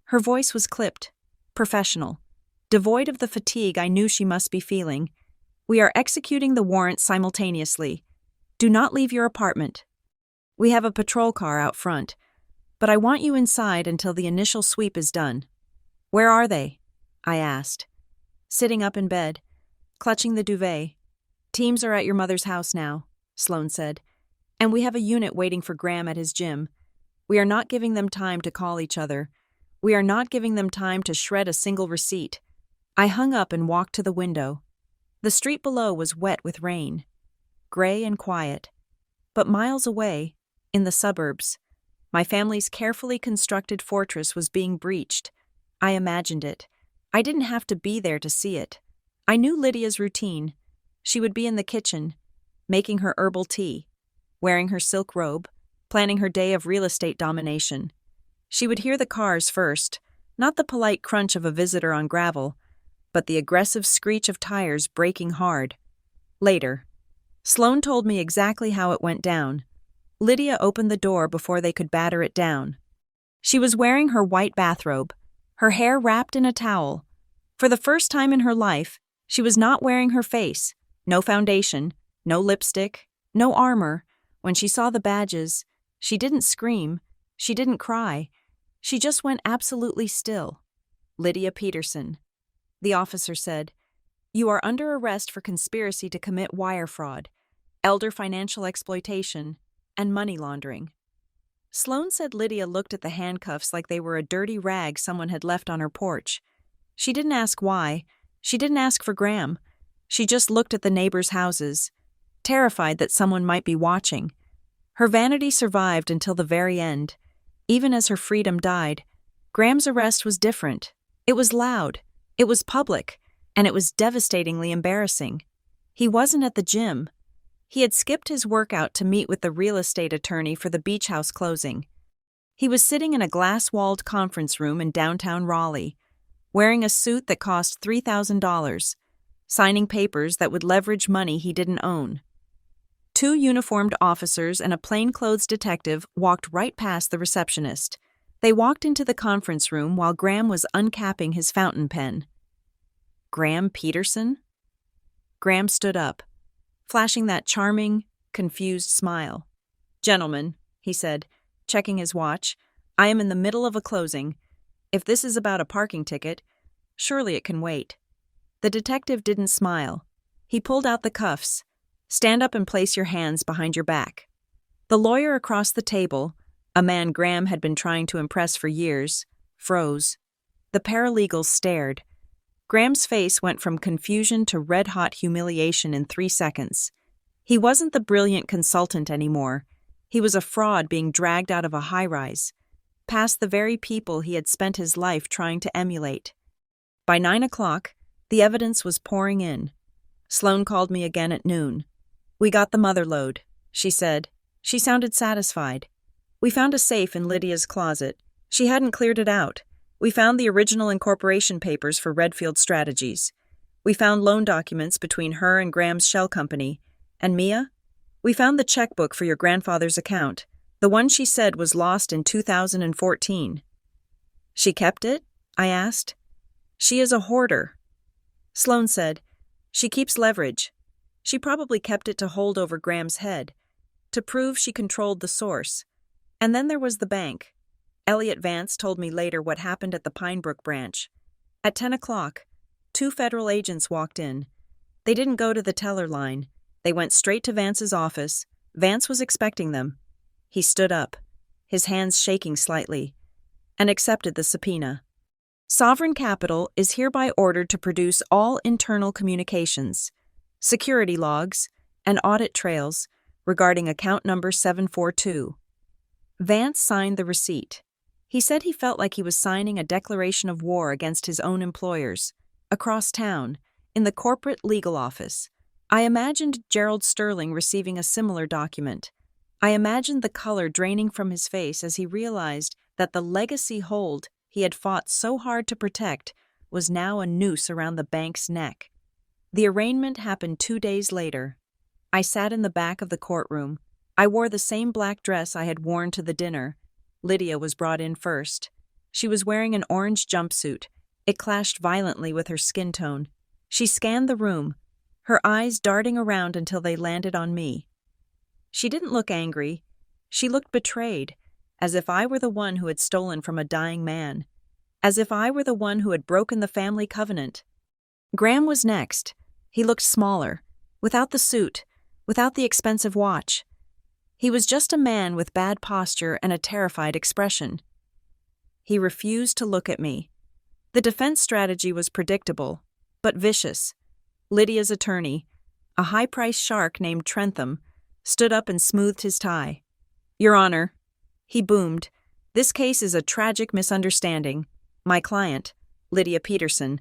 Her voice was clipped, professional, devoid of the fatigue I knew she must be feeling. "We are executing the warrant simultaneously. Do not leave your apartment. We have a patrol car out front, but I want you inside until the initial sweep is done." "Where are they?" I asked. Sitting up in bed, clutching the duvet. "Teams are at your mother's house now," Sloan said. "And we have a unit waiting for Graham at his gym. We are not giving them time to call each other. We are not giving them time to shred a single receipt." I hung up and walked to the window. The street below was wet with rain, gray and quiet. But miles away, in the suburbs, my family's carefully constructed fortress was being breached. I imagined it. I didn't have to be there to see it. I knew Lydia's routine. She would be in the kitchen, making her herbal tea, wearing her silk robe, planning her day of real estate domination. She would hear the cars first, not the polite crunch of a visitor on gravel, but the aggressive screech of tires braking hard. Later, Sloan told me exactly how it went down. Lydia opened the door before they could batter it down. She was wearing her white bathrobe, her hair wrapped in a towel. For the first time in her life, she was not wearing her face. No foundation, no lipstick, no armor. When she saw the badges, she didn't scream, she didn't cry. She just went absolutely still. "Lydia Peterson," the officer said, "you are under arrest for conspiracy to commit wire fraud, elder financial exploitation, and money laundering." Sloan said Lydia looked at the handcuffs like they were a dirty rag someone had left on her porch. She didn't ask why. She didn't ask for Graham. She just looked at the neighbors' houses, terrified that someone might be watching. Her vanity survived until the very end. Even as her freedom died, Graham's arrest was different. It was loud, it was public, and it was devastatingly embarrassing. He wasn't at the gym. He had skipped his workout to meet with the real estate attorney for the beach house closing. He was sitting in a glass-walled conference room in downtown Raleigh, wearing a suit that cost $3,000, signing papers that would leverage money he didn't own. Two uniformed officers and a plainclothes detective walked right past the receptionist. They walked into the conference room while Graham was uncapping his fountain pen. Graham Peterson? Graham stood up, flashing that charming, confused smile. "Gentlemen," he said, checking his watch, "I am in the middle of a closing. If this is about a parking ticket, surely it can wait." The detective didn't smile. He pulled out the cuffs. "Stand up and place your hands behind your back." The lawyer across the table, a man Graham had been trying to impress for years, froze. The paralegals stared. Graham's face went from confusion to red-hot humiliation in 3 seconds. He wasn't the brilliant consultant anymore. He was a fraud being dragged out of a high-rise, past the very people he had spent his life trying to emulate. By 9 o'clock, the evidence was pouring in. Sloane called me again at noon. "We got the mother lode," she said. She sounded satisfied. "We found a safe in Lydia's closet. She hadn't cleared it out. We found the original incorporation papers for Redfield Strategies. We found loan documents between her and Graham's shell company. And Mia? We found the checkbook for your grandfather's account, the one she said was lost in 2014. "She kept it?" I asked. "She is a hoarder." Sloane said, "She keeps leverage. She probably kept it to hold over Graham's head, to prove she controlled the source. And then there was the bank. Elliot Vance told me later what happened at the Pinebrook branch. At 10 o'clock, 2 federal agents walked in. They didn't go to the teller line. They went straight to Vance's office. Vance was expecting them. He stood up, his hands shaking slightly, and accepted the subpoena. Sovereign Capital is hereby ordered to produce all internal communications, security logs, and audit trails regarding account number 742. Vance signed the receipt. He said he felt like he was signing a declaration of war against his own employers. Across town, in the corporate legal office, I imagined Gerald Sterling receiving a similar document. I imagined the color draining from his face as he realized that the legacy hold he had fought so hard to protect was now a noose around the bank's neck. The arraignment happened 2 days later. I sat in the back of the courtroom. I wore the same black dress I had worn to the dinner. Lydia was brought in first. She was wearing an orange jumpsuit. It clashed violently with her skin tone. She scanned the room, her eyes darting around until they landed on me. She didn't look angry. She looked betrayed, as if I were the one who had stolen from a dying man, as if I were the one who had broken the family covenant. Graham was next. He looked smaller, without the suit, without the expensive watch. He was just a man with bad posture and a terrified expression. He refused to look at me. The defense strategy was predictable, but vicious. Lydia's attorney, a high-priced shark named Trentham, stood up and smoothed his tie. "Your Honor," he boomed, "this case is a tragic misunderstanding. My client, Lydia Peterson,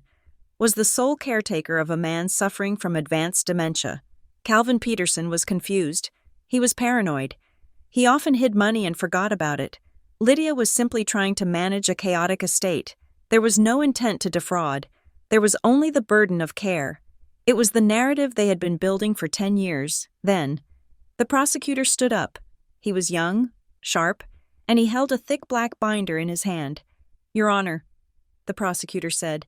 was the sole caretaker of a man suffering from advanced dementia. Calvin Peterson was confused. He was paranoid. He often hid money and forgot about it. Lydia was simply trying to manage a chaotic estate. There was no intent to defraud. There was only the burden of care. It was the narrative they had been building for 10 years. Then, the prosecutor stood up. He was young, sharp, and he held a thick black binder in his hand. "Your Honor," the prosecutor said,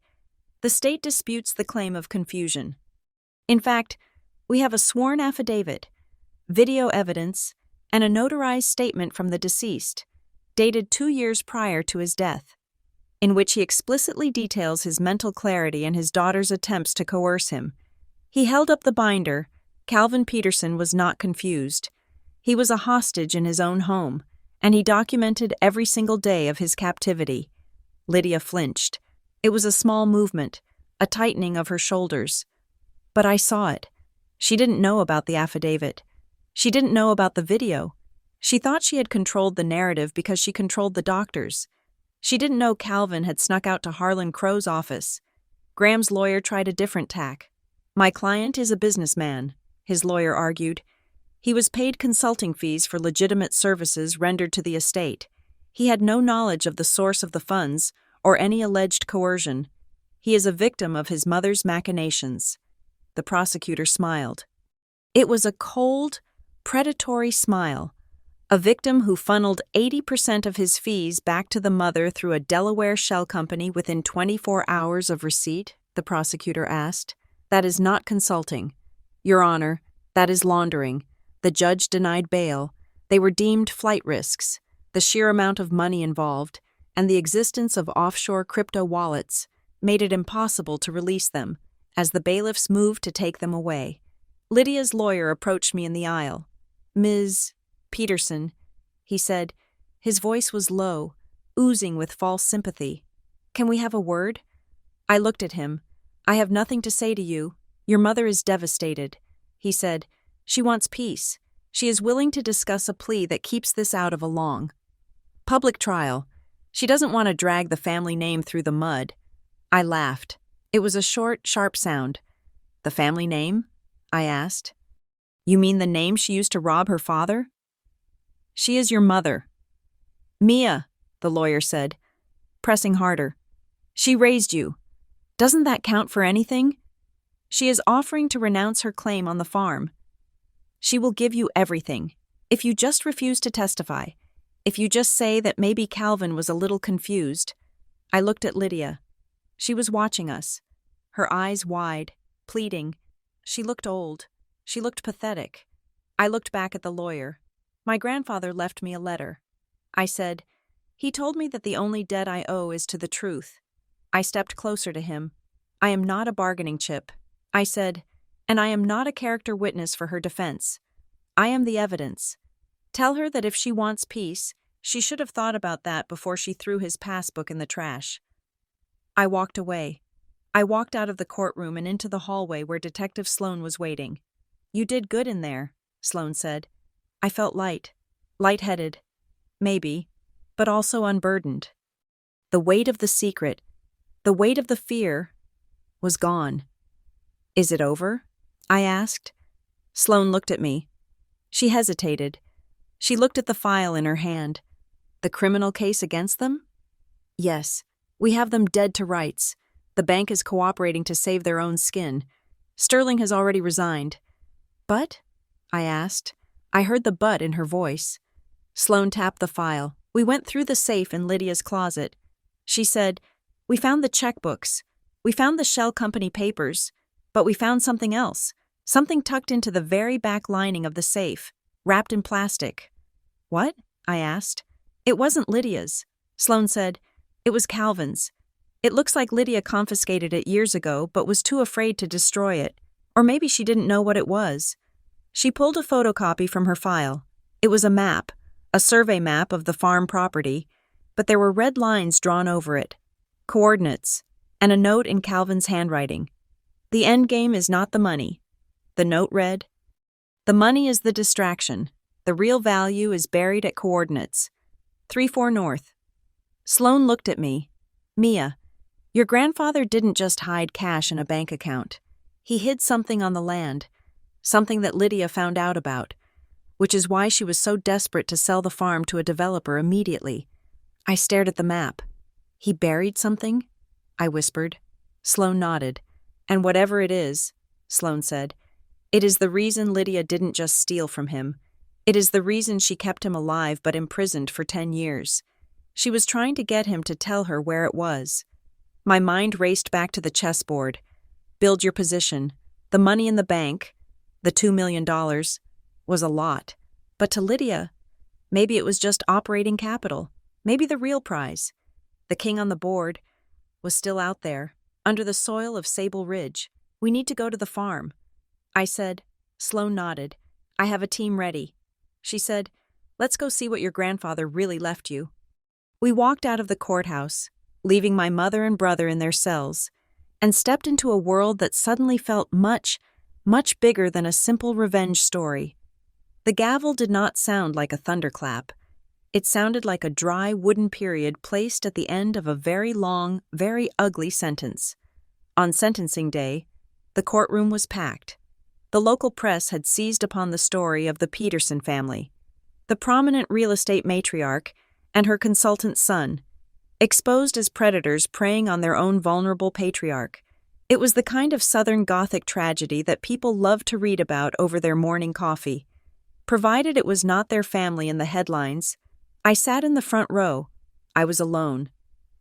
"the state disputes the claim of confusion. In fact, we have a sworn affidavit, video evidence, and a notarized statement from the deceased, dated 2 years prior to his death, in which he explicitly details his mental clarity and his daughter's attempts to coerce him." He held up the binder. Calvin Peterson was not confused. He was a hostage in his own home, and he documented every single day of his captivity. Lydia flinched. It was a small movement, a tightening of her shoulders. But I saw it. She didn't know about the affidavit. She didn't know about the video. She thought she had controlled the narrative because she controlled the doctors. She didn't know Calvin had snuck out to Harlan Crow's office. Graham's lawyer tried a different tack. "My client is a businessman," his lawyer argued. "He was paid consulting fees for legitimate services rendered to the estate. He had no knowledge of the source of the funds or any alleged coercion. He is a victim of his mother's machinations." The prosecutor smiled. It was a cold, predatory smile. A victim who funneled 80% of his fees back to the mother through a Delaware shell company within 24 hours of receipt? the prosecutor asked. That is not consulting. Your Honor, that is laundering. The judge denied bail. They were deemed flight risks. The sheer amount of money involved, and the existence of offshore crypto wallets, made it impossible to release them, as the bailiffs moved to take them away. Lydia's lawyer approached me in the aisle. Ms. Peterson, he said. His voice was low, oozing with false sympathy. Can we have a word? I looked at him. I have nothing to say to you. Your mother is devastated, he said. She wants peace. She is willing to discuss a plea that keeps this out of a long public trial. She doesn't want to drag the family name through the mud. I laughed. It was a short, sharp sound. The family name? I asked. You mean the name she used to rob her father? She is your mother. Mia, the lawyer said, pressing harder. She raised you. Doesn't that count for anything? She is offering to renounce her claim on the farm. She will give you everything. If you just refuse to testify, if you just say that maybe Calvin was a little confused. I looked at Lydia. She was watching us, her eyes wide, pleading. She looked old. She looked pathetic. I looked back at the lawyer. My grandfather left me a letter. I said, he told me that the only debt I owe is to the truth. I stepped closer to him. I am not a bargaining chip. I said, and I am not a character witness for her defense. I am the evidence. Tell her that if she wants peace, she should have thought about that before she threw his passbook in the trash. I walked away. I walked out of the courtroom and into the hallway where Detective Sloan was waiting. You did good in there, Sloan said. I felt lightheaded, maybe, but also unburdened. The weight of the secret, the weight of the fear, was gone. Is it over? I asked. Sloan looked at me. She hesitated. She looked at the file in her hand. The criminal case against them? Yes, we have them dead to rights. The bank is cooperating to save their own skin. Sterling has already resigned. But? I asked. I heard the but in her voice. Sloan tapped the file. We went through the safe in Lydia's closet. She said, we found the checkbooks. We found the shell company papers. But we found something else. Something tucked into the very back lining of the safe, wrapped in plastic. What? I asked. It wasn't Lydia's. Sloan said, it was Calvin's. It looks like Lydia confiscated it years ago but was too afraid to destroy it. Or maybe she didn't know what it was. She pulled a photocopy from her file. It was a map, a survey map of the farm property, but there were red lines drawn over it, coordinates, and a note in Calvin's handwriting. The end game is not the money. The note read, the money is the distraction. The real value is buried at coordinates. 34 North. Sloan looked at me. Mia, your grandfather didn't just hide cash in a bank account. He hid something on the land, something that Lydia found out about, which is why she was so desperate to sell the farm to a developer immediately. I stared at the map. He buried something? I whispered. Sloan nodded. And whatever it is, Sloan said, it is the reason Lydia didn't just steal from him. It is the reason she kept him alive but imprisoned for 10 years. She was trying to get him to tell her where it was. My mind raced back to the chessboard. Build your position. The money in the bank, the $2 million, was a lot. But to Lydia, maybe it was just operating capital. Maybe the real prize, the king on the board, was still out there, under the soil of Sable Ridge. We need to go to the farm. I said. Sloan nodded. I have a team ready. She said, let's go see what your grandfather really left you. We walked out of the courthouse, leaving my mother and brother in their cells, and stepped into a world that suddenly felt much, much bigger than a simple revenge story. The gavel did not sound like a thunderclap. It sounded like a dry wooden period placed at the end of a very long, very ugly sentence. On sentencing day, the courtroom was packed. The local press had seized upon the story of the Peterson family, the prominent real estate matriarch and her consultant's son, exposed as predators preying on their own vulnerable patriarch. It was the kind of Southern Gothic tragedy that people loved to read about over their morning coffee. Provided it was not their family in the headlines, I sat in the front row. I was alone.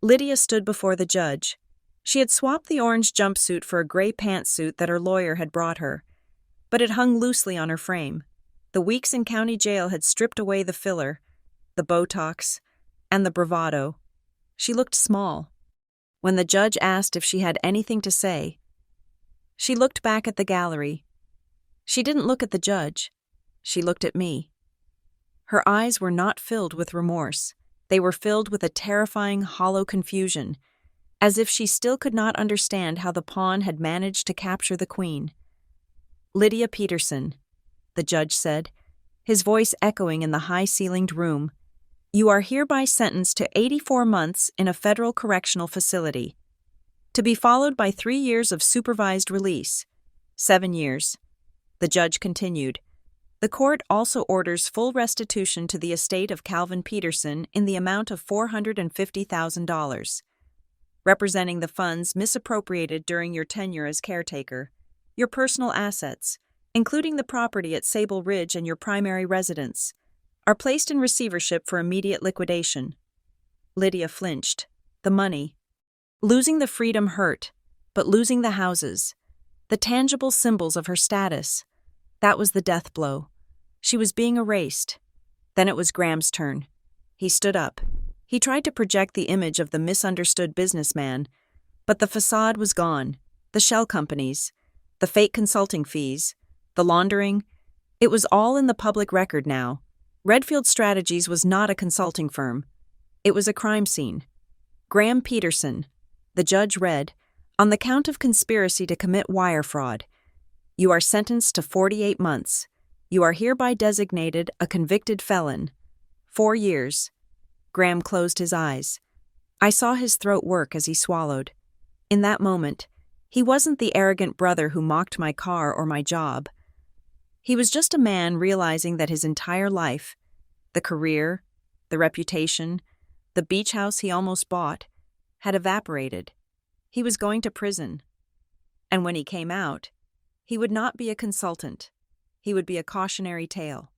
Lydia stood before the judge. She had swapped the orange jumpsuit for a gray pantsuit that her lawyer had brought her, but it hung loosely on her frame. The weeks in county jail had stripped away the filler, the Botox, and the bravado. She looked small. When the judge asked if she had anything to say, she looked back at the gallery. She didn't look at the judge. She looked at me. Her eyes were not filled with remorse. They were filled with a terrifying, hollow confusion, as if she still could not understand how the pawn had managed to capture the queen. "Lydia Peterson," the judge said, his voice echoing in the high-ceilinged room, "you are hereby sentenced to 84 months in a federal correctional facility, to be followed by 3 years of supervised release, 7 years. The judge continued, "The court also orders full restitution to the estate of Calvin Peterson in the amount of $450,000, representing the funds misappropriated during your tenure as caretaker, your personal assets, including the property at Sable Ridge and your primary residence, are placed in receivership for immediate liquidation." Lydia flinched. The money. Losing the freedom hurt, but losing the houses, the tangible symbols of her status, that was the death blow. She was being erased. Then it was Graham's turn. He stood up. He tried to project the image of the misunderstood businessman, but the facade was gone. The shell companies, the fake consulting fees, the laundering, it was all in the public record now. Redfield Strategies was not a consulting firm. It was a crime scene. Graham Peterson, the judge read, "On the count of conspiracy to commit wire fraud, you are sentenced to 48 months. You are hereby designated a convicted felon. 4 years. Graham closed his eyes. I saw his throat work as he swallowed. In that moment, he wasn't the arrogant brother who mocked my car or my job. He was just a man realizing that his entire life, the career, the reputation, the beach house he almost bought, had evaporated. He was going to prison. And when he came out, he would not be a consultant. He would be a cautionary tale.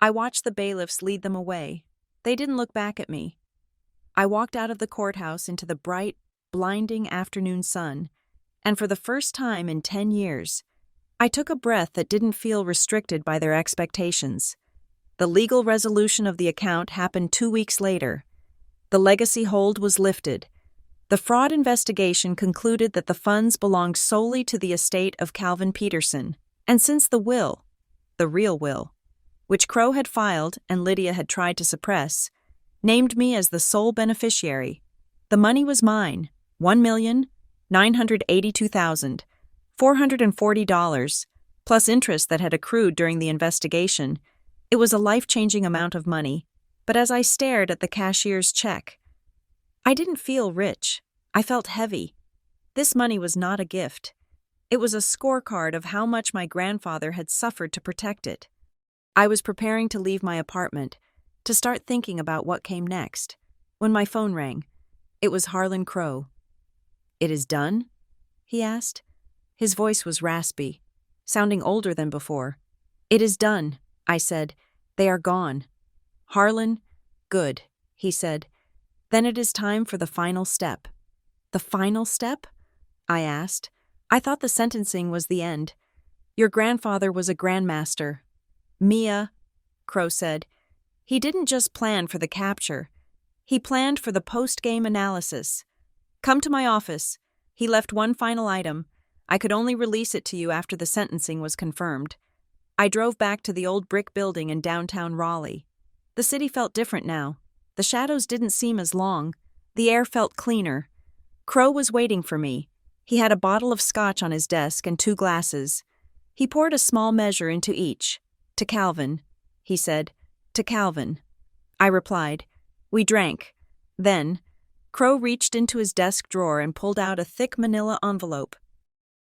I watched the bailiffs lead them away. They didn't look back at me. I walked out of the courthouse into the bright, blinding afternoon sun, and for the first time in 10 years, I took a breath that didn't feel restricted by their expectations. The legal resolution of the account happened 2 weeks later. The legacy hold was lifted. The fraud investigation concluded that the funds belonged solely to the estate of Calvin Peterson, and since the will, the real will, which Crow had filed and Lydia had tried to suppress, named me as the sole beneficiary, the money was mine, $1,982,440, plus interest that had accrued during the investigation. It was a life-changing amount of money, but as I stared at the cashier's check, I didn't feel rich. I felt heavy. This money was not a gift. It was a scorecard of how much my grandfather had suffered to protect it. I was preparing to leave my apartment, to start thinking about what came next, when my phone rang. It was Harlan Crow. "It is done?" he asked. His voice was raspy, sounding older than before. "It is done," I said. "They are gone." "Harlan, good," he said. "Then it is time for the final step." "The final step?" I asked. "I thought the sentencing was the end. Your grandfather was a grandmaster." "Mia," Crow said, "he didn't just plan for the capture. He planned for the post-game analysis. Come to my office. He left one final item. I could only release it to you after the sentencing was confirmed." I drove back to the old brick building in downtown Raleigh. The city felt different now. The shadows didn't seem as long. The air felt cleaner. Crow was waiting for me. He had a bottle of scotch on his desk and 2 glasses. He poured a small measure into each. "To Calvin," he said. "To Calvin." I replied. We drank. Then, Crow reached into his desk drawer and pulled out a thick manila envelope.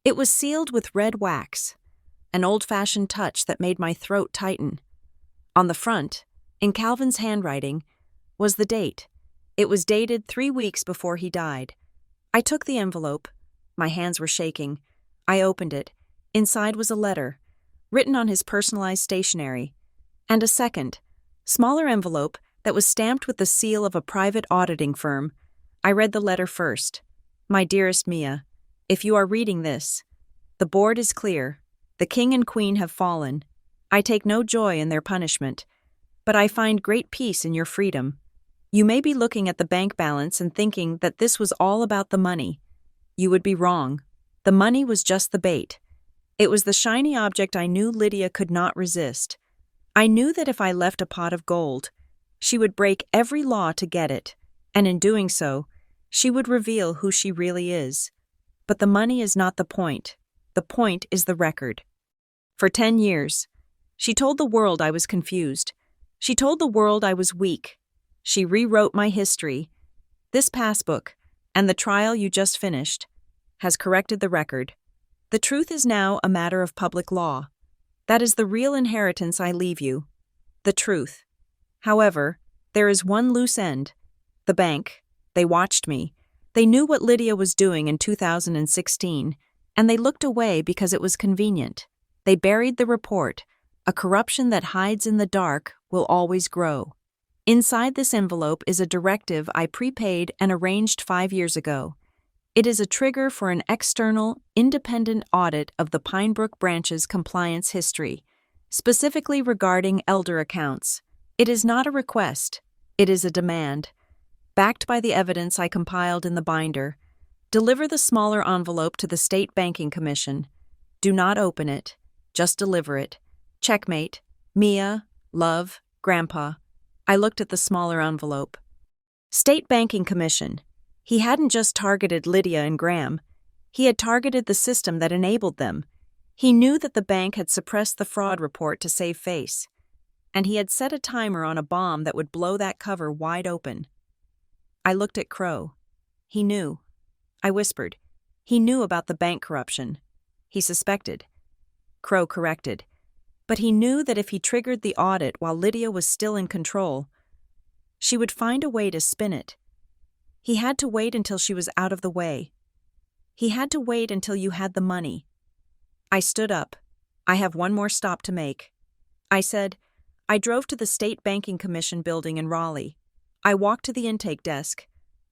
It was sealed with red wax, an old-fashioned touch that made my throat tighten. On the front, in Calvin's handwriting, was the date. It was dated 3 weeks before he died. I took the envelope. My hands were shaking. I opened it. Inside was a letter, written on his personalized stationery, and a second, smaller envelope that was stamped with the seal of a private auditing firm. I read the letter first. My dearest Mia, if you are reading this, the board is clear. The king and queen have fallen. I take no joy in their punishment, but I find great peace in your freedom. You may be looking at the bank balance and thinking that this was all about the money. You would be wrong. The money was just the bait. It was the shiny object I knew Lydia could not resist. I knew that if I left a pot of gold, she would break every law to get it, and in doing so, she would reveal who she really is. But the money is not the point. The point is the record. For 10 years, she told the world I was confused. She told the world I was weak. She rewrote my history. This passbook, and the trial you just finished, has corrected the record. The truth is now a matter of public law. That is the real inheritance I leave you. The truth. However, there is one loose end. The bank. They watched me. They knew what Lydia was doing in 2016, and they looked away because it was convenient. They buried the report. A corruption that hides in the dark will always grow. Inside this envelope is a directive I prepaid and arranged 5 years ago. It is a trigger for an external, independent audit of the Pinebrook branch's compliance history, specifically regarding elder accounts. It is not a request. It is a demand. Backed by the evidence I compiled in the binder, deliver the smaller envelope to the State Banking Commission. Do not open it. Just deliver it. Checkmate. Mia, love, Grandpa. I looked at the smaller envelope. State Banking Commission. He hadn't just targeted Lydia and Graham. He had targeted the system that enabled them. He knew that the bank had suppressed the fraud report to save face, and he had set a timer on a bomb that would blow that cover wide open. I looked at Crow. He knew. I whispered. He knew about the bank corruption. He suspected. Crow corrected. But he knew that if he triggered the audit while Lydia was still in control, she would find a way to spin it. He had to wait until she was out of the way. He had to wait until you had the money. I stood up. I have one more stop to make. I said, I drove to the State Banking Commission building in Raleigh. I walked to the intake desk.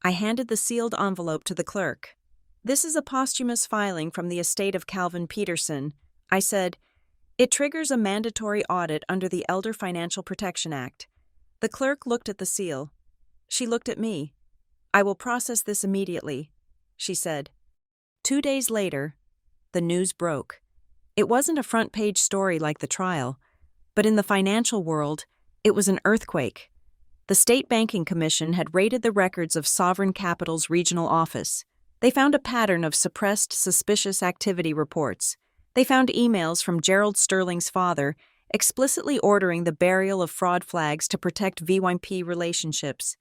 I handed the sealed envelope to the clerk. This is a posthumous filing from the estate of Calvin Peterson. I said, it triggers a mandatory audit under the Elder Financial Protection Act. The clerk looked at the seal. She looked at me. I will process this immediately, she said. 2 days later, the news broke. It wasn't a front-page story like the trial, but in the financial world, it was an earthquake. The State Banking Commission had raided the records of Sovereign Capital's regional office. They found a pattern of suppressed, suspicious activity reports. They found emails from Gerald Sterling's father explicitly ordering the burial of fraud flags to protect VYP relationships.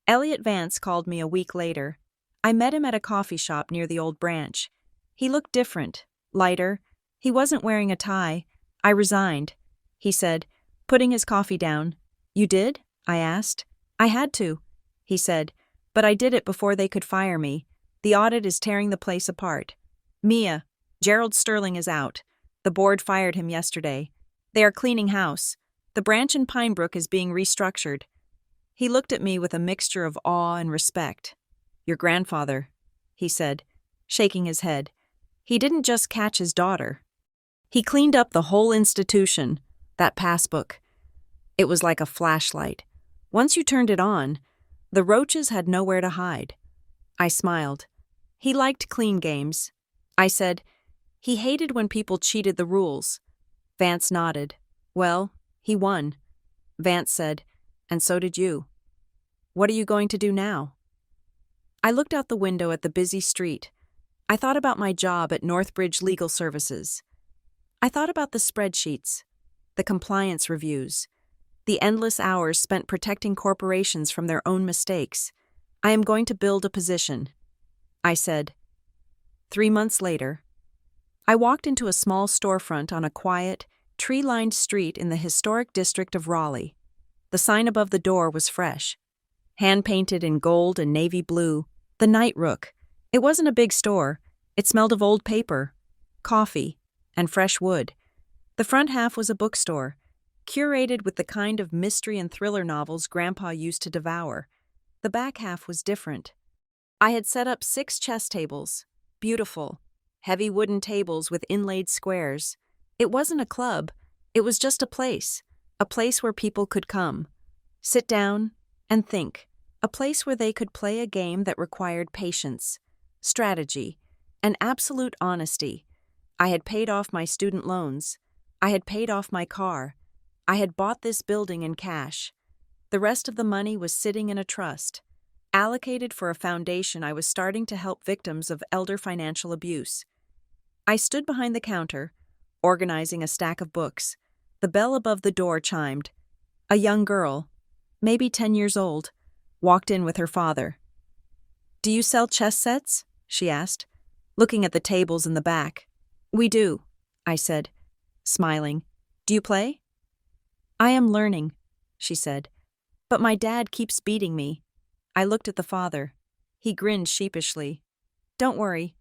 Elliot Vance called me a week later. I met him at a coffee shop near the old branch. He looked different, lighter. He wasn't wearing a tie. I resigned, he said, putting his coffee down. You did? I asked. I had to, he said, but I did it before they could fire me. The audit is tearing the place apart. Mia, Gerald Sterling is out. The board fired him yesterday. They are cleaning house. The branch in Pinebrook is being restructured. He looked at me with a mixture of awe and respect. Your grandfather, he said, shaking his head. He didn't just catch his daughter. He cleaned up the whole institution, that passbook. It was like a flashlight. Once you turned it on, the roaches had nowhere to hide. I smiled. He liked clean games. I said, he hated when people cheated the rules. Vance nodded. Well, he won. Vance said, and so did you. What are you going to do now? I looked out the window at the busy street. I thought about my job at Northbridge Legal Services. I thought about the spreadsheets, the compliance reviews, the endless hours spent protecting corporations from their own mistakes. I am going to build a position, I said. 3 months later, I walked into a small storefront on a quiet, tree-lined street in the historic district of Raleigh. The sign above the door was fresh, hand-painted in gold and navy blue, the Night Rook. It wasn't a big store. It smelled of old paper, coffee, and fresh wood. The front half was a bookstore, curated with the kind of mystery and thriller novels Grandpa used to devour. The back half was different. I had set up 6 chess tables. Beautiful, heavy wooden tables with inlaid squares. It wasn't a club, it was just a place where people could come, sit down, and think, a place where they could play a game that required patience, strategy, and absolute honesty. I had paid off my student loans. I had paid off my car. I had bought this building in cash. The rest of the money was sitting in a trust, allocated for a foundation I was starting to help victims of elder financial abuse. I stood behind the counter, organizing a stack of books. The bell above the door chimed. A young girl, maybe 10 years old, walked in with her father. "Do you sell chess sets?" she asked, looking at the tables in the back. "We do," I said, smiling. "Do you play?" "I am learning," she said, "but my dad keeps beating me." I looked at the father. He grinned sheepishly. "Don't worry,"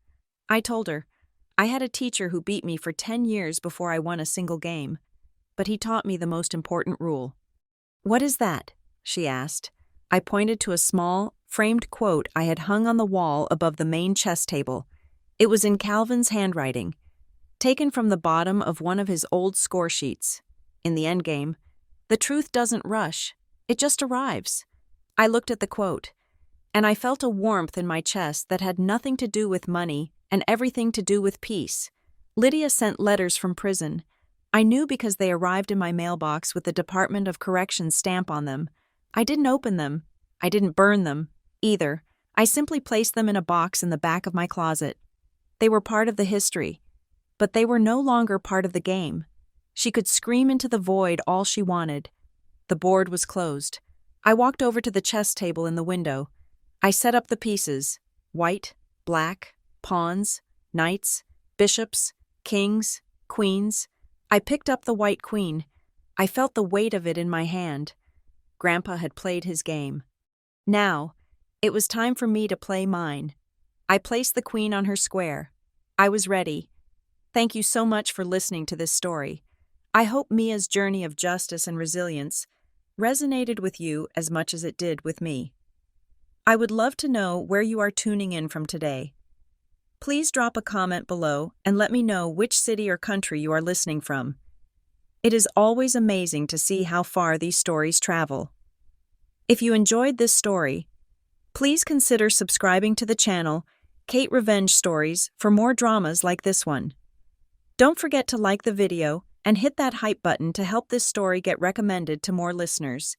I told her. "I had a teacher who beat me for 10 years before I won a single game, but he taught me the most important rule." "What is that?" she asked. I pointed to a small, framed quote I had hung on the wall above the main chess table. It was in Calvin's handwriting, taken from the bottom of one of his old score sheets. In the endgame, the truth doesn't rush, it just arrives. I looked at the quote, and I felt a warmth in my chest that had nothing to do with money and everything to do with peace. Lydia sent letters from prison. I knew because they arrived in my mailbox with the Department of Corrections stamp on them. I didn't open them. I didn't burn them, either. I simply placed them in a box in the back of my closet. They were part of the history, but they were no longer part of the game. She could scream into the void all she wanted. The board was closed. I walked over to the chess table in the window. I set up the pieces: white, black, pawns, knights, bishops, kings, queens. I picked up the white queen. I felt the weight of it in my hand. Grandpa had played his game. Now, it was time for me to play mine. I placed the queen on her square. I was ready. Thank you so much for listening to this story. I hope Mia's journey of justice and resilience resonated with you as much as it did with me. I would love to know where you are tuning in from today. Please drop a comment below and let me know which city or country you are listening from. It is always amazing to see how far these stories travel. If you enjoyed this story, please consider subscribing to the channel Kate Revenge Stories for more dramas like this one. Don't forget to like the video and hit that hype button to help this story get recommended to more listeners.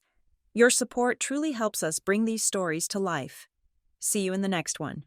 Your support truly helps us bring these stories to life. See you in the next one.